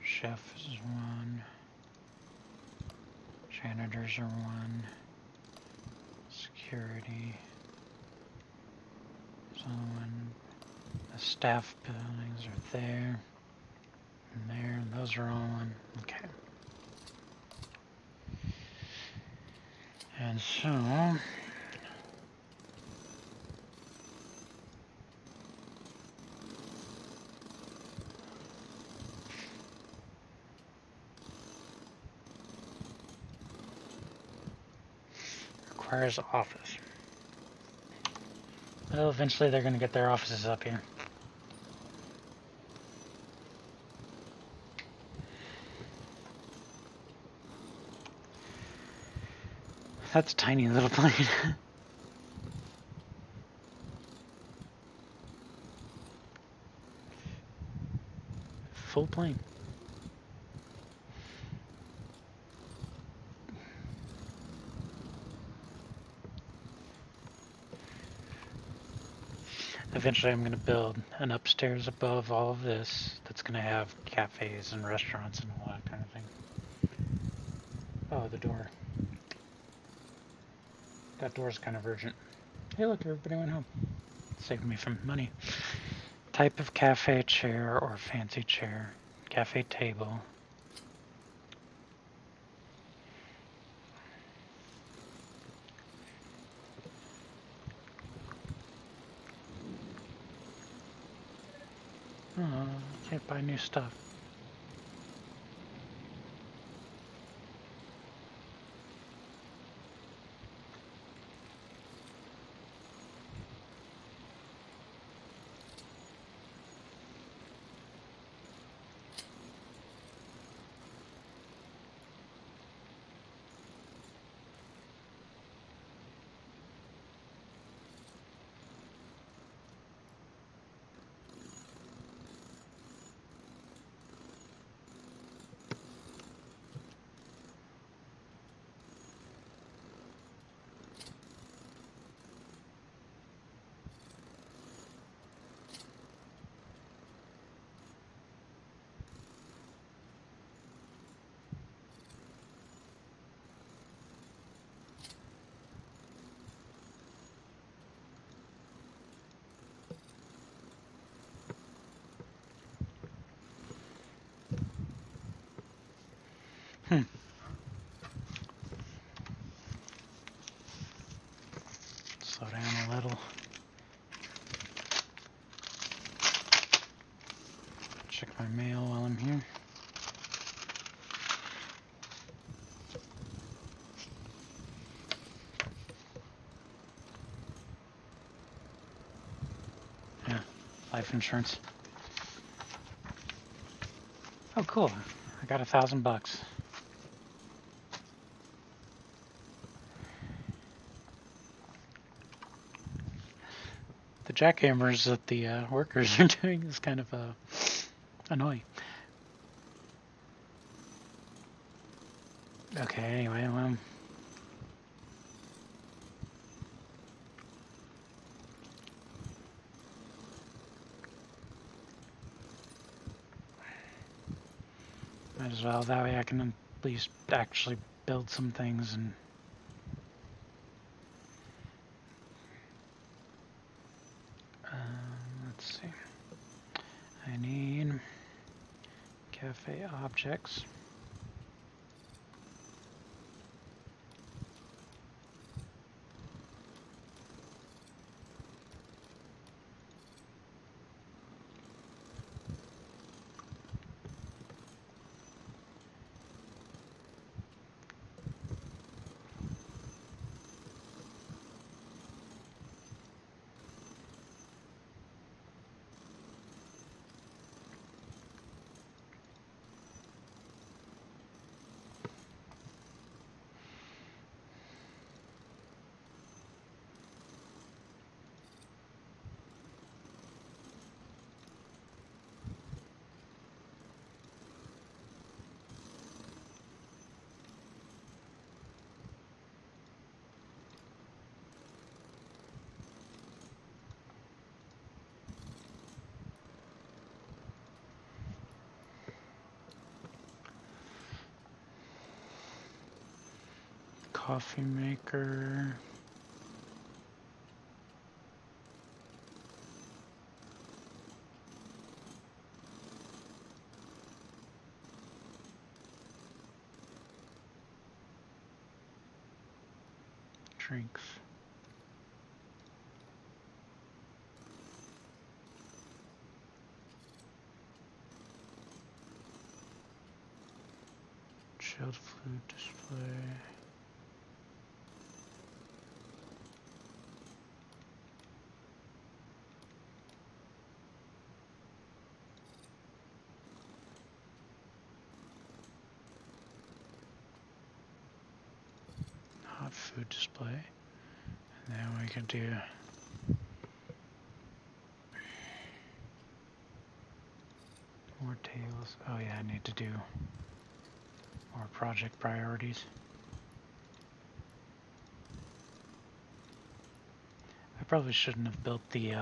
Chef is one. Janitors are one. Security. Someone. The staff buildings are there. And there. Those are all one. Okay. And so... requires office. Well, eventually they're going to get their offices up here. That's a tiny little plane. Full plane. Eventually I'm going to build an upstairs above all of this that's going to have cafes and restaurants and all that kind of thing. Oh, the door. That door's kind of urgent. Hey look, everybody went home. Saved me from money. Type of cafe chair or fancy chair. Cafe table. Oh, can't buy new stuff. Slow down a little. Check my mail while I'm here. Yeah, life insurance. Oh, cool. I got $1,000. The jackhammers that the workers are doing is kind of annoying. Okay, anyway, well... might as well, that way I can at least actually build some things and... let's see. I need cafe objects. coffee maker. Drinks. Chilled food display. Hot food display. And then we can do more tables. Oh yeah, I need to do more project priorities. I probably shouldn't have built the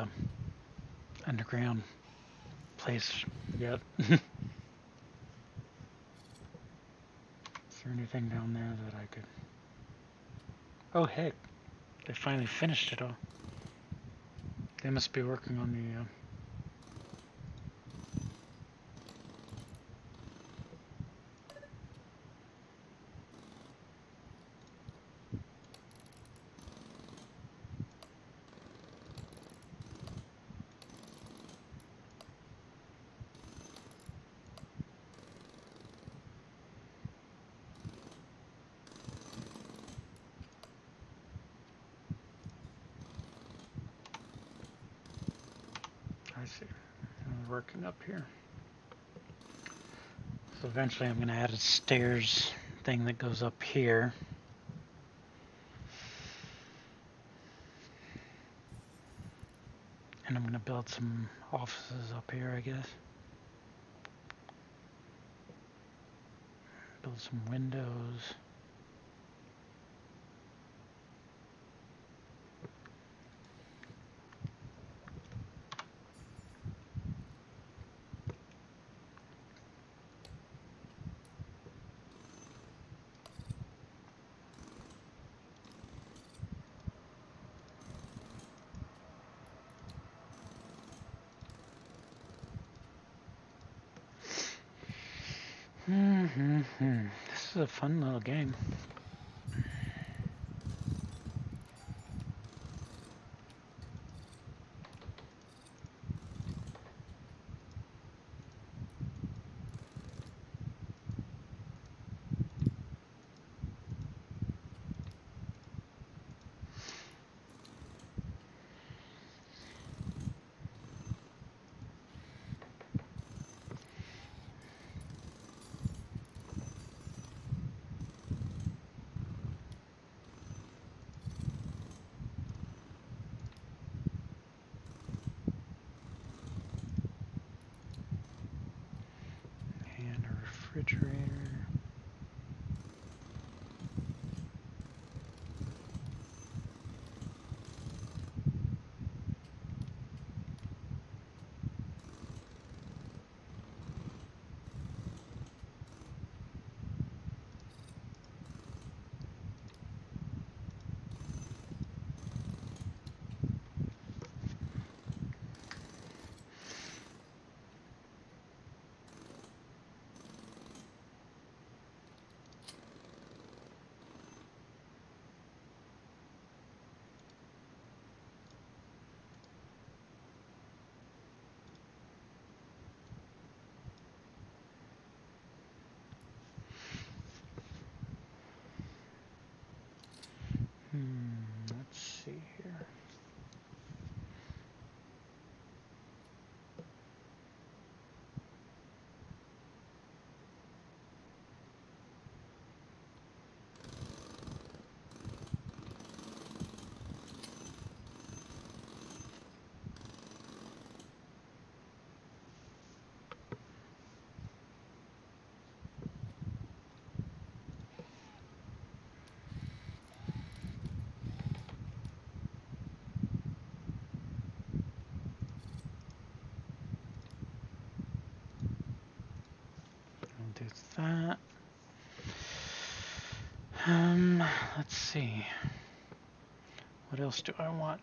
underground place yet. Is there anything down there that I could... Oh heck, they finally finished it all. They must be working on the... I see. They're working up here. So eventually I'm going to add a stairs thing that goes up here. And I'm going to build some offices up here, I guess. Build some windows. This is a fun little game. And a refrigerator. Let's see here. I'll do that. Let's see. What else do I want?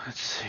Let's see.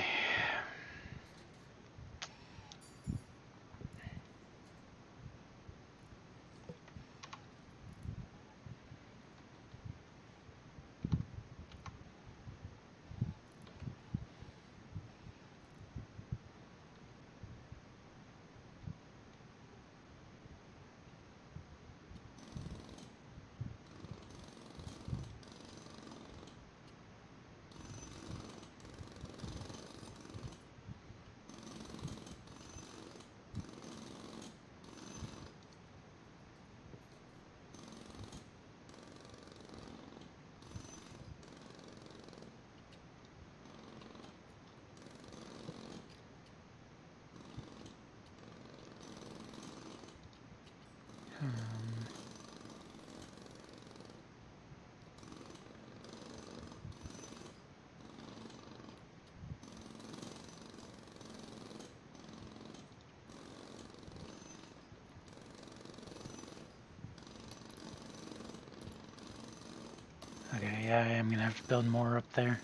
Okay, yeah, I'm gonna have to build more up there,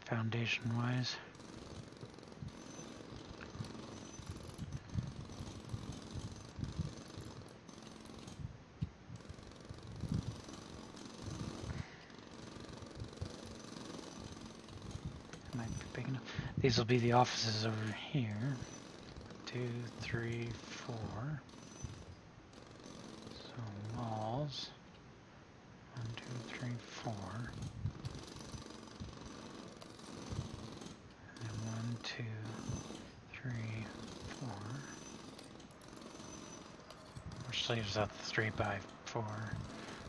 foundation-wise. Might be big enough. These will be the offices over here. 2, 3, 4. So walls. 1, 2, 3, 4. And 1, 2, 3, 4. Which leaves out the 3 by 4,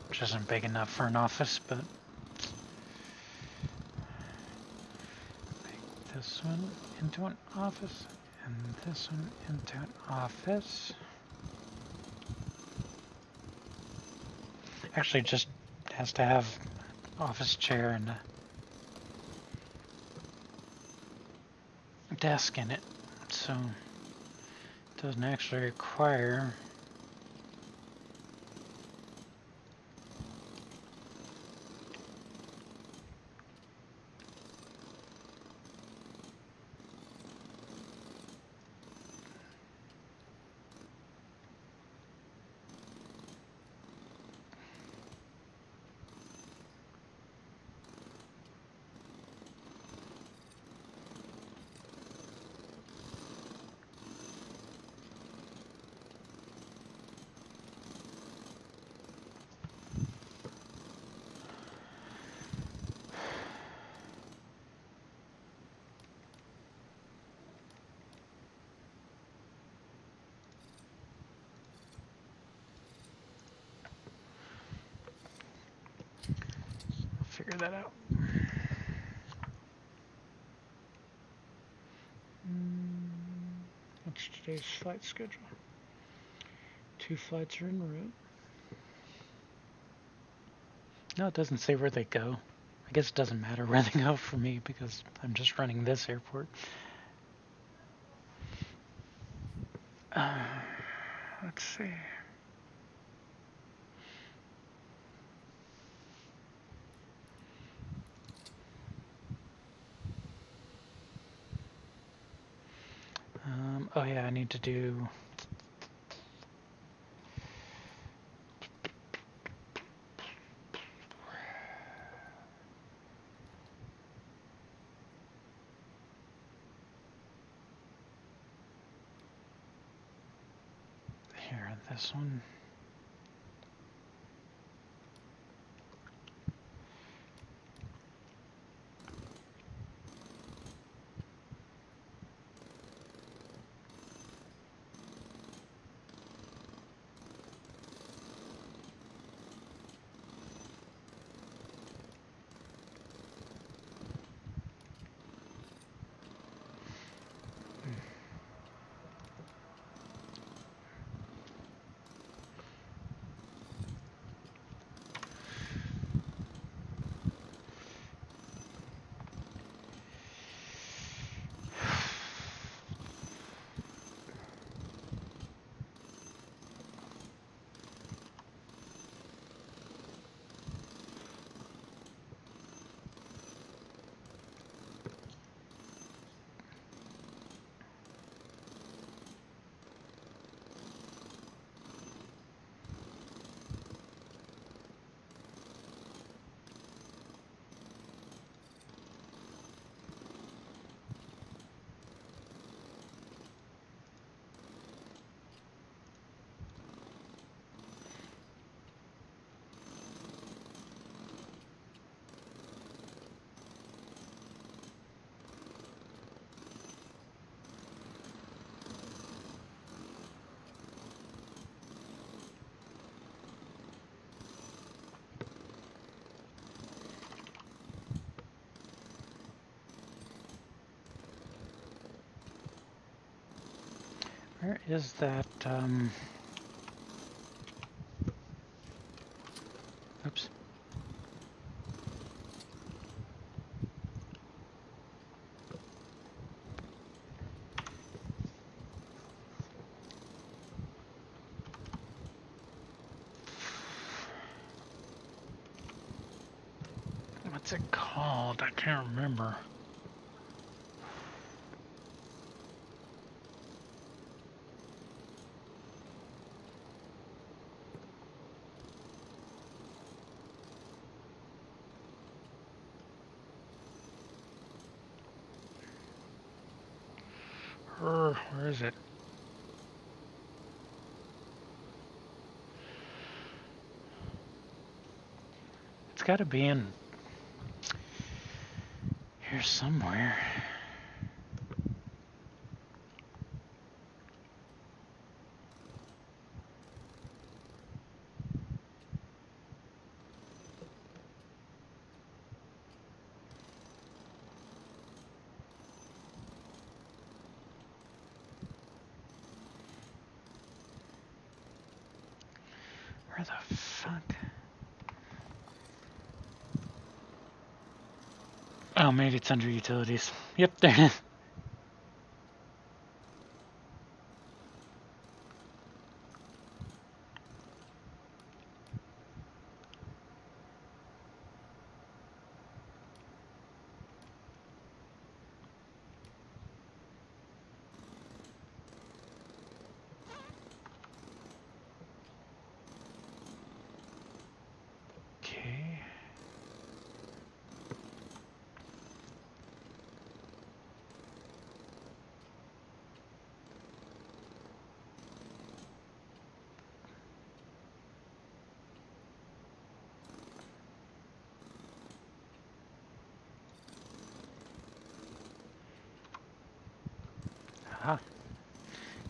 which isn't big enough for an office, but make this one into an office and this one into an office. Actually, just has to have office chair and a desk in it, so it doesn't actually require figure that out. What's today's flight schedule? 2 flights are en route. No, it doesn't say where they go. I guess it doesn't matter where they go for me because I'm just running this airport. Let's see. Oh yeah, I need to do Try this one. Where is that, oops. What's it called? I can't remember. Where is it? It's got to be in here somewhere. Where the fuck? Oh, maybe it's under utilities. Yep, there it is. Okay. Ah,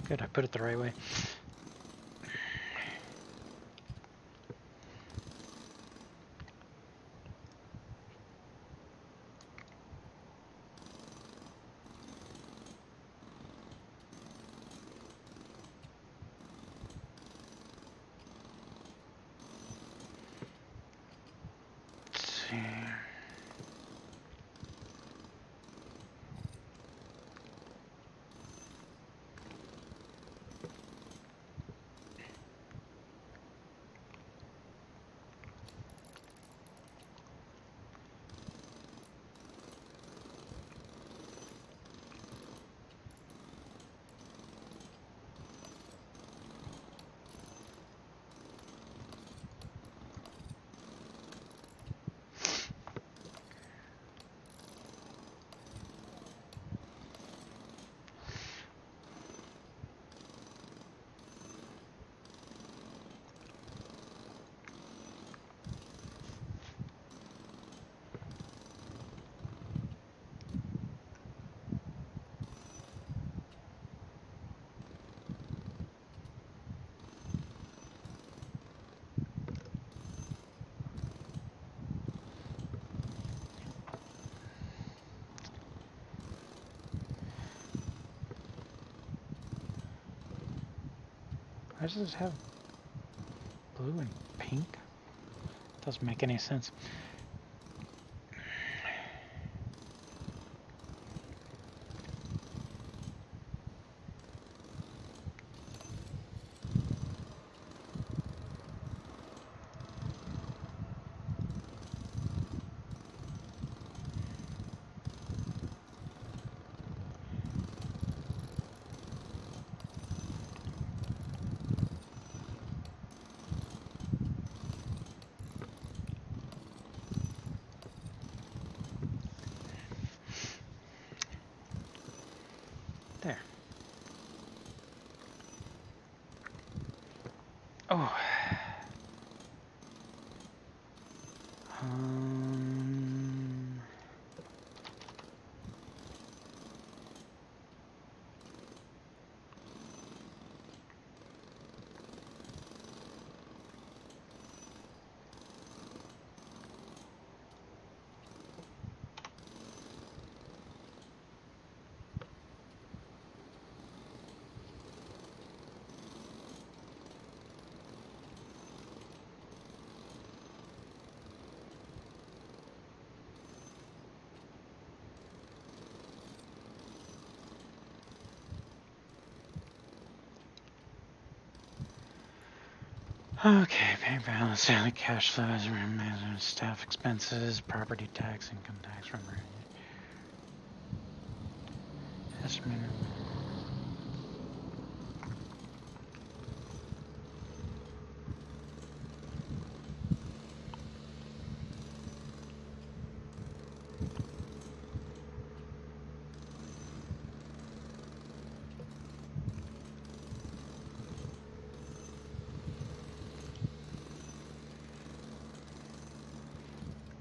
good, I put it the right way. Let's see. Why does this have blue and pink? Doesn't make any sense. There. Oh. Okay, bank balance, daily cash flows, staff expenses, property tax, income tax, estimated.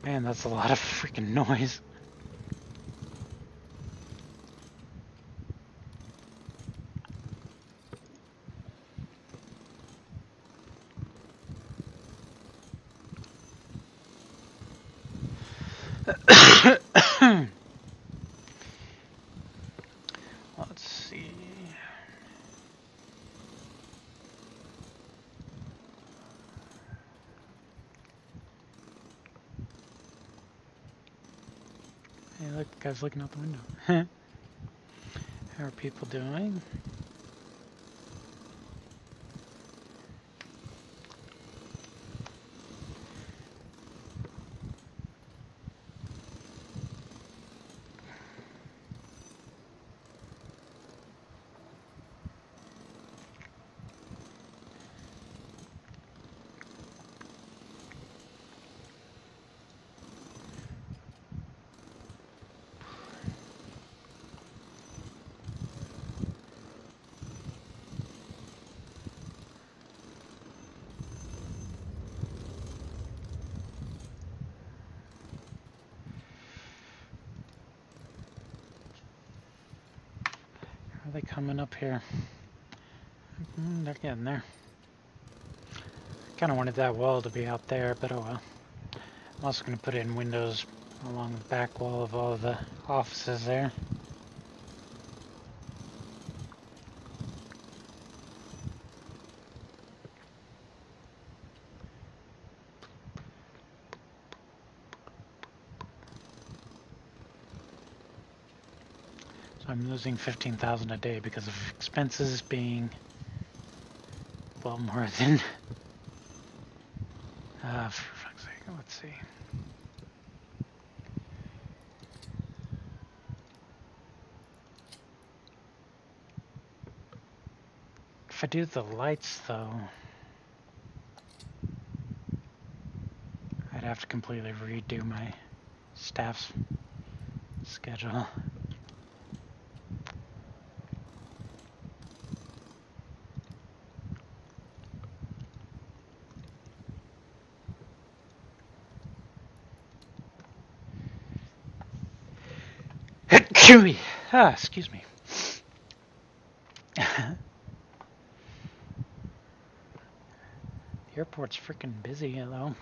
Man, that's a lot of freaking noise. Let's see. Hey, look, the guy's looking out the window. How are people doing? Are they coming up here? They're getting there. Kind of wanted that wall to be out there, but oh well. I'm also going to put in windows along the back wall of all of the offices there. So I'm losing 15,000 a day because of expenses being, well, more than, for fuck's sake, let's see. If I do the lights, though, I'd have to completely redo my staff's schedule. Chewy! Ah, excuse me. The airport's freaking busy, though.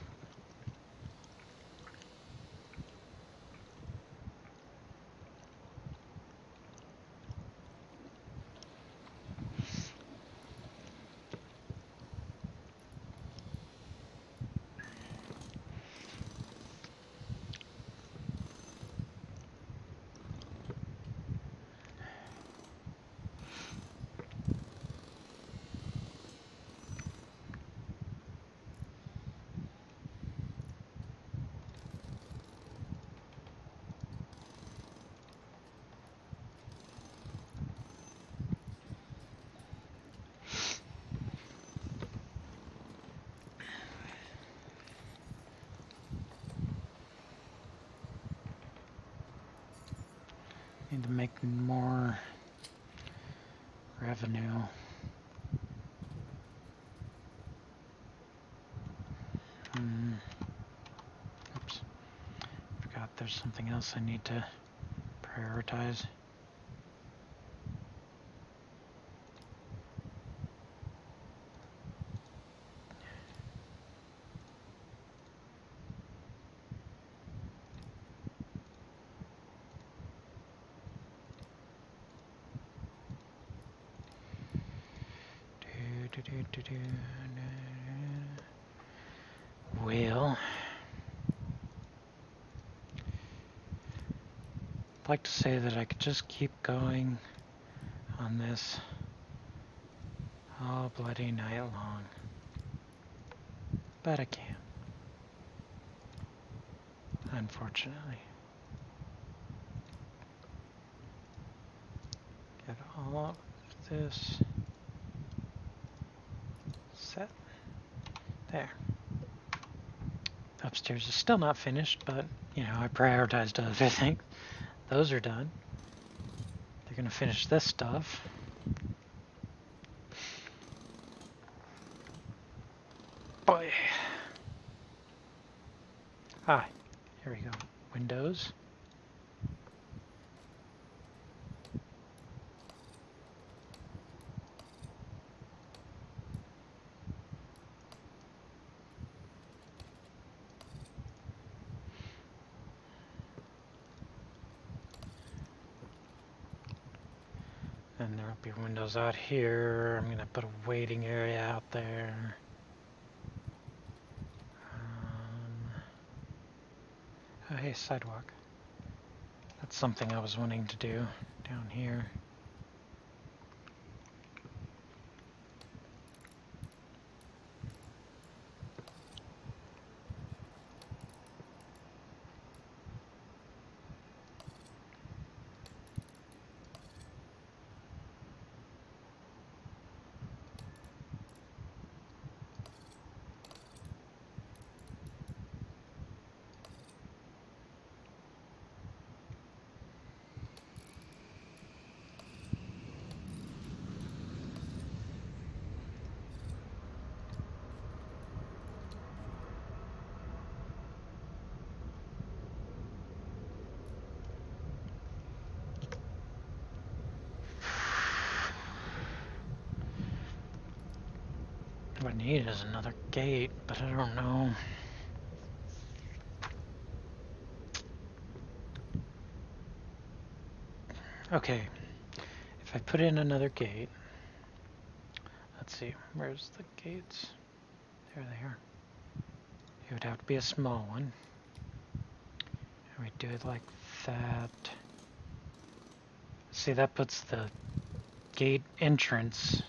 Need to make more revenue. Oops. Forgot there's something else I need to prioritize. Well, I'd like to say that I could just keep going on this all bloody night long, but I can't, unfortunately. Get all of this set. There. Upstairs is still not finished, but, you know, I prioritized other things. Those are done. They're gonna finish this stuff. Boy. Ah, here we go. Windows. And there'll be windows out here. I'm gonna put a waiting area out there. Oh, hey, sidewalk. That's something I was wanting to do down here. What I need is another gate, but I don't know. Okay, if I put in another gate, let's see, where's the gates? There they are. It would have to be a small one. And we do it like that. See, that puts the gate entrance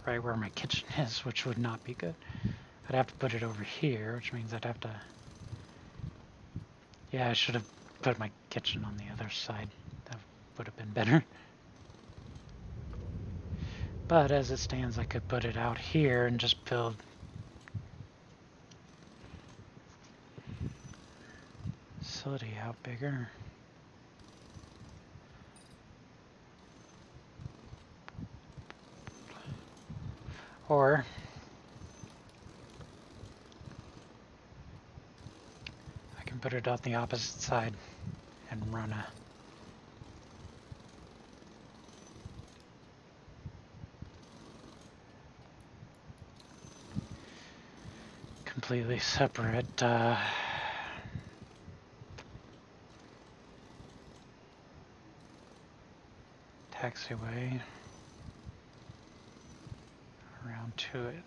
right where my kitchen is, which would not be good. I'd have to put it over here, which means I'd have to... Yeah, I should have put my kitchen on the other side. That would have been better. But as it stands, I could put it out here and just build facility out bigger. Or I can put it on the opposite side and run a completely separate taxiway around to it.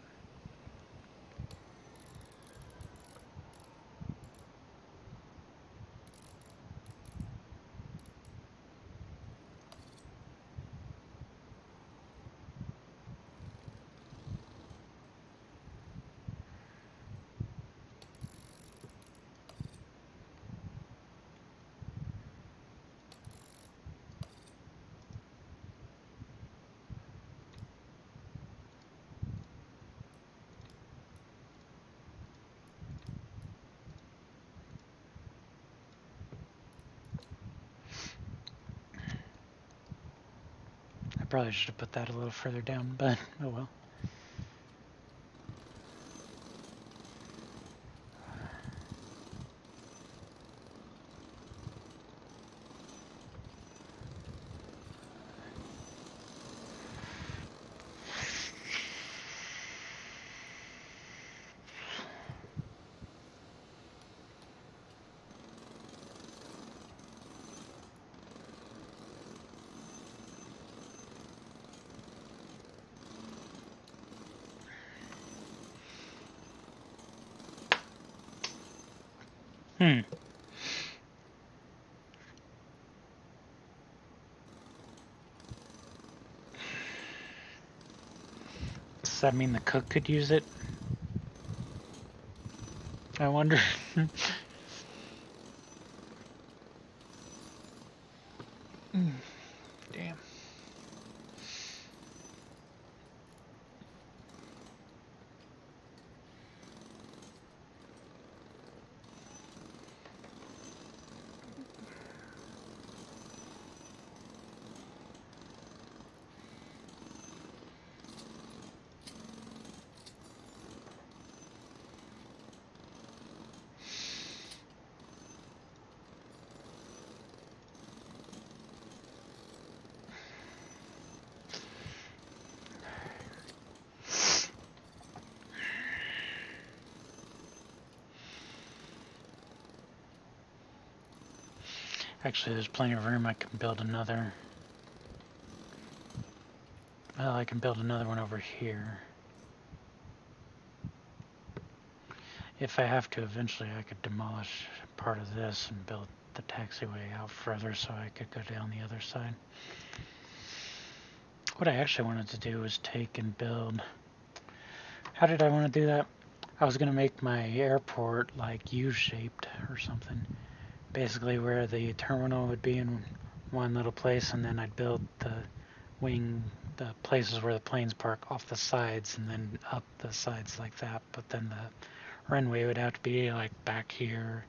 probably should have put that a little further down, but oh well. Does that mean the cook could use it? I wonder. Damn. Actually, there's plenty of room. I can build another. Well, I can build another one over here. If I have to, eventually I could demolish part of this and build the taxiway out further so I could go down the other side. What I actually wanted to do was take and build... How did I want to do that? I was going to make my airport like U-shaped or something. Basically where the terminal would be in one little place, and then I'd build the wing, the places where the planes park off the sides and then up the sides like that. But then the runway would have to be like back here.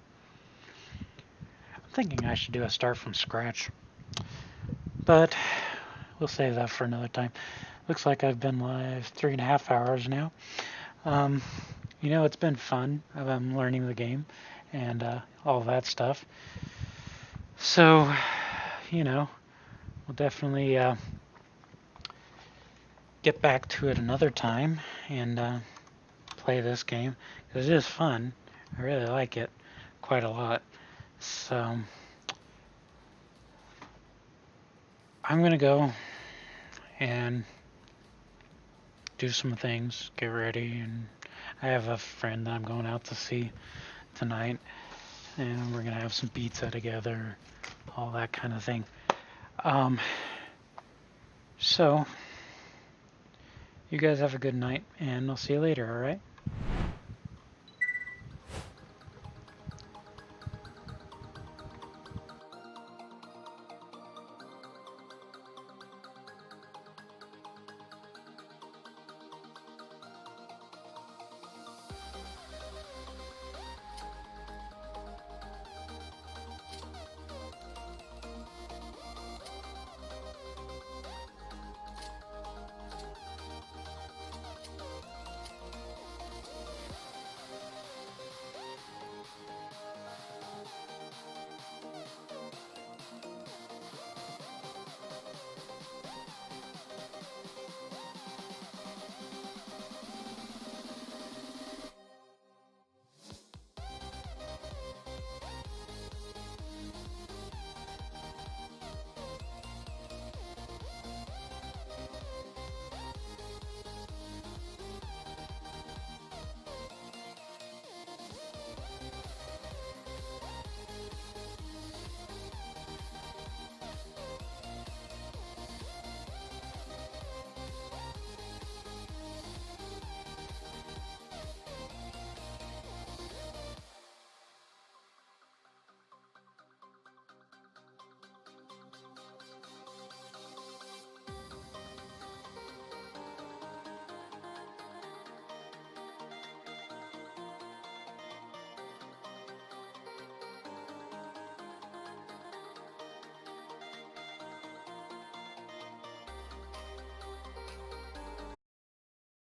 I'm thinking I should do a start from scratch, but we'll save that for another time. Looks like I've been live 3.5 hours now. You know, it's been fun. I'm learning the game and all that stuff. So, you know, we'll definitely get back to it another time and play this game, because it is fun. I really like it quite a lot. So, I'm going to go and do some things, get ready, and I have a friend that I'm going out to see tonight, and we're going to have some pizza together, all that kind of thing. So, you guys have a good night, and I'll see you later, alright?